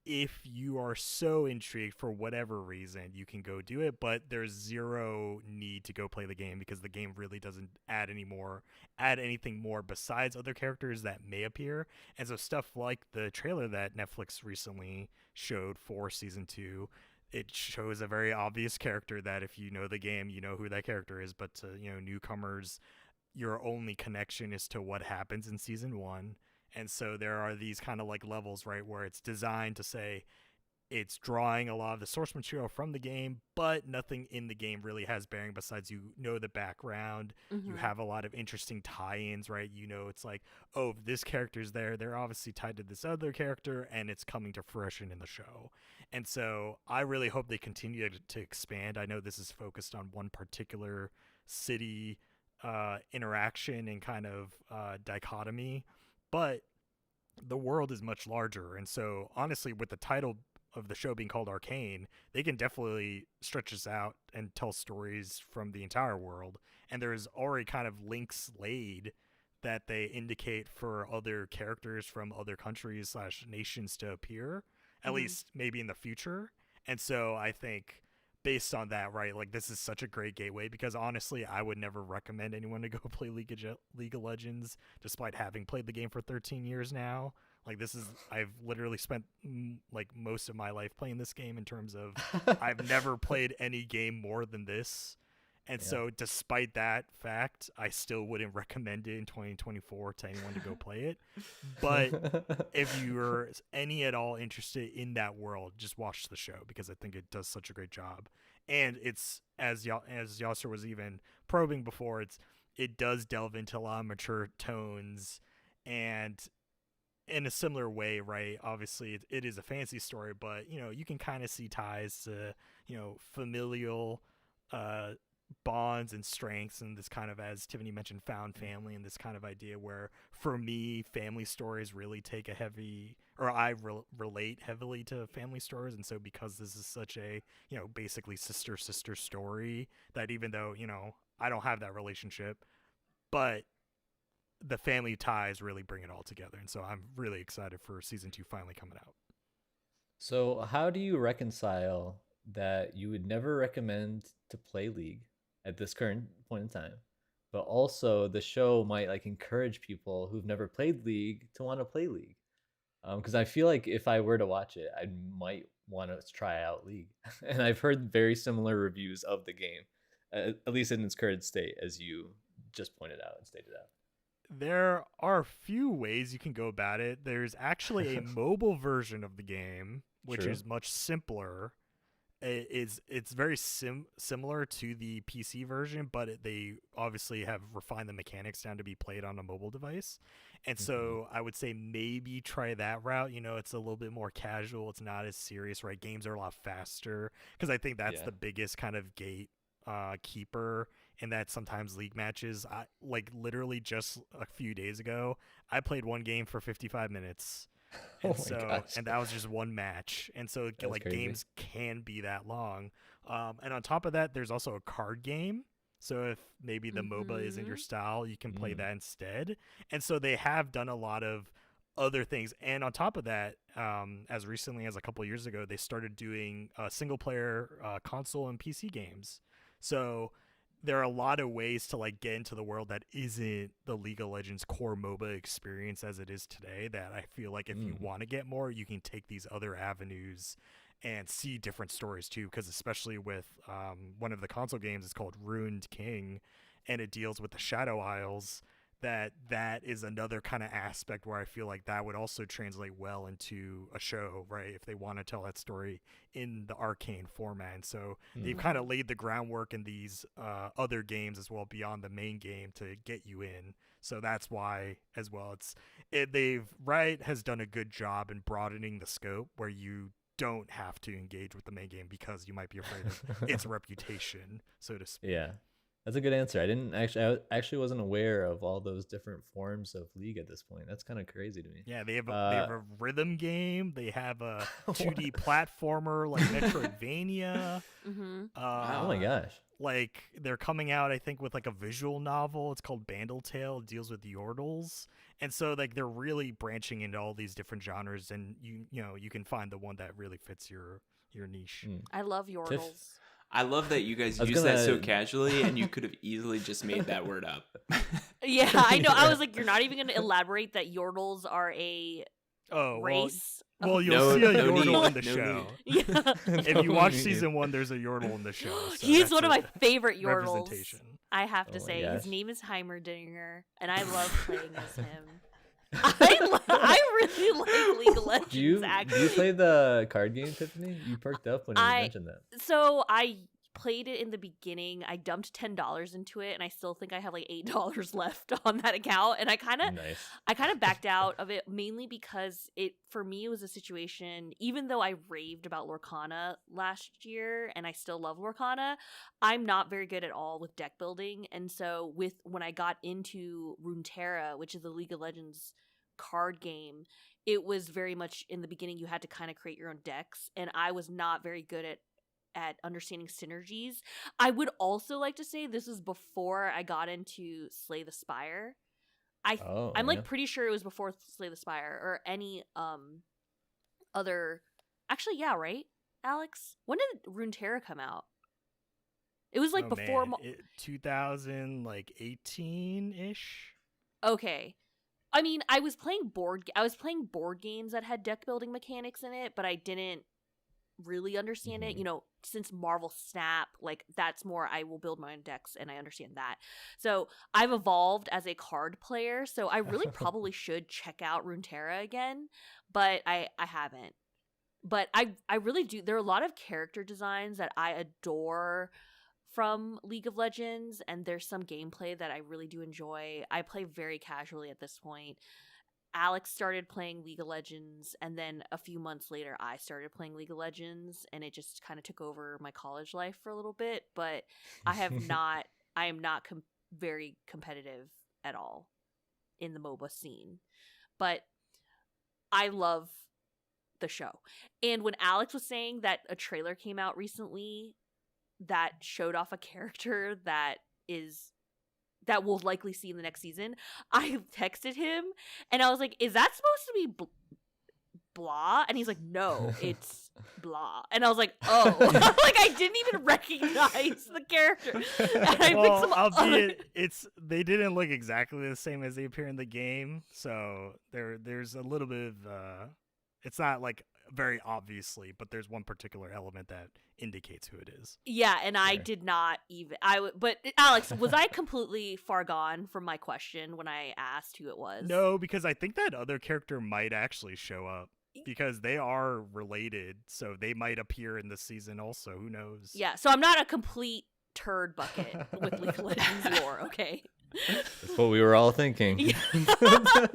if you are so intrigued for whatever reason, you can go do it, but there's zero need to go play the game because the game really doesn't add anything more besides other characters that may appear. And so stuff like the trailer that Netflix recently showed for Season 2, it shows a very obvious character that if you know the game, you know who that character is, but to, newcomers, your only connection is to what happens in Season 1. And so there are these kind of like levels, right, where it's designed to say it's drawing a lot of the source material from the game, but nothing in the game really has bearing besides the background. Mm-hmm. You have a lot of interesting tie-ins, right? It's like, oh, if this character's there, they're obviously tied to this other character, and it's coming to fruition in the show. And so I really hope they continue to expand. I know this is focused on one particular city interaction and kind of dichotomy, but the world is much larger. And so honestly, with the title of the show being called Arcane, they can definitely stretch this out and tell stories from the entire world. And there's already kind of links laid that they indicate for other characters from other countries / nations to appear, at least maybe in the future. And so I think based on that, right, like this is such a great gateway, because honestly, I would never recommend anyone to go play League of Legends, despite having played the game for 13 years now. Like I've literally spent like most of my life playing this game in terms of I've never played any game more than this. And so despite that fact, I still wouldn't recommend it in 2024 to anyone to go play it. But if you're any at all interested in that world, just watch the show, because I think it does such a great job. And it's, as Yasser was even probing before, it does delve into a lot of mature tones, and in a similar way, right? Obviously, it is a fantasy story, but you can kind of see ties to familial bonds and strengths, and this kind of, as Tiffany mentioned, found family, and this kind of idea where, for me, family stories really take I relate heavily to family stories. And so because this is such a basically sister story, that even though I don't have that relationship, but the family ties really bring it all together. And so I'm really excited for Season 2 finally coming out. So how do you reconcile that you would never recommend to play League at this current point in time, but also the show might like encourage people who've never played League to want to play League? Because I feel like if I were to watch it, I might want to try out League. And I've heard very similar reviews of the game, at least in its current state, as you just pointed out and stated out. There are a few ways you can go about it. There's actually a mobile version of the game, which True. is much simpler. it's very similar to the PC version, but they obviously have refined the mechanics down to be played on a mobile device. And so I would say maybe try that route. It's a little bit more casual. It's not as serious, right? Games are a lot faster, because I think that's the biggest kind of gate keeper. And that sometimes league matches, I like literally just a few days ago, I played one game for 55 minutes. And and that was just one match. And so like crazy. Games can be that long. And on top of that, there's also a card game. So if maybe the MOBA isn't your style, you can play that instead. And so they have done a lot of other things. And on top of that, as recently as a couple years ago, they started doing single player console and PC games. So there are a lot of ways to like get into the world that isn't the League of Legends core MOBA experience as it is today, that I feel like if you want to get more, you can take these other avenues and see different stories too, because especially with one of the console games is called Ruined King, and it deals with the Shadow Isles. That is another kind of aspect where I feel like that would also translate well into a show, right? If they want to tell that story in the Arcane format. And so they've kind of laid the groundwork in these other games as well beyond the main game to get you in. So that's why as well Riot has done a good job in broadening the scope where you don't have to engage with the main game because you might be afraid of its reputation, so to speak. Yeah. That's a good answer. I actually wasn't aware of all those different forms of League at this point. That's kind of crazy to me. Yeah, they have a rhythm game. They have a 2D platformer like Metroidvania. Oh my gosh! Like they're coming out, I think, with like a visual novel. It's called Bandletale. It deals with yordles, and so like they're really branching into all these different genres. And you can find the one that really fits your niche. I love yordles. I love that you guys use that so casually, and you could have easily just made that word up. Yeah, I know. I was like, you're not even going to elaborate that yordles are a race. Well, you'll see a yordle in the no show. Yeah. If you watch season 1, there's a yordle in the show. So He's one of my favorite yordles. Representation. I have to say, gosh. his name is Heimerdinger, and I love playing as him. I really like League of Legends. Do you play the card game, Tiffany? You perked up when you mentioned that. So I played it in the beginning. I dumped $10 into it, and I still think I have like $8 left on that account. And I kind of backed out of it mainly because for me it was a situation. Even though I raved about Lorcana last year, and I still love Lorcana, I'm not very good at all with deck building. And so when I got into Runeterra, which is the League of Legends card game, it was very much in the beginning you had to kind of create your own decks, and I was not very good at understanding synergies. I would also like to say this was before I got into Slay the Spire. I'm like pretty sure it was before Slay the Spire or any other. Actually, yeah, right, Alex. When did Runeterra come out? It was like before 2018 ish. Okay. I mean, I was playing board games that had deck building mechanics in it, but I didn't really understand it. Since Marvel Snap, like that's more I will build my own decks and I understand that. So I've evolved as a card player, so I really probably should check out Runeterra again, but I haven't. But I really do. There are a lot of character designs that I adore from League of Legends, and there's some gameplay that I really do enjoy. I play very casually at this point. Alex started playing League of Legends, and then a few months later I started playing League of Legends, and it just kind of took over my college life for a little bit, but I am not very competitive at all in the MOBA scene. But I love the show. And when Alex was saying that a trailer came out recently that showed off a character that we'll likely see in the next season, I texted him and I was like, is that supposed to be blah? And he's like, no, it's blah. And I was like, oh. Like I didn't even recognize the character. And I picked some they didn't look exactly the same as they appear in the game, so there's a little bit of it's not like very obviously, but there's one particular element that indicates who it is. Yeah, and I did not even but Alex, was I completely far gone from my question when I asked who it was? No, because I think that other character might actually show up because they are related, so they might appear in the season also. Who knows? Yeah, so I'm not a complete turd bucket with League of Legends lore, okay? That's what we were all thinking. Yeah.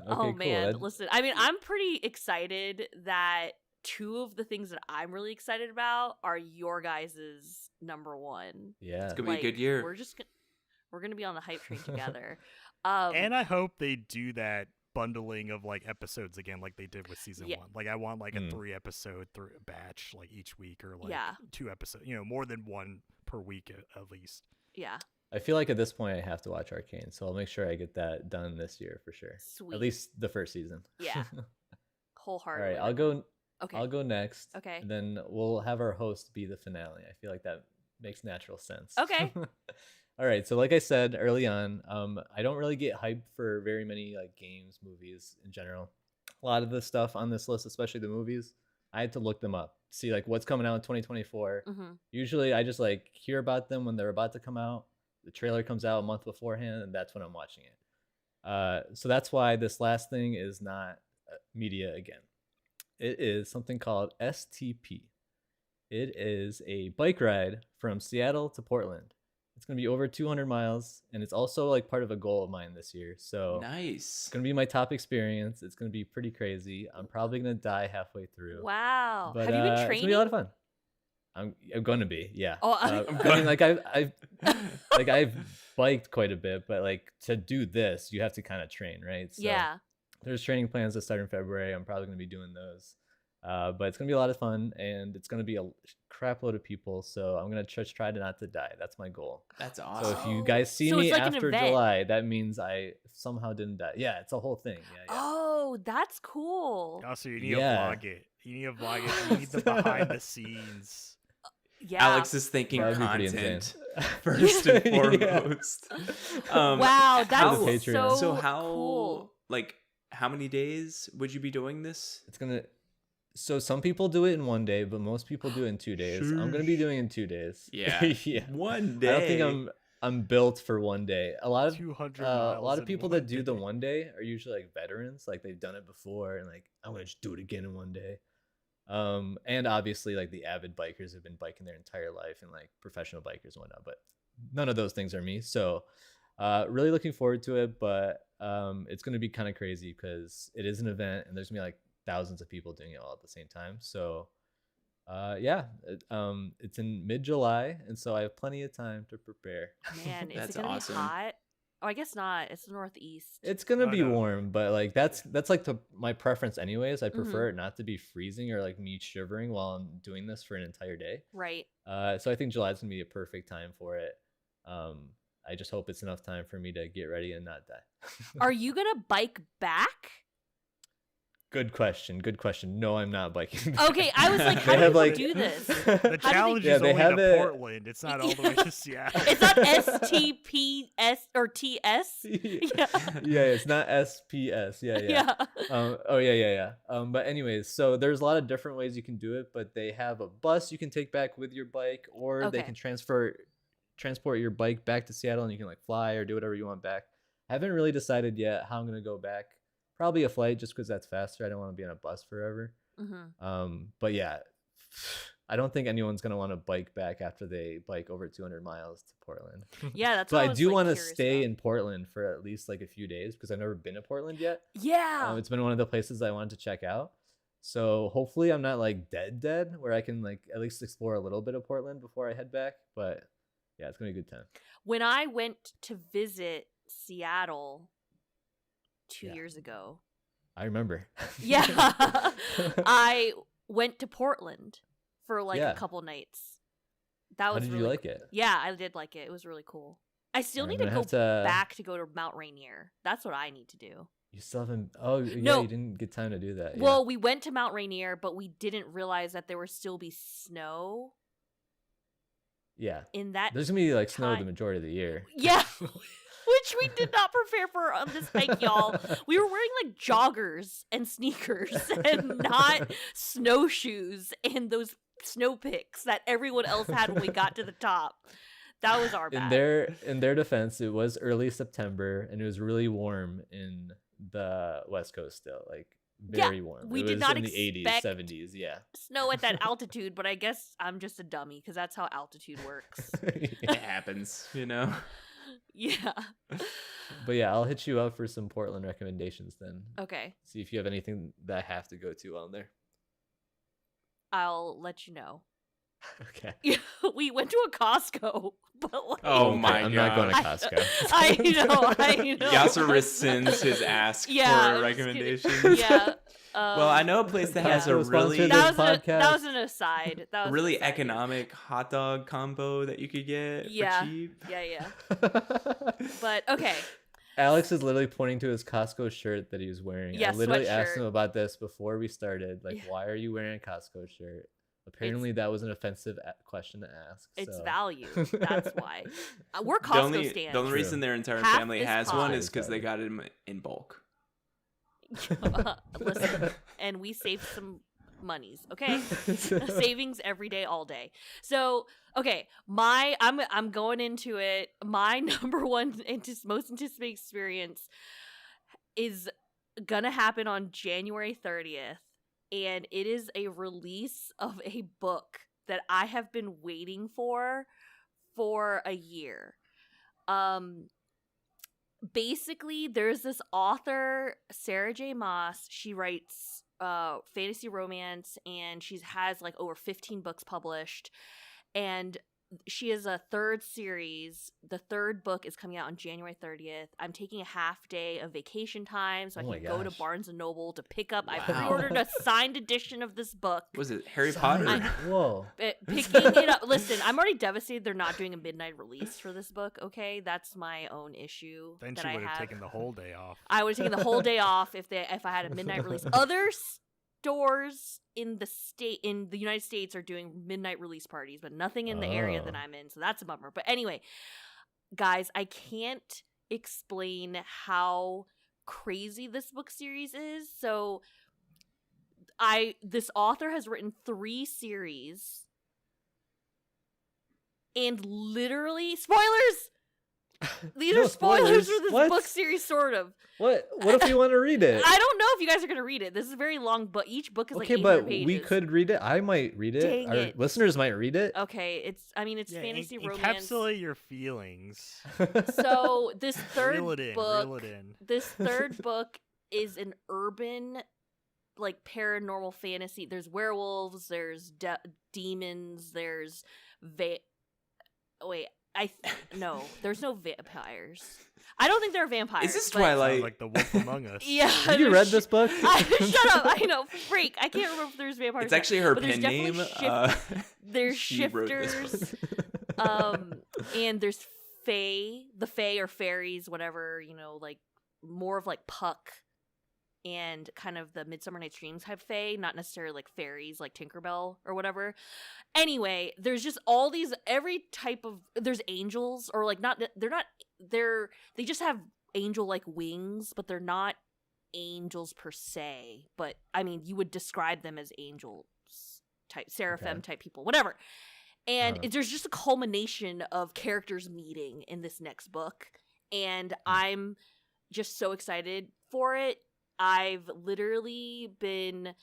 Okay, man, cool. listen, I mean, I'm pretty excited that two of the things that I'm really excited about are your guys' number one. Yeah. It's gonna be a good year. We're gonna be on the hype train together. And I hope they do that bundling of like episodes again, like they did with season Yeah. 1. Like I want like a 3-episode batch like each week, or like Yeah. 2 episodes, more than one per week at least. Yeah. I feel like at this point I have to watch Arcane, so I'll make sure I get that done this year for sure. Sweet. At least the first season. Yeah. All Wholeheartedly. right, I'll go. Okay. I'll go next. Okay. And then we'll have our host be the finale. I feel like that makes natural sense. Okay. All right. So like I said early on, I don't really get hyped for very many like games, movies in general. A lot of the stuff on this list, especially the movies, I had to look them up, see like what's coming out in 2024. Mm-hmm. Usually I just like hear about them when they're about to come out. The trailer comes out a month beforehand, and that's when I'm watching it. So that's why this last thing is not media again. It is something called STP. It is a bike ride from Seattle to Portland. It's going to be over 200 miles, and it's also like part of a goal of mine this year. So Nice. it's going to be my top experience. It's going to be pretty crazy. I'm probably going to die halfway through. Wow. But, Have you been It's going training? to be a lot of fun. I'm going to be, yeah. Oh, I mean, like I've biked quite a bit, but like to do this, you have to kind of train, right? So yeah. there's training plans that start in February. I'm probably going to be doing those. But it's going to be a lot of fun, and it's going to be a crap load of people. So I'm going to try to not to die. That's my goal. That's So awesome. if you guys see So me it's like an after event. July, that means I somehow didn't die. Yeah, it's a whole thing. Yeah, yeah. Oh, that's cool. Also, you need Yeah. to vlog it. You need to vlog it. You need the behind the scenes. Yeah. Alex is thinking That would be pretty content insane. first and Yeah. foremost. Wow, that's how- the Patreon. so how cool. like how many days would you be doing this? It's gonna. So some people do it in 1 day, but most people do it in 2 days. I'm gonna be doing it in 2 days. Yeah. Yeah. 1 day. I don't think I'm built for 1 day. A lot of 200 a miles lot of in people 1 that do the day. 1 day are usually like veterans, like they've done it before, and like I'm gonna just do it again in 1 day. And obviously like the avid bikers have been biking their entire life, and like professional bikers and whatnot. But none of those things are me. So really looking forward to it, but it's gonna be kind of crazy because it is an event, and there's gonna be like thousands of people doing it all at the same time. So it's in mid-July, and so I have plenty of time to prepare. Man, is That's it gonna awesome. be hot? Oh, I guess not. It's the Northeast. It's gonna Oh, be no. warm, but like that's like my preference anyways. I Mhm. prefer it not to be freezing or like me shivering while I'm doing this for an entire day. Right. So I think July's gonna be a perfect time for it. I just hope it's enough time for me to get ready and not die. Are you gonna bike back? Good question. Good question. No, I'm not biking. Okay, I was like, how They do have, people like- do this? The How challenge Yeah, is they only have to it- Portland. It's not all the way to Seattle. It's not STPS or TS. yeah, it's not SPS. Yeah. Yeah. But anyways, so there's a lot of different ways you can do it, but they have a bus you can take back with your bike, or they Okay. can transport your bike back to Seattle, and you can like fly or do whatever you want back. I haven't really decided yet how I'm gonna go back. Probably a flight, just because that's faster. I don't want to be on a bus forever. Mm-hmm. But yeah, I don't think anyone's gonna want to bike back after they bike over 200 miles to Portland. Yeah, that's. But what I was, do like, want to curious stay about. in Portland for at least like a few days because I've never been to Portland yet. Yeah. It's been one of the places I wanted to check out. So hopefully I'm not like dead where I can like at least explore a little bit of Portland before I head back. But yeah, it's gonna be a good time. When I went to visit Seattle 2 Yeah. years ago, I remember. yeah, I went to Portland for like Yeah. a couple nights. That How was did really you like cool. it? Yeah, I did like it. It was really cool. I still I'm need to gonna go have to- back to go to Mount Rainier. That's what I need to do. You still haven't. Oh yeah, No. you didn't get time to do that. Yeah. Well, we went to Mount Rainier, but we didn't realize that there would still be snow yeah. in that. There's gonna be like snow the time. majority of the year. Yeah, which we did not prepare for on this hike, y'all. We were wearing like joggers and sneakers and not snowshoes and those snow picks that everyone else had when we got to the top. That was our bad. In their defense, it was early September and it was really warm in the West Coast still, like very warm. We it did was not in the 80s, expect 70s. Yeah. snow at that altitude, but I guess I'm just a dummy because that's how altitude works. It happens, you know. Yeah. But yeah, I'll hit you up for some Portland recommendations then. Okay. See if you have anything that I have to go to on there. I'll let you know. Okay. Yeah, we went to a Costco, but like, Oh my I'm not going to gosh. Costco. I know. Yasser rescinds his ask Yeah, for I'm just kidding. recommendations. Yeah. Well, I know a place that has a Costco sponsored really, this that podcast. was an aside. That was really an aside. economic hot dog combo that you could get Yeah. for cheap. Yeah. But okay. Alex is literally pointing to his Costco shirt that he was wearing. Yeah, I literally asked sweatshirt. him about this before we started. Like, Yeah. why are you wearing a Costco shirt? Apparently, that was an offensive question to ask. It's so. value. That's why. We're The Costco only, stands. the only reason their entire Half family this has pod. one is because they got it in bulk. Listen, and we saved some monies, okay? Savings every day, all day. So, okay, I'm going into it. My number one most anticipated experience is gonna happen on January 30th, and it is a release of a book that I have been waiting for a year. Basically, there's this author, Sarah J. Maas. She writes fantasy romance, and she has like over 15 books published. And she has a third series. The third book is coming out on January 30th. I'm taking a half day of vacation time so I Oh my can go to gosh. Barnes & Noble to pick up. I Wow. pre-ordered a signed edition of this book. Was it Harry Potter? Whoa. Picking it up. Listen, I'm already devastated they're not doing a midnight release for this book. Okay, that's my own issue. Then that she I would have have. taken the whole day off. I would have taken the whole day off if I had a midnight release. Other stores in the United States are doing midnight release parties, but nothing in the area that Oh. I'm in, so that's a bummer. But anyway, guys, I can't explain how crazy this book series is. So this author has written 3 series, and literally spoilers. These No are spoilers spoilers. for this What? book series, sort of. What if you want to read it? I don't know if you guys are gonna read it. This is a very long book. Each book is Okay, like 800 but pages. we could read it. I might read it. Dang Our it. listeners might read it. Okay, it's fantasy romance. Encapsulate your feelings. So this third Reel it in. book, Reel it in. this third book is an urban, like paranormal fantasy. There's werewolves. There's demons. There's no, there's no vampires. I don't think there are vampires. Is this but- Twilight? Sounds like the Wolf Among Us. Yeah. Have you there's read this book? Shut up! I know, freak. I can't remember if there's vampires. It's actually her but there's pen definitely name. There's she wrote this shifters, book. and there's fae. The fae or fairies, whatever, like more of like Puck and kind of the Midsummer Night's Dream type fae, not necessarily like fairies like Tinkerbell or whatever. Anyway, there's just all these every type of there's angels or like they just have angel like wings, but they're not angels per se. But I mean, you would describe them as angels type, seraphim type people, whatever. And there's just a culmination of characters meeting in this next book, and I'm just so excited for it. I've literally been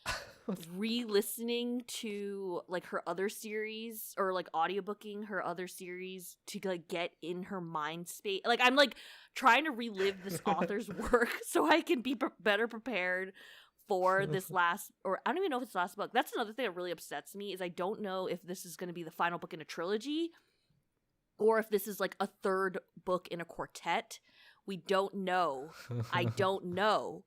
re-listening to like her other series or like audiobooking her other series to like get in her mind space. Like I'm like trying to relive this author's work so I can be better prepared for this last, or I don't even know if it's the last book. That's another thing that really upsets me is I don't know if this is going to be the final book in a trilogy or if this is like a third book in a quartet. We don't know. I don't know.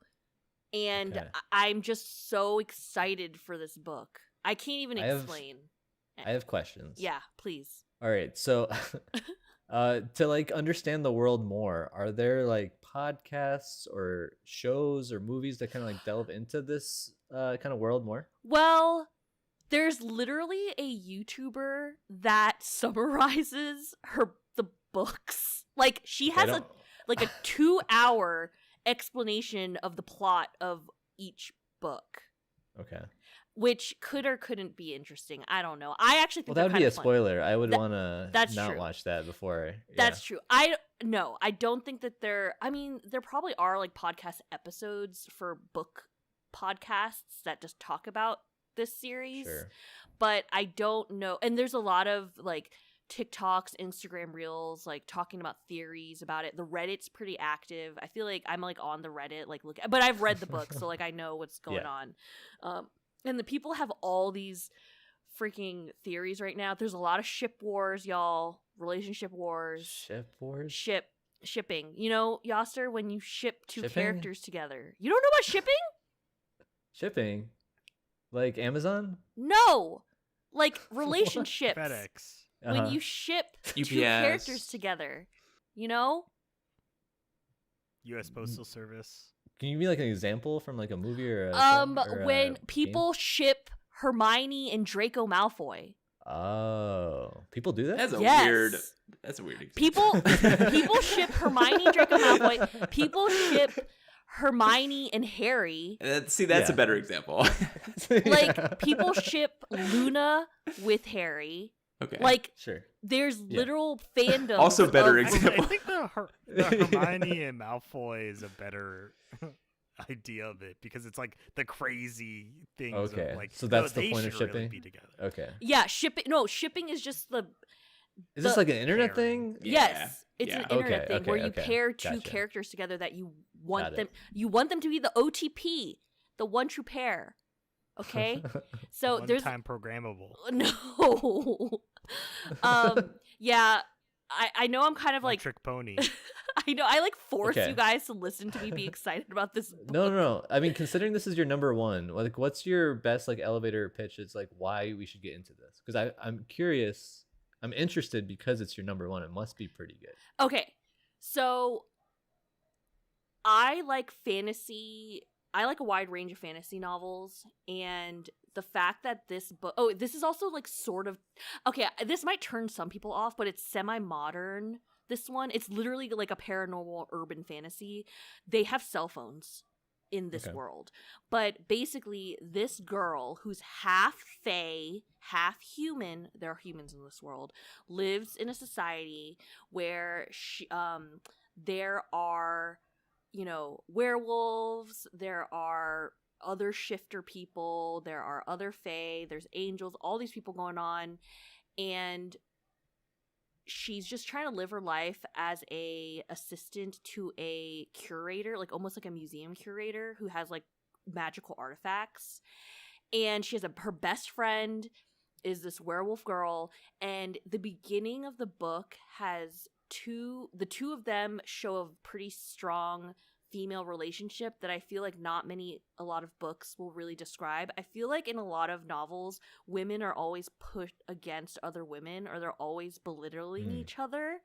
And Okay. I'm just so excited for this book. I can't even explain. I have questions. Yeah, please. All right. So to like understand the world more, are there like podcasts or shows or movies that kind of like delve into this kind of world more? Well, there's literally a YouTuber that summarizes the books. Like she has a 2-hour explanation of the plot of each book. Okay. which could or couldn't be interesting. I don't know. I actually think Well, that would be a fun. spoiler. I would want to not true. watch that before. That's true. No, I don't think that there probably are like podcast episodes for book podcasts that just talk about this series. Sure. But I don't know. And there's a lot of like TikToks, Instagram reels, like talking about theories about it. The Reddit's pretty active. I feel like I'm like on the Reddit, like but I've read the book, so like I know what's going on. And the people have all these freaking theories right now. There's a lot of ship wars, y'all. Relationship wars. Ship wars? Shipping. You know, Yoster, when you ship two Shipping? characters together. You don't know about shipping? Shipping? Like Amazon? No. Like relationships. FedEx. When you ship two UPS. characters together. You know? U.S. Postal Service. Can you give me like an example from like a movie or a when a people ship Hermione and Draco Malfoy. game? Oh, people do that? That's a Yes. weird. That's a weird example. People ship Hermione and Draco Malfoy. People ship Hermione and Harry. See, that's a Yeah. better example. Like people ship Luna with Harry. Okay. Like Sure. there's literal fandom. Also better of- example. I think the Hermione and Malfoy is a better idea of it because it's like the crazy things. Okay, Of like, so that's no, the they point of should really shipping? be together. Okay. Yeah, shipping. No, shipping is just the. Is this like an internet pairing. thing? Yeah. Yes, it's an Yeah. internet Okay, thing where you okay, pair two gotcha. characters together that you want Got them. it. You want them to be the OTP, the one true pair. Okay, so One there's time programmable. no. Yeah, I know I'm kind of like Trick pony. I know I like force Okay. you guys to listen to me be excited about this book. No. I mean, considering this is your number one, like, what's your best like elevator pitch? It's like why we should get into this because I'm curious. I'm interested because it's your number one. It must be pretty good. Okay, so I like fantasy. I like a wide range of fantasy novels, and the fact that this book. Oh, this is also like sort of. Okay, this might turn some people off, but it's semi-modern. This one, it's literally like a paranormal urban fantasy. They have cell phones in this Okay. world, but basically, this girl who's half fae, half human. There are humans in this world. Lives in a society where there are, werewolves, there are other shifter people, there are other fae, there's angels, all these people going on, and she's just trying to live her life as a assistant to a curator, like almost like a museum curator who has like magical artifacts. And she has her best friend is this werewolf girl, and the beginning of the book has the two of them show a pretty strong female relationship that I feel like a lot of books will really describe. I feel like in a lot of novels, women are always put against other women, or they're always belittling each other.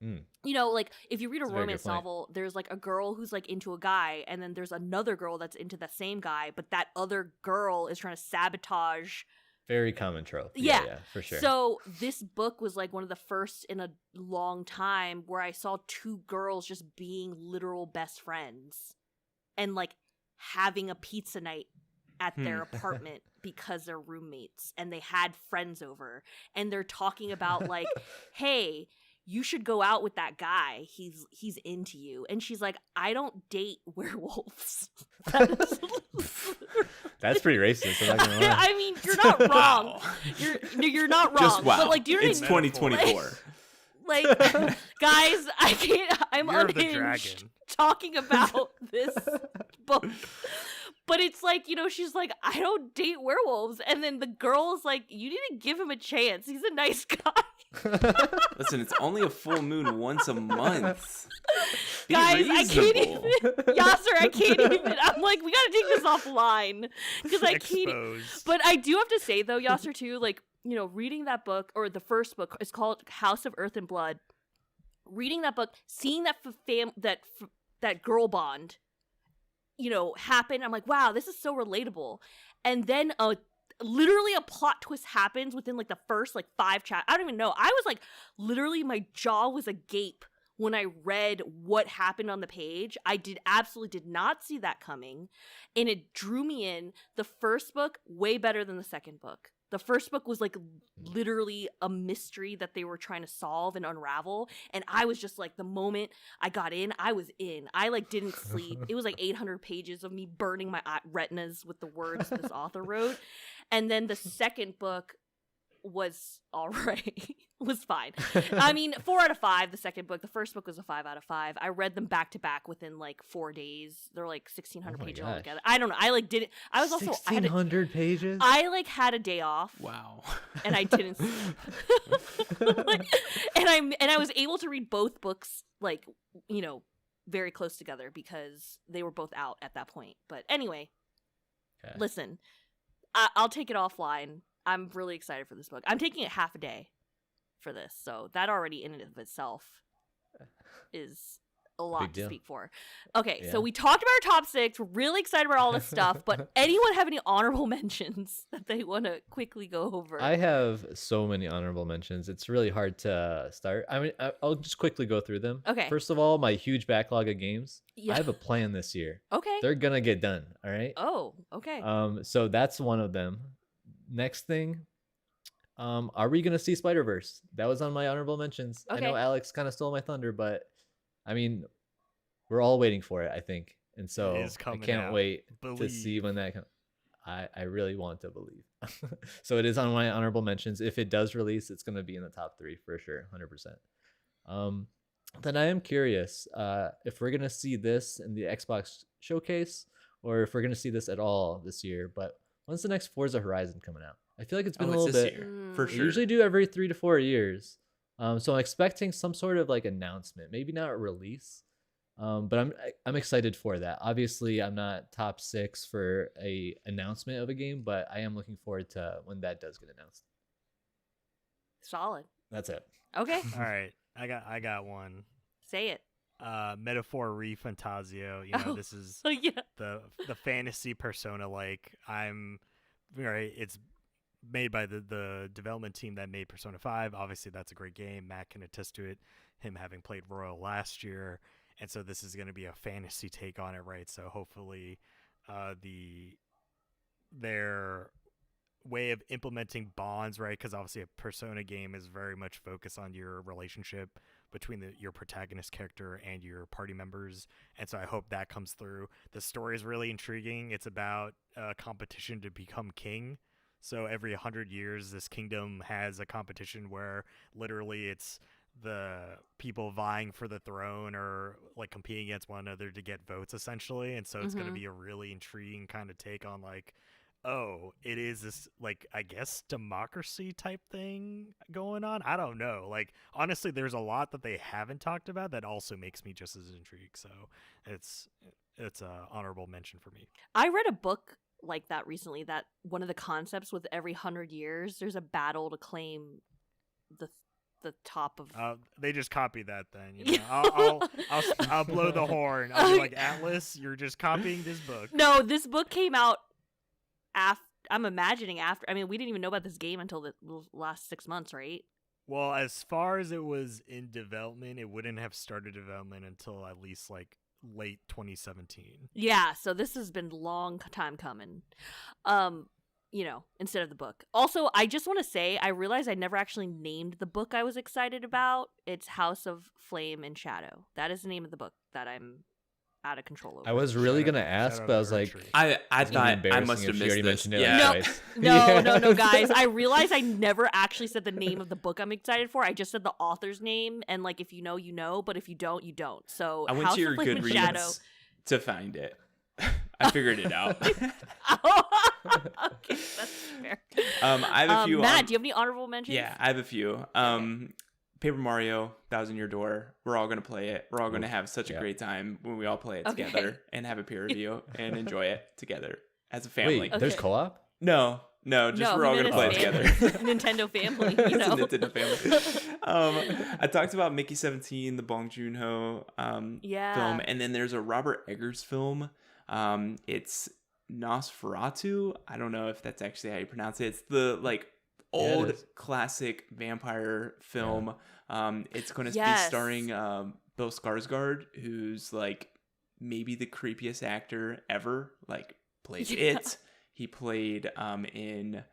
Like if you read a That's a very good romance point. novel, there's like a girl who's like into a guy, and then there's another girl that's into the same guy, but that other girl is trying to sabotage. Very common trope. Yeah. Yeah, for sure. So this book was like one of the first in a long time where I saw two girls just being literal best friends and like having a pizza night at their apartment because they're roommates and they had friends over, and they're talking about like, hey, you should go out with that guy. He's into you. And she's like, I don't date werewolves. That's pretty racist. I'm not gonna lie. I mean, you're not wrong. You're not wrong. Just wow. But like, do you know It's what I mean? 2024. Like, guys, I can't. I'm You're the unhinged dragon. talking about this book. But it's like, she's like, I don't date werewolves. And then the girl's like, you need to give him a chance. He's a nice guy. Listen, it's only a full moon once a month. Be Guys, I can't reasonable. even. Yasser, I can't even. I'm like, we gotta take this offline. Because I can't. Exposed. But I do have to say, though, Yasser, too, like, reading that book, or the first book, is called House of Earth and Blood. Reading that book, seeing that girl bond, happen, I'm like, wow, this is so relatable. And then literally a plot twist happens within like the first like 5 chapters. I don't even know. I was like, literally my jaw was agape when I read what happened on the page. I absolutely did not see that coming, and it drew me in. The first book way better than the second book. The first book was like literally a mystery that they were trying to solve and unravel, and I was just like, the moment I got in, I was in. I like didn't sleep. It was like 800 pages of me burning my retinas with the words this author wrote. And then the second book was all right. Was fine. I mean, 4 out of 5, the second book. The first book was a 5 out of 5. I read them back to back within like 4 days. They're like 1,600 pages altogether. I don't know. I like didn't. I was also 1,600 pages. I like had a day off. Wow. And I didn't. and I was able to read both books like, you know, very close together because they were both out at that point. But anyway, listen, I'll take it offline. I'm really excited for this book. I'm taking it half a day for this, so that already in and of itself is a lot to speak for. Okay, so we talked about our top 6. We're really excited about all this stuff, but anyone have any honorable mentions that they want to quickly go over? I have so many honorable mentions. It's really hard to start. I mean, I'll just quickly go through them. Okay. First of all, my huge backlog of games. Yeah. I have a plan this year. Okay. They're gonna get done. All right. Oh, okay. So that's one of them. Next thing, are we gonna see Spider-Verse? That was on my honorable mentions. Okay. I know Alex kind of stole my thunder, but I mean, we're all waiting for it, I think, and so I can't wait to see when that comes. I really want to believe. So it is on my honorable mentions. If it does release, it's gonna be in the top 3 for sure, 100%. Then I am curious if we're gonna see this in the Xbox showcase or if we're gonna see this at all this year, but. When's the next Forza Horizon coming out? I feel like it's been a little bit. Year, for sure. They usually do every 3 to 4 years. So I'm expecting some sort of like announcement, maybe not a release, but I'm excited for that. Obviously, I'm not top 6 for a announcement of a game, but I am looking forward to when that does get announced. Solid. That's it. Okay. All right, I got one. Say it. Metaphor Re Fantasio. You know, this is the fantasy Persona. Like it's made by the development team that made Persona 5. Obviously, that's a great game. Matt can attest to it. Him having played Royal last year, and so this is going to be a fantasy take on it, right? So hopefully, their way of implementing bonds, right? Because obviously, a Persona game is very much focused on your relationship between your protagonist character and your party members, and so I hope that comes through. The story is really intriguing. It's about a competition to become king. So every 100 years, this kingdom has a competition where literally it's the people vying for the throne or like competing against one another to get votes, essentially. And so it's going to be a really intriguing kind of take on like, oh, it is this, like, I guess democracy type thing going on. I don't know. Like, honestly, there's a lot that they haven't talked about that also makes me just as intrigued. So it's a honorable mention for me. I read a book like that recently, that one of the concepts with every 100 years, there's a battle to claim the top of. They just copy that then. You know? I'll blow the horn. I'll be like, Atlas, you're just copying this book. No, this book came out after. I'm imagining after. I mean, we didn't even know about this game until the last 6 months, right? Well, as far as it was in development, it wouldn't have started development until at least like late 2017. Yeah, so this has been long time coming. You know, instead of the book. Also, I just want to say, I realized I never actually named the book I was excited about. It's House of Flame and Shadow. That is the name of the book that I'm out of control over. I was really gonna ask, but I was like, I thought I must have missed this. Yeah. No, guys. I realized I never actually said the name of the book I'm excited for. I just said the author's name, and like, if you know, you know, but if you don't, you don't. So I went House to your of Flame and Shadow Goodreads to find it. I figured it out. Okay, that's fair. I have a few. Matt, do you have any honorable mentions? Yeah, I have a few. Paper Mario, Thousand Year Door. We're all going to play it. We're all going to have such a great time when we all play it together and have a peer review and enjoy it together as a family. Wait, there's co-op? No, just we're all going to play it together. Nintendo family, you know. It's a Nintendo family. I talked about Mickey 17, the Bong Joon-ho film, and then there's a Robert Eggers film. It's Nosferatu. I don't know if that's actually how you pronounce it. It's the like old is. classic vampire film. It's going to be Yes. starring Bill Skarsgård, who's like maybe the creepiest actor ever. Like played Yeah. It. He played in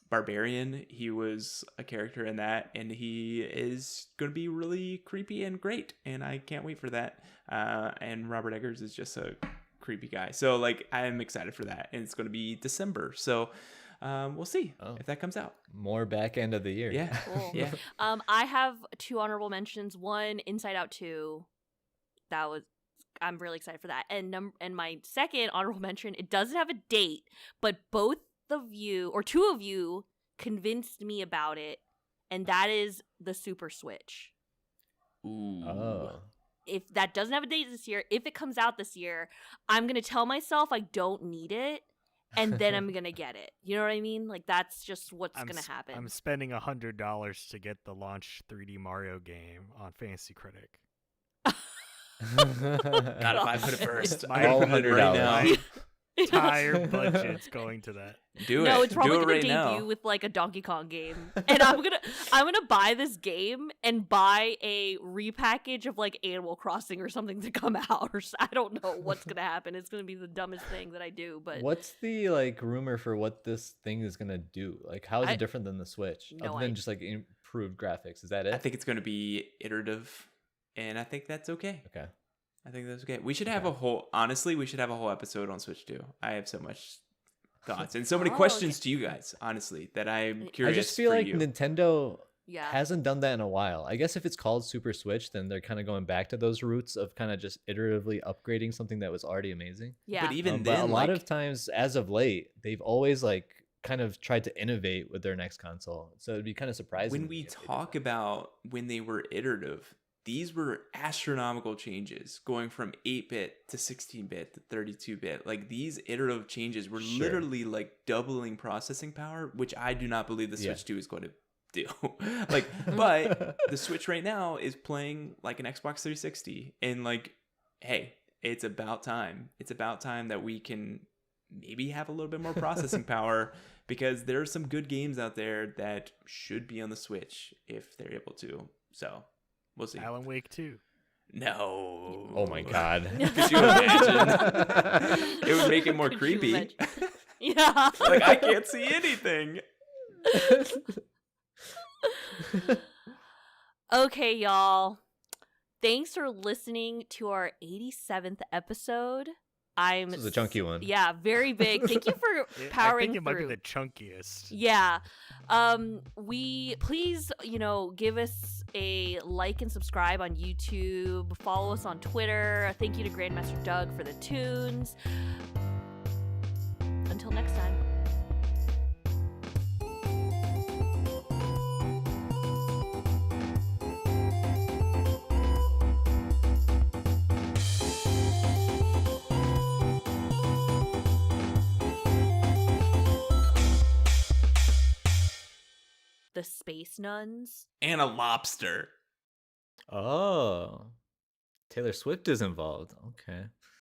Barbarian. He was a character in that, and he is going to be really creepy and great, and I can't wait for that. And Robert Eggers is just a creepy guy, so like I'm excited for that, and it's going to be December, so we'll see if that comes out. More back end of the year. Yeah. Cool. Yeah. I have 2 honorable mentions. One, Inside Out 2. I'm really excited for that. And my second honorable mention, it doesn't have a date, but both of you, or 2 of you, convinced me about it, and that is the Super Switch. Ooh. Oh. If that doesn't have a date this year, if it comes out this year, I'm going to tell myself I don't need it, and then I'm going to get it. You know what I mean? Like, that's just what's going to happen. I'm spending $100 to get the launch 3D Mario game on Fantasy Critic. Not if I put it first. My I'm gonna put it right now. My entire budget's going to that. Do it. No, it's probably Do it gonna right debut now. with like a Donkey Kong game, and I'm gonna buy this game and buy a repackage of like Animal Crossing or something to come out. Or I don't know what's gonna happen. It's gonna be the dumbest thing that I do. But What's the like rumor for what this thing is gonna do? Like, how is it different than the Switch? No Other than just like improved graphics, is that it? I think it's going to be iterative, and I think that's okay. Okay. I think that's okay. We should have a whole, honestly, we should have a whole episode on Switch too. I have so much thoughts and so many questions to you guys, honestly, that I'm curious. I just feel for like you. Nintendo yeah, hasn't done that in a while. I guess if it's called Super Switch, then they're kind of going back to those roots of kind of just iteratively upgrading something that was already amazing. yeah. But even But then, a lot like, of times, as of late, they've always like kind of tried to innovate with their next console. So it'd be kind of surprising when we if they did talk that. about when they were iterative, these were astronomical changes going from 8-bit to 16-bit to 32-bit. Like these iterative changes were Sure. literally like doubling processing power, which I do not believe the Switch 2 is going to do. Like, but the Switch right now is playing like an Xbox 360, and like, hey, it's about time. It's about time that we can maybe have a little bit more processing power, because there are some good games out there that should be on the Switch if they're able to. So we'll see. Alan Wake 2. No. Oh my god. Could you imagine? It would make it more Could you creepy. imagine? Yeah. Like, I can't see anything. Okay, y'all. Thanks for listening to our 87th episode. This was a chunky one. Yeah, very big. Thank you for powering I think it might be through. the chunkiest. Yeah. We please, give us a like and subscribe on YouTube. Follow us on Twitter. Thank you to Grandmaster Doug for the tunes. Until next time. The Space Nuns. And a lobster. Oh. Taylor Swift is involved. Okay.